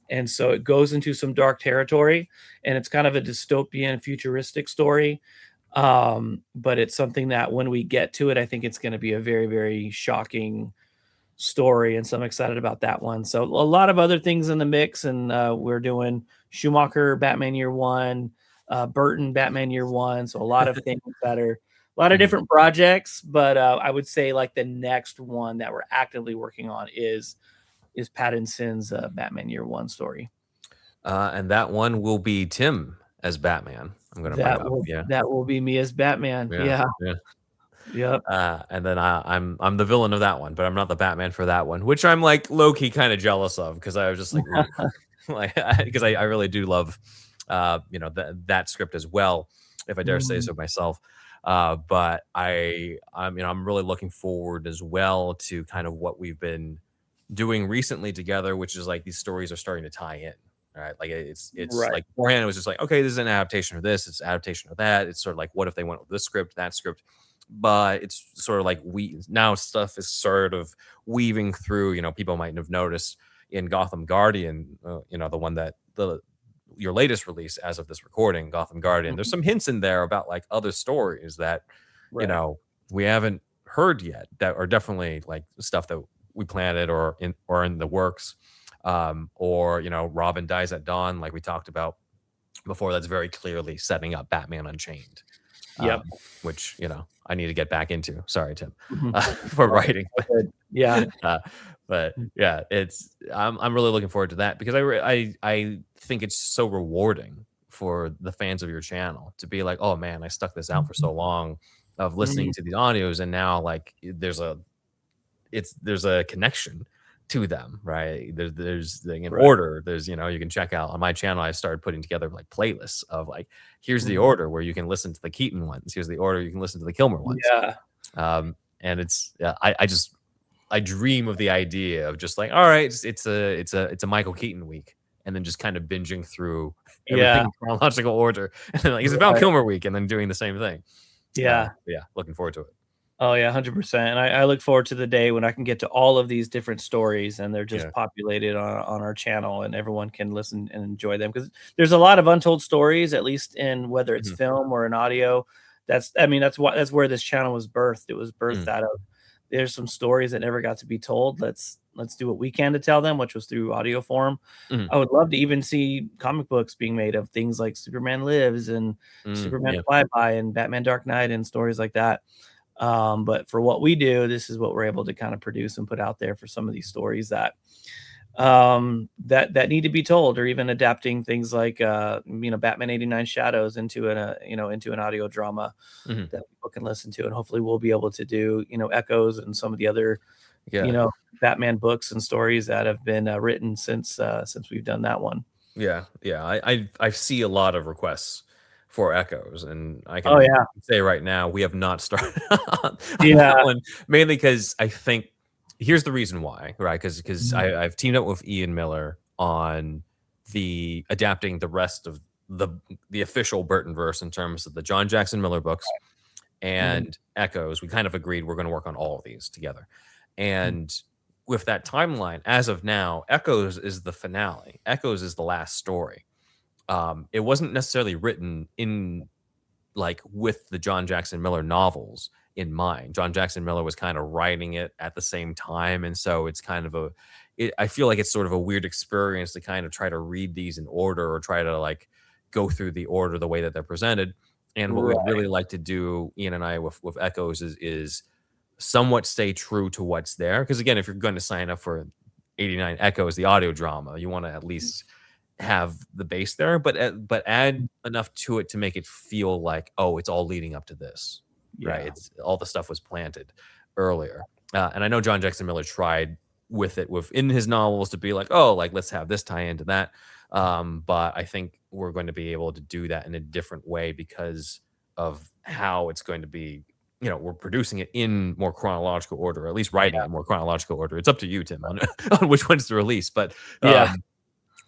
And so it goes into some dark territory, and it's kind of a dystopian, futuristic story. But it's something that when we get to it, I think it's going to be a very, very shocking story. And so I'm excited about that one. So a lot of other things in the mix, and we're doing Schumacher, Batman Year One, Burton, Batman Year One. So a lot of things that are a lot of different projects, but I would say like the next one that we're actively working on is Pattinson's Batman Year One story. And that one will be Tim as Batman. I'm going to bring up. That will be me as Batman. Yeah. Yep. And then I'm the villain of that one, but I'm not the Batman for that one, which I'm like low key kind of jealous of, because I was just like, because I really do love, that script as well, if I dare say so myself. But I'm really looking forward as well to kind of what we've been doing recently together, which is like these stories are starting to tie in, right? Like it's right. Like beforehand it was just like, okay, this is an adaptation of this, it's an adaptation of that. It's sort of like, what if they went with this script, that script, but it's sort of like now stuff is sort of weaving through. People might have noticed in Gotham Guardian, the one that your latest release as of this recording, Gotham Guardian. There's some hints in there about like other stories that we haven't heard yet that are definitely like stuff that we planted or in the works. Or Robin dies at dawn, like we talked about before. That's very clearly setting up Batman Unchained. Which I need to get back into. Sorry, Tim, for writing. But yeah, I'm really looking forward to that because I think it's so rewarding for the fans of your channel to be like, oh man, I stuck this out for so long of listening to these audios, and now like there's a connection to them, right? There's in order. There's you can check out on my channel. I started putting together like playlists of like, here's the order where you can listen to the Keaton ones. Here's the order you can listen to the Kilmer ones. And it's I dream of the idea of just like, all right, it's a Michael Keaton week, and then just kind of binging through everything in chronological order, and then like it's a Val Kilmer week, and then doing the same thing. Looking forward to it. Oh yeah, 100%. And I look forward to the day when I can get to all of these different stories and they're just populated on our channel and everyone can listen and enjoy them, because there's a lot of untold stories, at least in whether it's film or an audio. That's where this channel was birthed. It was birthed out of, there's some stories that never got to be told. Let's do what we can to tell them, which was through audio form. I would love to even see comic books being made of things like Superman Lives and Superman Flyby and Batman Dark Knight and stories like that. But for what we do, this is what we're able to kind of produce and put out there for some of these stories that that need to be told, or even adapting things like Batman 89 Shadows into an audio drama that people can listen to, and hopefully we'll be able to do Echoes and some of the other Batman books and stories that have been written since we've done that one. I see a lot of requests for Echoes, and I can say right now we have not started on that one, mainly because I think here's the reason why, right? Because I've teamed up with Ian Miller on adapting the rest of the official Burtonverse in terms of the John Jackson Miller books and Echoes. We kind of agreed we're going to work on all of these together, and with that timeline, as of now, Echoes is the finale. Echoes is the last story. It wasn't necessarily written in like with the John Jackson Miller novels in mind. John Jackson Miller was kind of writing it at the same time, and so it's kind of I feel like it's sort of a weird experience to kind of try to read these in order or try to like go through the order the way that they're presented. And what we'd really like to do, Ian and I, with Echoes is somewhat stay true to what's there, because again, if you're going to sign up for 89 Echoes, the audio drama, you want to at least have the base there, but add enough to it to make it feel like, oh, it's all leading up to this, right? It's all the stuff was planted earlier, and I know John Jackson Miller tried with it within his novels to be like, oh, like let's have this tie into that, but I think we're going to be able to do that in a different way because of how it's going to be. We're producing it in more chronological order, or at least writing it in more chronological order. It's up to you, Tim, on which one's to release, but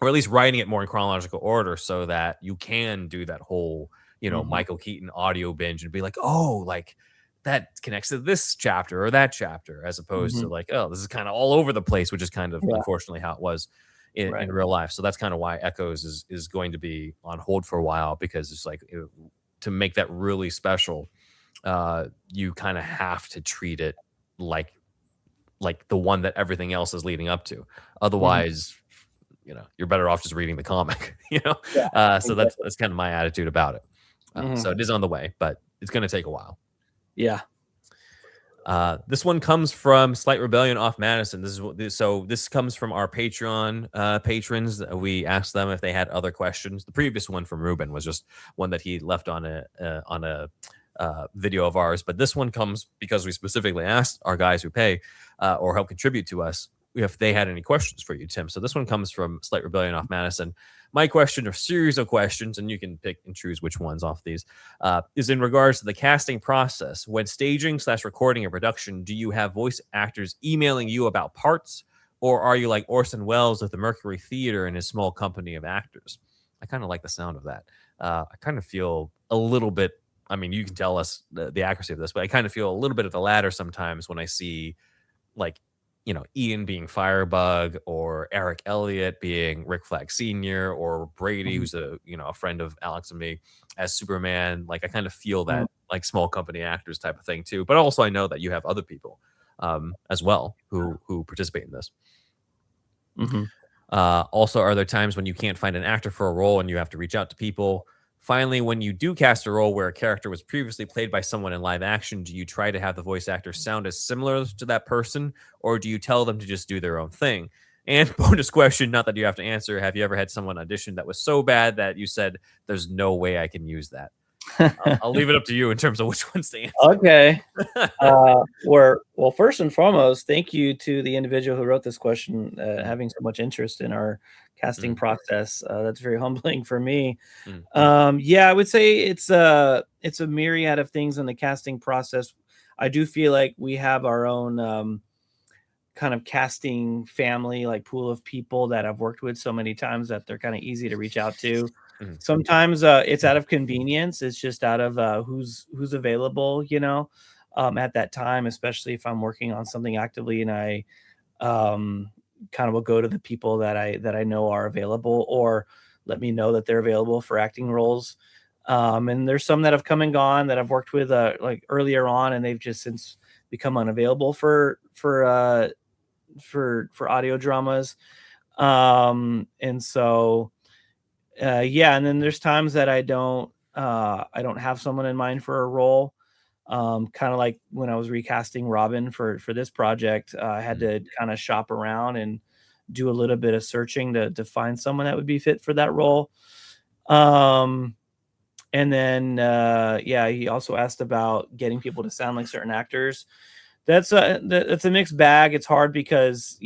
or at least writing it more in chronological order so that you can do that whole, Michael Keaton audio binge and be like, oh, like that connects to this chapter or that chapter, as opposed to like, oh, this is kind of all over the place, which is kind of unfortunately how it was in real life. So that's kind of why Echoes is going to be on hold for a while, because it's like to make that really special, you kind of have to treat it like the one that everything else is leading up to. Otherwise, you're better off just reading the comic, so that's kind of my attitude about it. So it is on the way, but it's going to take a while. This one comes from Slight Rebellion off Madison. This comes from our Patreon patrons. We asked them if they had other questions. The previous one from Ruben was just one that he left on a video of ours, but this one comes because we specifically asked our guys who pay or help contribute to us if they had any questions for you, Tim. So this one comes from Slight Rebellion off Madison. My question, or series of questions, and you can pick and choose which ones off these, is in regards to the casting process. When staging / recording a production, do you have voice actors emailing you about parts, or are you like Orson Welles at the Mercury Theater and his small company of actors? I kind of like the sound of that. I kind of feel a little bit I mean, you can tell us the accuracy of this, but I kind of feel a little bit of the latter sometimes when I see, like, Ian being Firebug, or Eric Elliott being Rick Flag Sr., or Brady, who's a friend of Alex and me, as Superman. Like, I kind of feel that like small company actors type of thing too. But also I know that you have other people as well who participate in this. Also, are there times when you can't find an actor for a role and you have to reach out to people? Finally, when you do cast a role where a character was previously played by someone in live action, do you try to have the voice actor sound as similar to that person, or do you tell them to just do their own thing? And bonus question, not that you have to answer, have you ever had someone audition that was so bad that you said, there's no way I can use that? I'll leave it up to you in terms of which ones to answer. Okay. Well, first and foremost, thank you to the individual who wrote this question, having so much interest in our casting process. That's very humbling for me. I would say it's a myriad of things in the casting process. I do feel like we have our own kind of casting family, like pool of people that I've worked with so many times that they're kind of easy to reach out to. Sometimes it's out of convenience. It's just out of who's available, at that time, especially if I'm working on something actively, and I kind of will go to the people that I know are available, or let me know that they're available for acting roles. And there's some that have come and gone that I've worked with like earlier on, and they've just since become unavailable for audio dramas. And so and then there's times that I don't have someone in mind for a role. Kind of like when I was recasting Robin for this project, I had to kind of shop around and do a little bit of searching to find someone that would be fit for that role. And then he also asked about getting people to sound like certain actors. That's a mixed bag. It's hard because,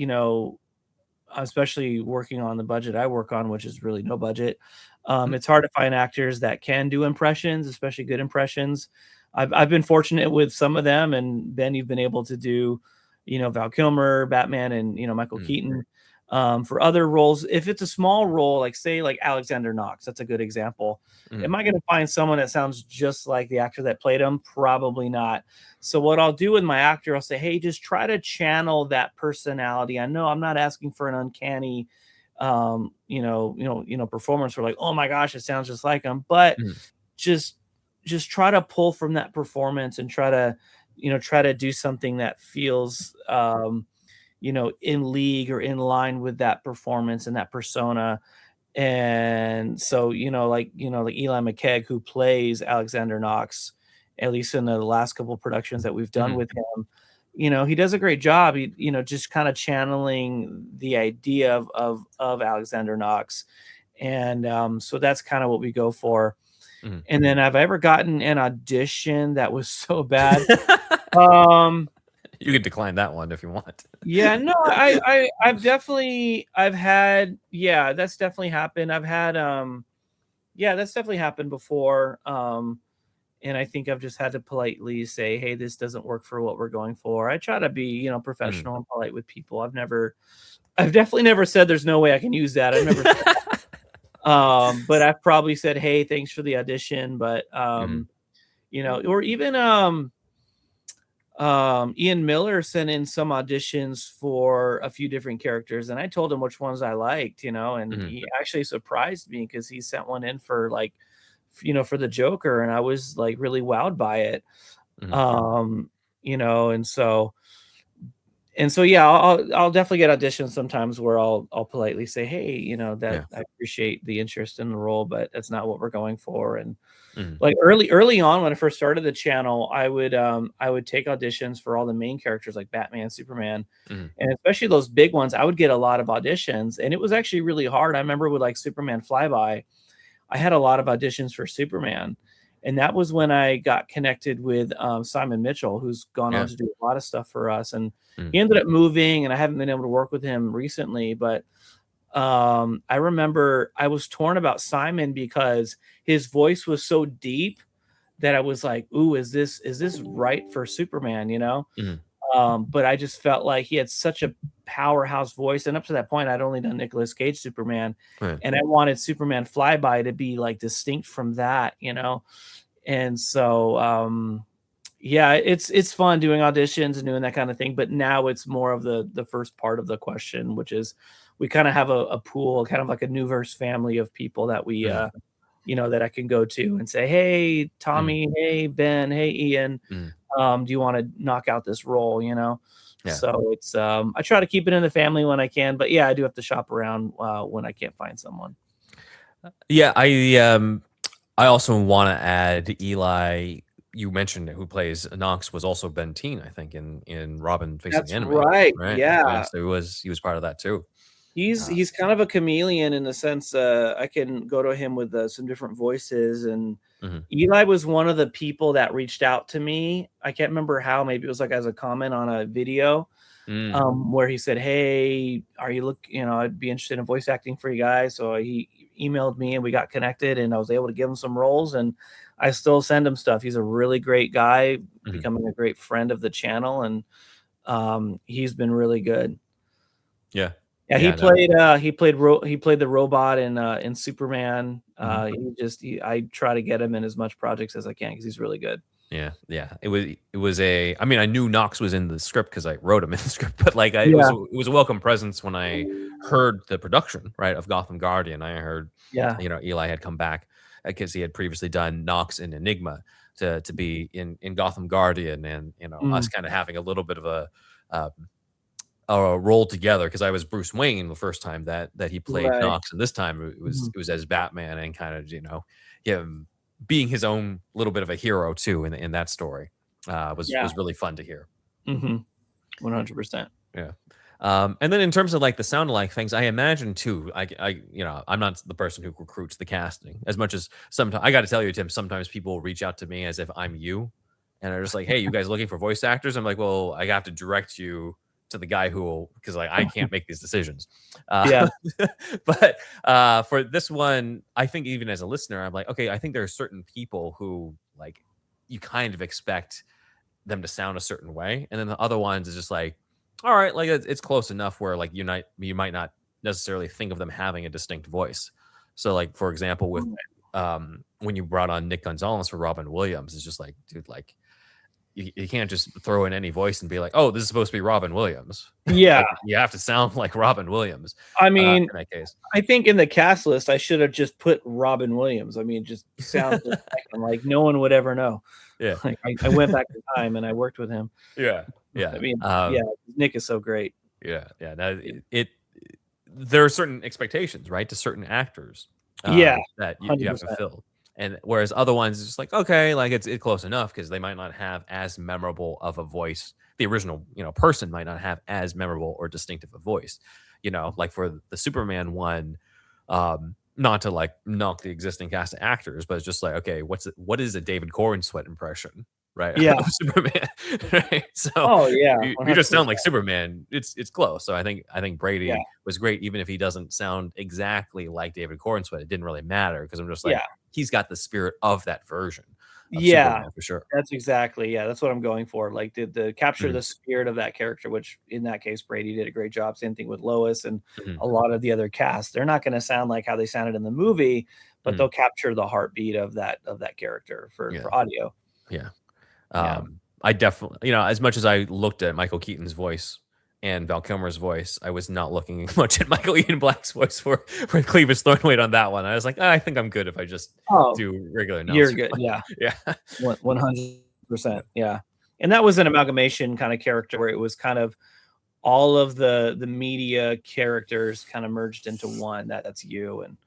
especially working on the budget I work on, which is really no budget. It's hard to find actors that can do impressions, especially good impressions. I've been fortunate with some of them, and Ben, you've been able to do, Val Kilmer, Batman, and Michael Keaton. For other roles, if it's a small role, like say like Alexander Knox, that's a good example. Am I going to find someone that sounds just like the actor that played him? Probably not. So what I'll do with my actor, I'll say, hey, just try to channel that personality. I know I'm not asking for an uncanny, performance where like, oh my gosh, it sounds just like him, but just try to pull from that performance and try to do something that feels, in league or in line with that performance and that persona. And so, like Eli McKeag, who plays Alexander Knox, at least in the last couple of productions that we've done with him, he does a great job. He, just kind of channeling the idea of Alexander Knox. And so that's kind of what we go for. And then have I ever gotten an audition that was so bad? You can decline that one if you want. Yeah, no, I've had, that's definitely happened. I've had, that's definitely happened before. And I think I've just had to politely say, hey, this doesn't work for what we're going for. I try to be, professional and polite with people. I've definitely never said there's no way I can use that. I've never said that. But I've probably said, hey, thanks for the audition. But, or even, Ian Miller sent in some auditions for a few different characters, and I told him which ones I liked, and he actually surprised me because he sent one in for like, for the Joker, and I was like really wowed by it. And so yeah, I'll definitely get auditions sometimes where I'll politely say, hey, I appreciate the interest in the role, but that's not what we're going for. And like early on when I first started the channel, I would take auditions for all the main characters like Batman, Superman, and especially those big ones. I would get a lot of auditions, and it was actually really hard. I remember with like Superman Flyby, I had a lot of auditions for Superman. And that was when I got connected with Simon Mitchell, who's gone on to do a lot of stuff for us. And he ended up moving, and I haven't been able to work with him recently. But I remember I was torn about Simon because his voice was so deep that I was like, ooh, is this right for Superman, But I just felt like he had such a powerhouse voice. And up to that point, I'd only done Nicolas Cage Superman. And I wanted Superman Flyby to be like distinct from that, And so yeah, it's fun doing auditions and doing that kind of thing. But now it's more of the first part of the question, which is we kind of have a pool, kind of like a Neuverse family of people that we that I can go to and say, hey, Tommy, hey, Ben, hey, Ian, do you want to knock out this role? So it's I try to keep it in the family when I can, but yeah, I do have to shop around when I can't find someone. Yeah, I also want to add Eli. You mentioned who plays Knox was also Ben Teen, I think, in Robin Facing That's the Enemy. right. Right? Yeah. So he was part of that too. He's kind of a chameleon in the sense I can go to him with some different voices. And Eli was one of the people that reached out to me. I can't remember how. Maybe it was like as a comment on a video where he said, hey, are you I'd be interested in voice acting for you guys. So he emailed me and we got connected and I was able to give him some roles, and I still send him stuff. He's a really great guy, becoming a great friend of the channel, and he's been really good. Yeah. Yeah, he played the robot in Superman. I try to get him in as much projects as I can because he's really good. Yeah. It was I mean, I knew Knox was in the script because I wrote him in the script, but like it was a welcome presence when I heard the production, right, of Gotham Guardian. I heard Eli had come back because he had previously done Knox in Enigma to be in Gotham Guardian, and us kind of having a little bit of a role together, because I was Bruce Wayne the first time that he played Knox, and this time it was as Batman, and kind of him being his own little bit of a hero too in that story was really fun to hear. 100%. Yeah. And then in terms of like the sound alike things, I imagine too, I'm not the person who recruits the casting as much as sometimes. I got to tell you, Tim, sometimes people reach out to me as if I'm you, and they're just like, hey, you guys looking for voice actors? I'm like, well, I have to direct you to the guy because like I can't make these decisions. But for this one, I think even as a listener, I'm like, okay, I think there are certain people who like you kind of expect them to sound a certain way, and then the other ones is just like, all right, like it's close enough where like you might not necessarily think of them having a distinct voice. So like for example, with when you brought on Nick Gonzalez for Robin Williams, it's just like, dude, like you can't just throw in any voice and be like, oh, this is supposed to be Robin Williams. Yeah. Like, you have to sound like Robin Williams. I mean, in that case, I think in the cast list, I should have just put Robin Williams. I mean, just sounds like no one would ever know. Yeah. Like, I went back in time and I worked with him. Yeah. I mean, Nick is so great. Yeah. Now, there are certain expectations, right, to certain actors. That you have to fulfill. And whereas other ones, it's just like, okay, like it's close enough because they might not have as memorable of a voice. The original, person might not have as memorable or distinctive a voice. Like for the Superman one, not to like knock the existing cast of actors, but it's just like, okay, what is a David Cornsweet impression, right? Yeah, of Superman, right? So, you just sound like Superman. It's close. So I think Brady was great, even if he doesn't sound exactly like David Cornsweet. It didn't really matter because I'm just like, he's got the spirit of that version. Of Superman, for sure. That's exactly. Yeah, that's what I'm going for. Like, did the capture the spirit of that character, which in that case, Brady did a great job. Same thing with Lois and a lot of the other cast. They're not going to sound like how they sounded in the movie, but they'll capture the heartbeat of that character for audio. Yeah. I definitely, as much as I looked at Michael Keaton's voice and Val Kilmer's voice, I was not looking much at Michael Ian Black's voice for Clevis Thornweight on that one. I was like, I think I'm good if I just do regular notes. You're good. Yeah. 100%. Yeah. And that was an amalgamation kind of character where it was kind of all of the media characters kind of merged into one. That's you. And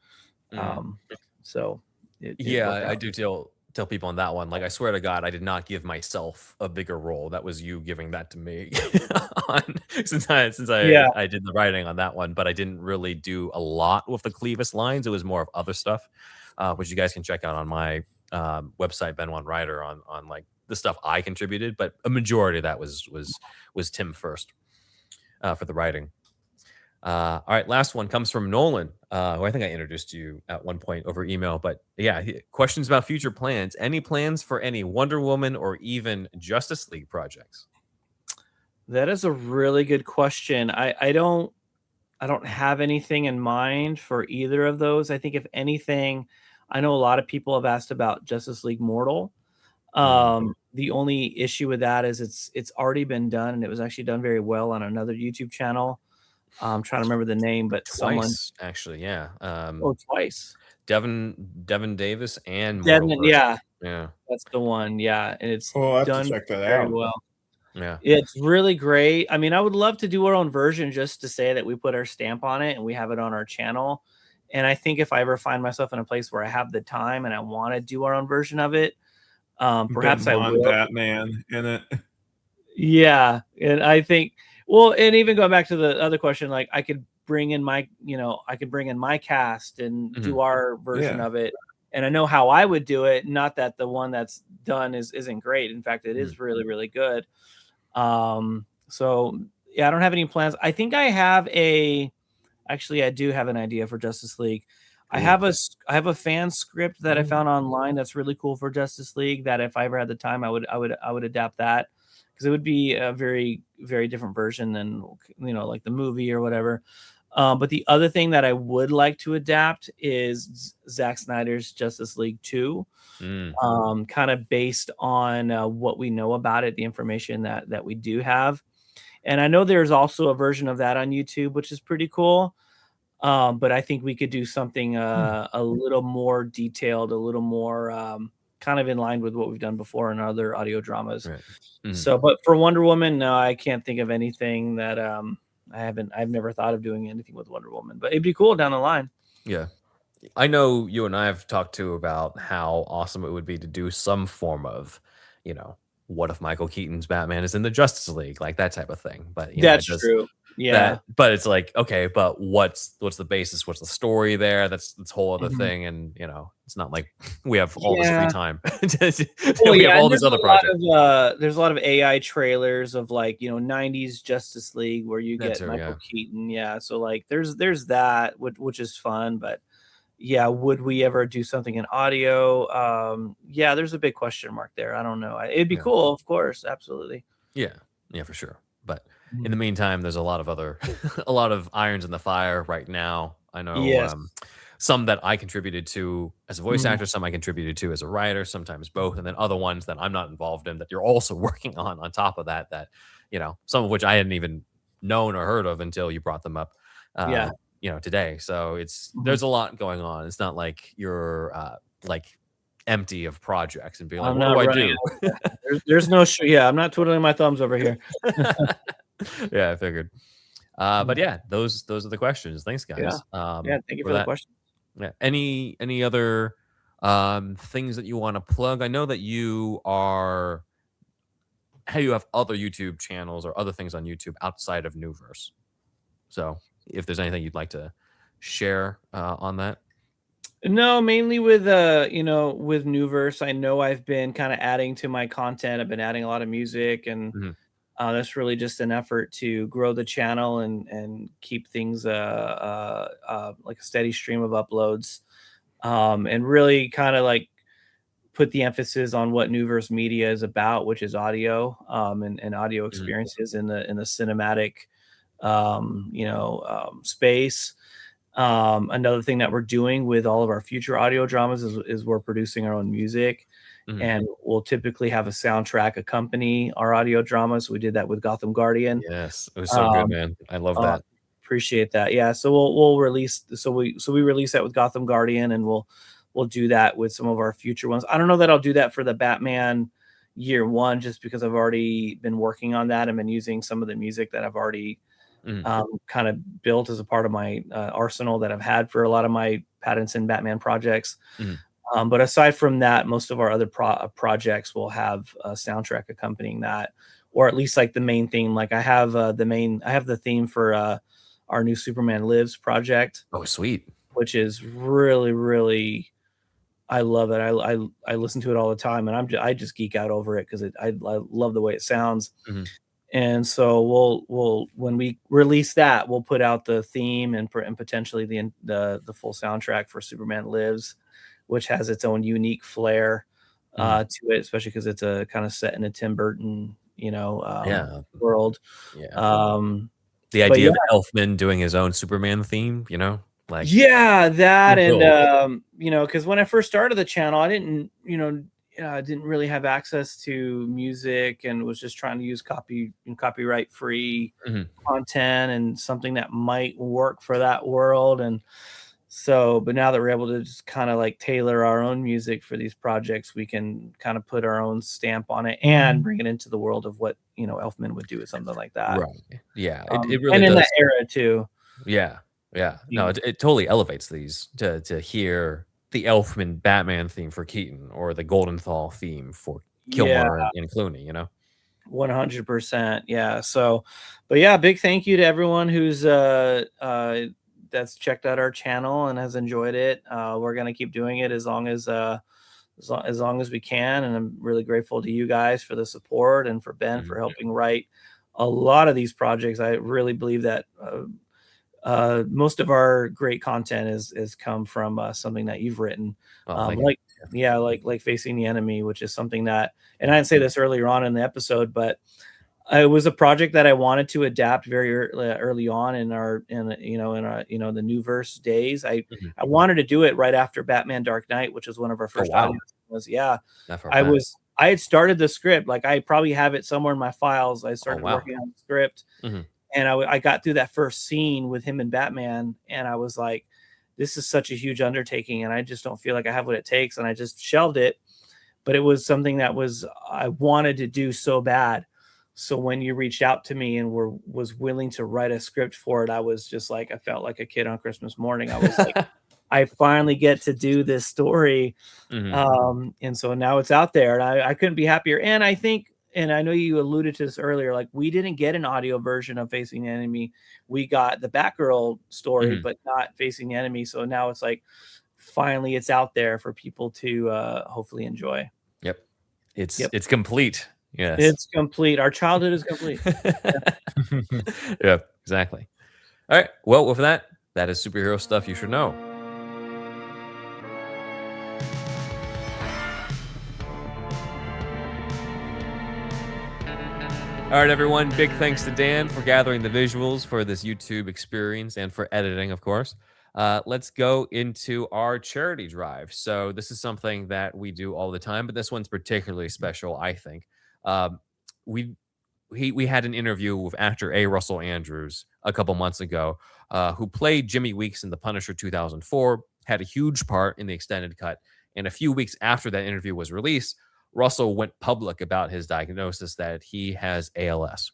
so I do tell people on that one, like, I swear to God, I did not give myself a bigger role. That was you giving that to me since I did the writing on that one, but I didn't really do a lot with the Clevis lines. It was more of other stuff, which you guys can check out on my website, Ben One Writer, on like the stuff I contributed, but a majority of that was Tim first for the writing. All right, last one comes from Nolan, who I think I introduced to you at one point over email. But yeah, questions about future plans. Any plans for any Wonder Woman or even Justice League projects? That is a really good question. I don't have anything in mind for either of those. I think if anything, I know a lot of people have asked about Justice League Mortal. The only issue with that is it's already been done, and it was actually done very well on another YouTube channel. I'm trying to remember the name, but someone actually, yeah. Twice. Devin Davis and Devin, Mortalverse. yeah, that's the one. Yeah, and it's Oh, I have to done check that very out. well. Yeah, it's really great. I mean, I would love to do our own version just to say that we put our stamp on it and we have it on our channel. And I think if I ever find myself in a place where I have the time and I want to do our own version of it, perhaps I will. Batman in it. Yeah, and I think, well, and even going back to the other question, like I could bring in my, I could bring in my cast and do our version of it. And I know how I would do it. Not that the one that's done isn't great. In fact, it is really, really good. So yeah, I don't have any plans. I think I have actually, I do have an idea for Justice League. I have a fan script that I found online that's really cool for Justice League, that if I ever had the time, I would adapt that, because it would be a very, very different version than, like the movie or whatever. But the other thing that I would like to adapt is Zack Snyder's Justice League 2, kind of based on what we know about it, the information that we do have. And I know there's also a version of that on YouTube, which is pretty cool. But I think we could do something a little more detailed, a little more kind of in line with what we've done before in other audio dramas. Right. So, but for Wonder Woman, no, I can't think of anything that I've never thought of doing anything with Wonder Woman, but it'd be cool down the line. Yeah. I know you and I have talked too about how awesome it would be to do some form of, what if Michael Keaton's Batman is in the Justice League, like that type of thing. But that's true. Yeah. But it's like, okay, but what's the basis? What's the story there? That's a whole other thing. And, it's not like we have all this free time. We have all these other projects. There's a lot of AI trailers of 90s Justice League where you get Michael Keaton. Yeah. So there's that, which is fun, but yeah, would we ever do something in audio? Yeah, there's a big question mark there. I don't know. It'd be cool, of course. Absolutely. Yeah, for sure. But in the meantime, there's a lot of a lot of irons in the fire right now. I know some that I contributed to as a voice actor, some I contributed to as a writer, sometimes both, and then other ones that I'm not involved in that you're also working on top of that, some of which I hadn't even known or heard of until you brought them up. Today. So there's a lot going on. It's not like you're empty of projects and being like, what do I do? There's no I'm not twiddling my thumbs over here. Yeah, I figured. But yeah, those are the questions. Thanks, guys. Thank you for the question. Yeah. Any other things that you want to plug? I know that you have other YouTube channels or other things on YouTube outside of Neuverse. So if there's anything you'd like to share on that. No, mainly with with Neuverse. I know I've been kind of adding to my content. I've been adding a lot of music, and that's really just an effort to grow the channel and keep things like a steady stream of uploads, and really kind of put the emphasis on what Neuverse Media is about, which is audio and audio experiences in the cinematic space. Another thing that we're doing with all of our future audio dramas is we're producing our own music, and we'll typically have a soundtrack accompany our audio dramas. We did that with Gotham Guardian. Yes, it was so good, man. I love that. Appreciate that. Yeah, so we'll release. So we release that with Gotham Guardian, and we'll do that with some of our future ones. I don't know that I'll do that for the Batman Year One, just because I've already been working on that and been using some of the music that I've already kind of built as a part of my arsenal that I've had for a lot of my Pattinson Batman projects. But aside from that, most of our other projects will have a soundtrack accompanying that, or at least the main theme. I have the theme for our new Superman Lives project. Oh, sweet. Which is really, really, I love it. I listen to it all the time, and I just geek out over it because I love the way it sounds. And so we'll when we release that, we'll put out the theme and potentially the full soundtrack for Superman Lives, which has its own unique flair to it, especially because it's a kind of set in a Tim Burton, world. Yeah. The idea of Elfman doing his own Superman theme, Like, yeah, that and Cool. you know, because when I first started the channel, I didn't, you know, didn't really have access to music and was just trying to use copyright free Mhm. content and something that might work for that world. And so, but now that we're able to just kind of like tailor our own music for these projects, we can kind of put our own stamp on it and bring it into the world of what, you know, Elfman would do with something like that. Right. Yeah. It really And in that does. era too. Yeah. Yeah. No, it totally elevates these to hear the Elfman Batman theme for Keaton or the Goldenthal theme for Yeah. Kilmer and Clooney, you know? 100%. Yeah. So, but yeah, big thank you to everyone who's that's checked out our channel and has enjoyed it. We're gonna keep doing it as long as as long as we can, and I'm really grateful to you guys for the support and for Ben for helping write a lot of these projects. I really believe that most of our great content is come from something that you've written. Like like Facing the Enemy, which is something that, and I didn't say this earlier on in the episode, but it was a project that I wanted to adapt very early on in our the Neuverse days. I wanted to do it right after Batman Dark Knight, which was one of our first audios. I had started the script, like I probably have it somewhere in my files. I started working on the script, and I got through that first scene with him and Batman, and I was like, this is such a huge undertaking, and I just don't feel like I have what it takes, and I just shelved it. But it was something that I wanted to do so bad. So when you reached out to me and was willing to write a script for it, I was just like, I felt like a kid on Christmas morning. I was like, I finally get to do this story. And so now it's out there, and I couldn't be happier. And I think, and I know you alluded to this earlier, like we didn't get an audio version of Facing the Enemy. We got the Batgirl story, but not Facing the Enemy. So now it's like, finally it's out there for people to hopefully enjoy. Yep. It's complete. Yes. It's complete. Our childhood is complete. Yeah, exactly. All right. Well, with that is superhero stuff you should know. All right, everyone. Big thanks to Dan for gathering the visuals for this YouTube experience and for editing, of course. Let's go into our charity drive. So this is something that we do all the time, but this one's particularly special, I think. We had an interview with actor A. Russell Andrews a couple months ago, who played Jimmy Weeks in The Punisher 2004, had a huge part in the extended cut. And a few weeks after that interview was released, Russell went public about his diagnosis that he has ALS.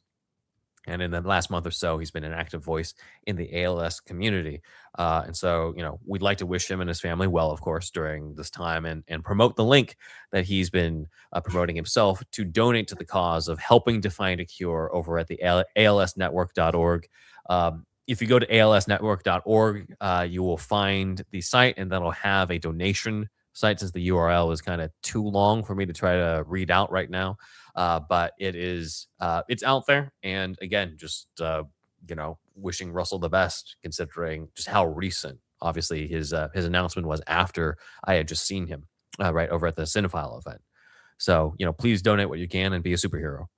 And in the last month or so, he's been an active voice in the ALS community. And so, we'd like to wish him and his family well, of course, during this time and promote the link that he's been promoting himself to donate to the cause of helping to find a cure over at the alsnetwork.org. If you go to alsnetwork.org, you will find the site, and that'll have a donation site, since the URL is kind of too long for me to try to read out right now. But it's out there. And again, just, wishing Russell the best, considering just how recent, obviously, his announcement was after I had just seen him right over at the Cinephile event. So, please donate what you can and be a superhero.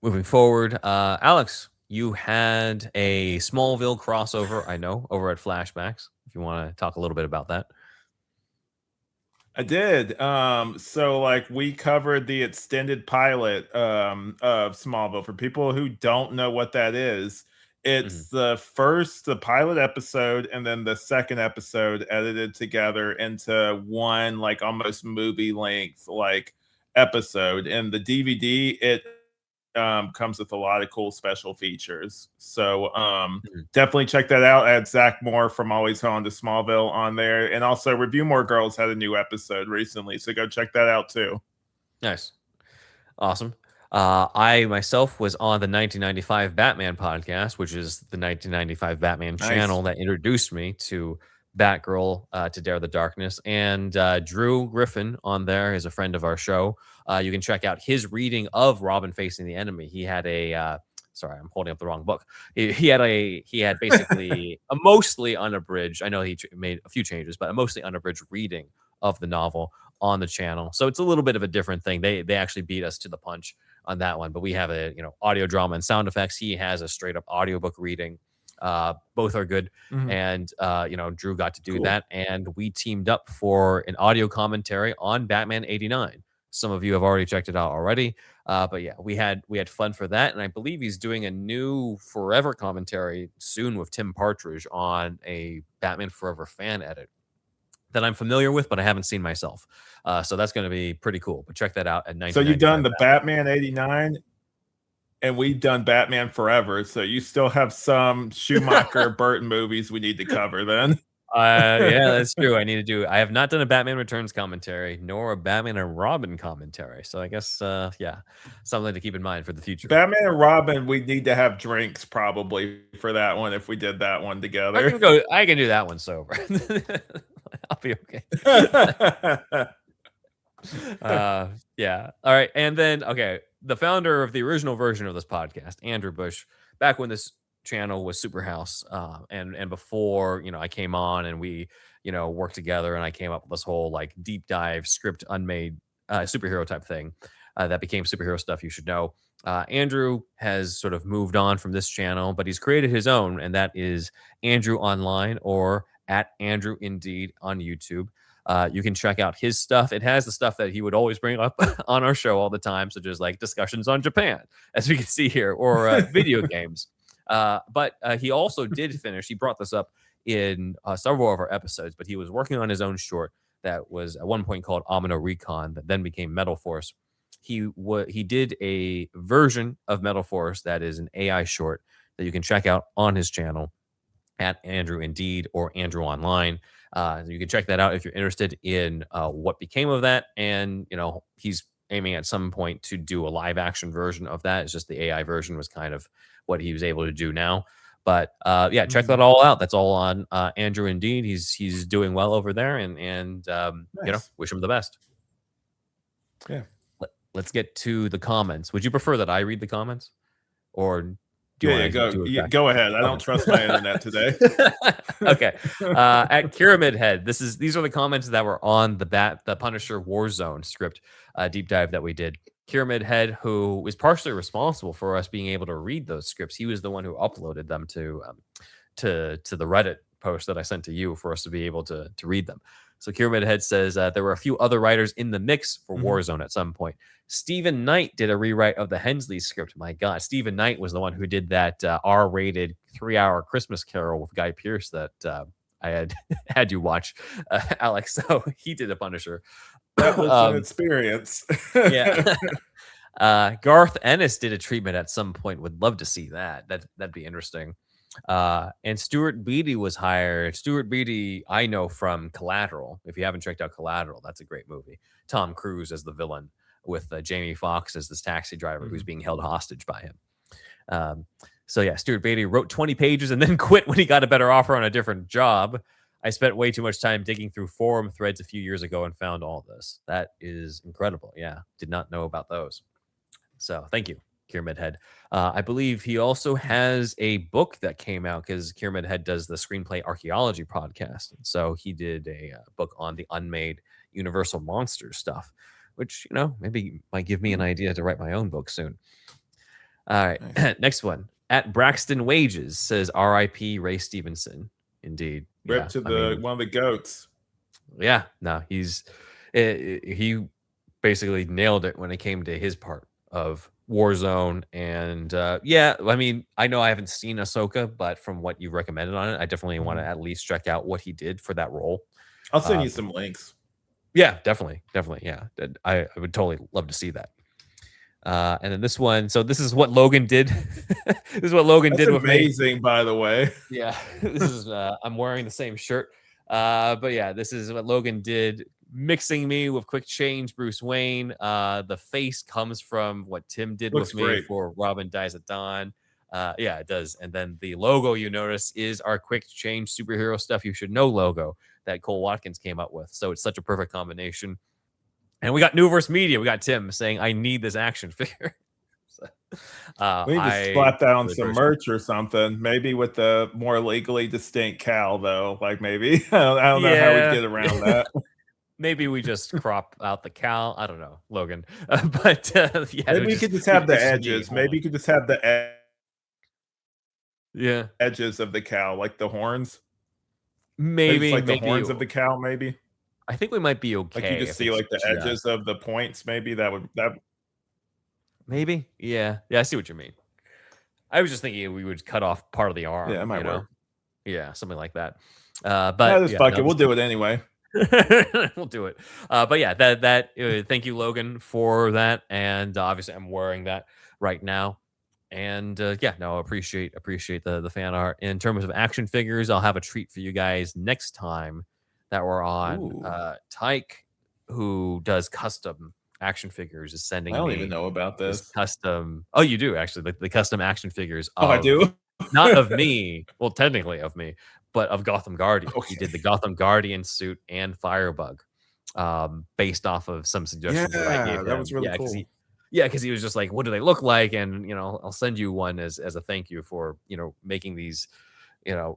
Moving forward, Alex, you had a Smallville crossover, I know, over at Flashbacks. If you want to talk a little bit about that. I did. So like we covered the extended pilot of Smallville. For people who don't know what that is, it's the pilot episode and then the second episode edited together into one like almost movie length like episode. And the DVD, it comes with a lot of cool special features. So definitely check that out. I had Zach Moore from Always On to Smallville on there. And also Review More Girls had a new episode recently. So go check that out too. Nice. Awesome. I myself was on the 1995 Batman podcast, which is the 1995 Batman channel that introduced me to Batgirl, To Dare the Darkness, and Drew Griffin on there is a friend of our show. You can check out his reading of Robin Facing the Enemy. He had a sorry, I'm holding up the wrong book. He had basically a mostly unabridged. I know he made a few changes, but a mostly unabridged reading of the novel on the channel. So it's a little bit of a different thing. They actually beat us to the punch on that one, but we have a audio drama and sound effects. He has a straight up audiobook reading Both are good. Mhm. And, Drew got to do that. And we teamed up for an audio commentary on Batman 89. Some of you have already checked it out already. But yeah, we had fun for that. And I believe he's doing a new Forever commentary soon with Tim Partridge on a Batman Forever fan edit that I'm familiar with, but I haven't seen myself. So that's going to be pretty cool. But check that out at 1995. So you've done the Batman 89, and we've done Batman Forever. So you still have some Schumacher Burton movies we need to cover then. Yeah, that's true. I have not done a Batman Returns commentary, nor a Batman and Robin commentary. So I guess, something to keep in mind for the future. Batman and Robin, we need to have drinks probably for that one if we did that one together. I can do that one sober. I'll be okay. Yeah. All right. And then, the founder of the original version of this podcast, Andrew Bush, back when this channel was Superhouse, and before, I came on and we, worked together, and I came up with this whole like deep dive script unmade superhero type thing that became Superhero Stuff You Should Know. Andrew has sort of moved on from this channel, but he's created his own, and that is Andrew Online, or at Andrew Indeed on YouTube. You can check out his stuff. It has the stuff that he would always bring up on our show all the time, such as like discussions on Japan, as we can see here, or video games. But he also did finish. He brought this up in several of our episodes, but he was working on his own short that was at one point called Amino Recon, that then became Metal Force. He did a version of Metal Force that is an AI short that you can check out on his channel at Andrew Indeed or Andrew Online. You can check that out if you're interested in what became of that. And, he's aiming at some point to do a live action version of that. It's just the AI version was kind of what he was able to do now. But check that all out. That's all on Andrew Indeed. He's doing well over there, and Nice. Wish him the best. Yeah. Let's get to the comments. Would you prefer that I read the comments, or do you want to do it back? Go ahead. I don't trust my internet today. Okay. At Pyramid Head, these are the comments that were on the Punisher Warzone script deep dive that we did. Pyramid Head, who was partially responsible for us being able to read those scripts, he was the one who uploaded them to the Reddit post that I sent to you for us to be able to read them. So Pyramid Head says there were a few other writers in the mix for Warzone at some point. Stephen Knight did a rewrite of the Hensley script. My God, Stephen Knight was the one who did that R-rated 3-hour Christmas Carol with Guy Pearce that I had you watch, Alex. So he did a Punisher. That was an experience. Yeah. Garth Ennis did a treatment at some point. Would love to see that. That'd be interesting. And Stuart Beatty was hired. Stuart Beatty, I know from Collateral. If you haven't checked out Collateral, that's a great movie. Tom Cruise as the villain, with Jamie Foxx as this taxi driver who's being held hostage by him. So yeah, Stuart Beatty wrote 20 pages and then quit when he got a better offer on a different job. I spent way too much time digging through forum threads a few years ago and found all this. That is incredible. Yeah, did not know about those. So thank you, Pyramid Head. I believe he also has a book that came out, because Pyramid Head does the Screenplay Archaeology podcast. And so he did a book on the unmade Universal Monsters stuff, which, maybe might give me an idea to write my own book soon. All right. Nice. Next one. At Braxton Wages says R.I.P. Ray Stevenson. Indeed. Rip to one of the goats. Yeah. No, he basically nailed it when it came to his part of Warzone. And I know I haven't seen Ahsoka, but from what you recommended on it, I definitely want to at least check out what he did for that role. I'll send you some links. Yeah, definitely. Yeah. I would totally love to see that. And then this one. So this is what Logan did. This is what Logan did with me. Amazing, by the way. Yeah. This is, I'm wearing the same shirt. But yeah, this is what Logan did, mixing me with Quick Change Bruce Wayne. The face comes from what Tim did with me for Robin Dies at Dawn. Yeah, it does. And then the logo, you notice, is our Quick Change Superhero Stuff You Should Know logo that Cole Watkins came up with. So it's such a perfect combination. And we got Neuverse Media. We got Tim saying, I need this action figure. So, we need to slap that on some merch or something. Maybe with the more legally distinct cowl, though. Like maybe. I don't know how we get around that. Maybe we just crop out the cowl. I don't know, Logan. But yeah, maybe you could just have the edges. Maybe you could just have the edge. Yeah. edges of the cow, like the horns. Maybe It's like maybe the horns of the cow, maybe. I think we might be okay. Like you just if see it's like the just- edges of the points. Maybe that. Maybe. Yeah. Yeah, I see what you mean. I was just thinking we would cut off part of the arm. Yeah, it might you know? work. Yeah, something like that. But But just yeah, fuck no, it. We'll this- do it anyway. we'll do it. But yeah, thank you, Logan, for that. And obviously, I'm wearing that right now. And yeah, no, appreciate the fan art. In terms of action figures, I'll have a treat for you guys next time that we're on. Ooh. Tyke, who does custom action figures, is sending I don't me even know about this this. custom. Oh, you do actually the custom action figures. Oh, I of- do. Not of me. Well, technically of me, but of Gotham Guardian. He Okay. did the Gotham Guardian suit and Firebug, based off of some suggestions that I gave Yeah, that him. was really Yeah, 'cause cool. because he was just like, "What do they look like?" And I'll send you one as a thank you for making these,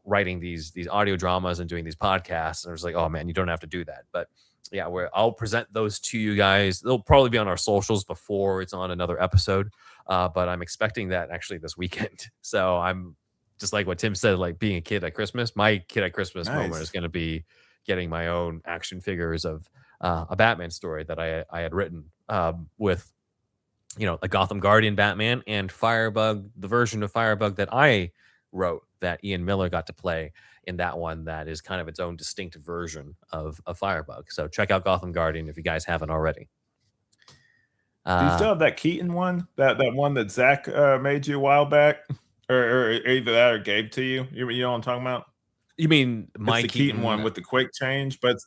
writing these audio dramas and doing these podcasts. And I was like, "Oh man, you don't have to do that." But yeah, I'll present those to you guys. They'll probably be on our socials before it's on another episode. But I'm expecting that actually this weekend. So I'm just like what Tim said, like being a kid at Christmas. My kid at Christmas moment Nice. is going to be getting my own action figures of a Batman story that I had written with, the Gotham Guardian Batman and Firebug, the version of Firebug that I wrote that Ian Miller got to play in that one. That is kind of its own distinct version of Firebug. So check out Gotham Guardian if you guys haven't already. Do you still have that Keaton one? That one that Zach made you a while back, or either that or gave to you? You know what I'm talking about? You mean It's my the Keaton one with the quick change, but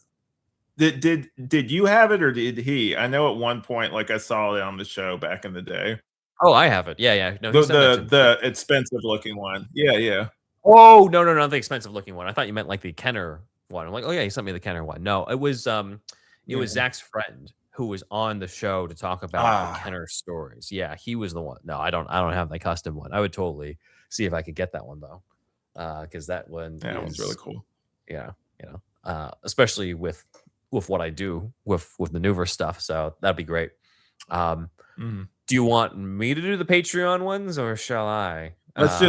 did you have it or did he? I know at one point, like I saw it on the show back in the day. Oh, I have it. Yeah. No, he sent that to me. The expensive looking one. Yeah. Oh, no, the expensive looking one. I thought you meant like the Kenner one. I'm like, oh yeah, he sent me the Kenner one. No, it was Zach's friend who was on the show to talk about the Kenner stories. Yeah, he was the one. No, I don't have the custom one. I would totally see if I could get that one though. Because that one That one's really cool. Yeah, especially with what I do with the Neuverse stuff. So that'd be great. Do you want me to do the Patreon ones or shall I? Let's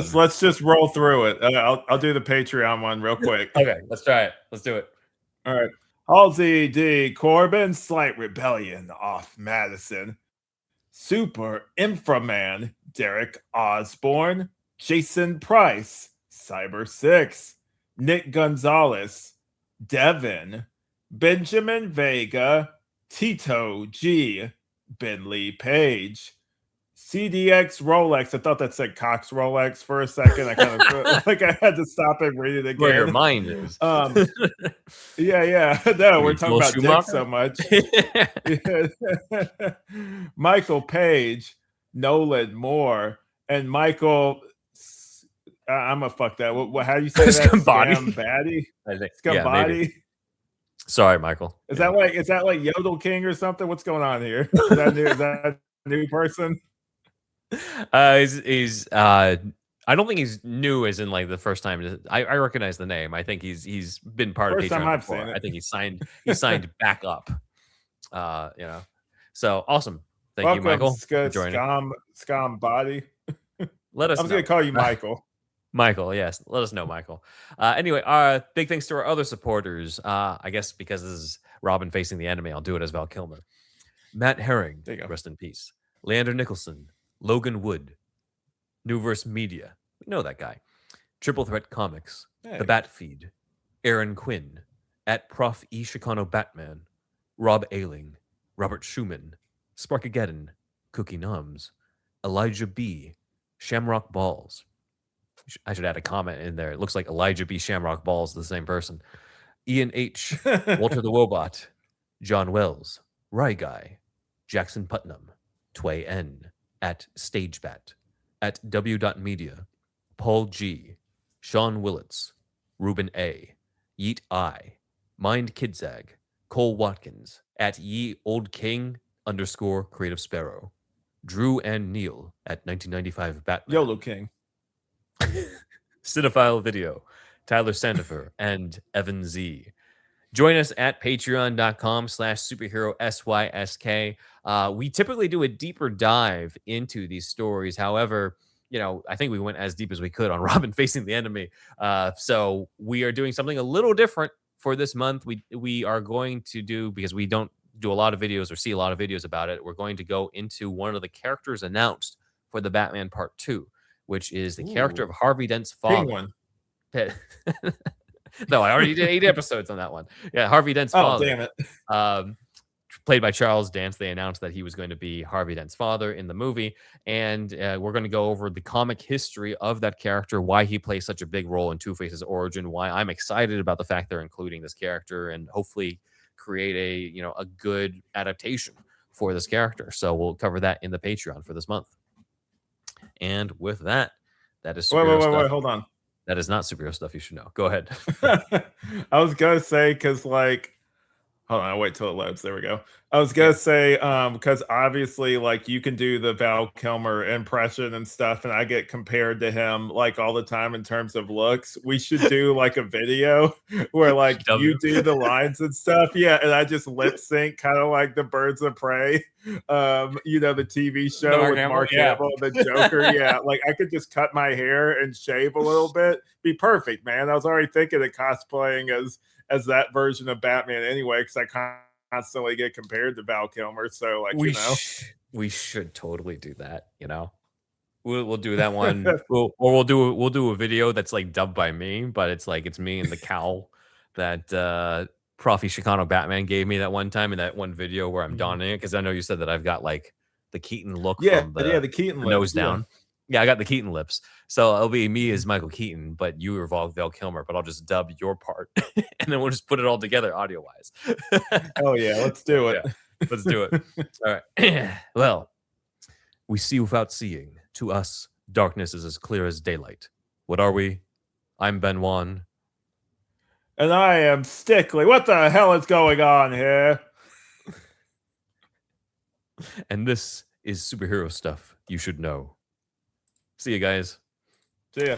just roll through it. I'll do the Patreon one real quick. Okay, let's try it. Let's do it. All right. Halsey D. Corbin, Slight Rebellion off Madison. Super Inframan, Derek Osborne, Jason Price, Cyber 6, Nick Gonzalez, Devin, Benjamin Vega, Tito G, Ben Lee Page, CDX Rolex. I thought that said Cox Rolex for a second. I kind of like I had to stop and read it again. Where your mind is. Yeah. No, we're talking about Schumacher? dick so much. Michael Page, Nolan Moore, and Michael. I'm gonna fuck that. How do you say that? Scambati? I think. Scambati? Sorry, Michael. Is that like Yodel King or something? What's going on here? Is that a new person? He's I don't think he's new as in like the first time. I recognize the name. I think he's been part First of time Patreon I've before. seen it. I think he signed back up. So awesome. Thank you, Michael, for joining. Scambati. Let us I was know. gonna call you Michael. Michael, yes. Let us know, Michael. Anyway, big thanks to our other supporters. I guess because this is Robin facing the enemy, I'll do it as Val Kilmer. Matt Herring, There you go. rest in peace. Leander Nicholson, Logan Wood, Neuverse Media. We know that guy. Triple Threat Comics, Hey. The Bat Feed, Aaron Quinn, at Prof. E. Chicano Batman, Rob Ailing, Robert Schumann, Sparkageddon, Cookie Nums, Elijah B., Shamrock Balls. I should add a comment in there. It looks like Elijah B. Shamrock Balls is the same person. Ian H., Walter the Wobot, John Wells, Rye Guy, Jackson Putnam, Tway N., at Stagebat, at W.Media, Paul G., Sean Willits, Ruben A., Yeet I., Mind Kidzag, Cole Watkins, at Ye Old King _ Creative Sparrow, Drew and Neil at 1995 Batman. YOLO King. Cinephile Video, Tyler Sandifer, and Evan Z. Join us at patreon.com/superheroSYSK. We typically do a deeper dive into these stories. However, I think we went as deep as we could on Robin facing the enemy. So we are doing something a little different for this month. We are going to do, because we don't do a lot of videos or see a lot of videos about it, we're going to go into one of the characters announced for the Batman Part 2, which is the character of Harvey Dent's father. No, I already did 8 episodes on that one. Yeah, Harvey Dent's father. Oh, damn it. Played by Charles Dance. They announced that he was going to be Harvey Dent's father in the movie, and we're going to go over the comic history of that character, why he plays such a big role in Two-Face's origin, why I'm excited about the fact they're including this character, and hopefully create a good adaptation for this character. So we'll cover that in the Patreon for this month. And with that, that is wait, hold on. That is not superhero stuff you should know. Go ahead. I was gonna say, because hold on, I'll wait till it loads. There we go. I was gonna say, because obviously, you can do the Val Kilmer impression and stuff, and I get compared to him all the time in terms of looks. We should do a video where you do the lines and stuff. Yeah, and I just lip sync, kind of like the Birds of Prey, the TV show with Mark Hamill, the Joker. Yeah, I could just cut my hair and shave a little bit. Be perfect, man. I was already thinking of cosplaying as that version of Batman anyway, because I constantly get compared to Val Kilmer. So we should totally do that. We'll do that one. we'll do a video that's dubbed by me, but it's me and the cowl that Profi Chicano Batman gave me that one time in that one video where I'm donning it, because I know you said that I've got the Keaton look from the Keaton the nose down. Yeah, I got the Keaton lips. So it'll be me as Michael Keaton, but you are Val Kilmer, but I'll just dub your part and then we'll just put it all together audio wise. Oh yeah, let's do it. Yeah, let's do it. All right. Well, we see without seeing. To us, darkness is as clear as daylight. What are we? I'm Ben Wan. And I am Stickley. What the hell is going on here? And this is superhero stuff you should know. See you guys. See ya.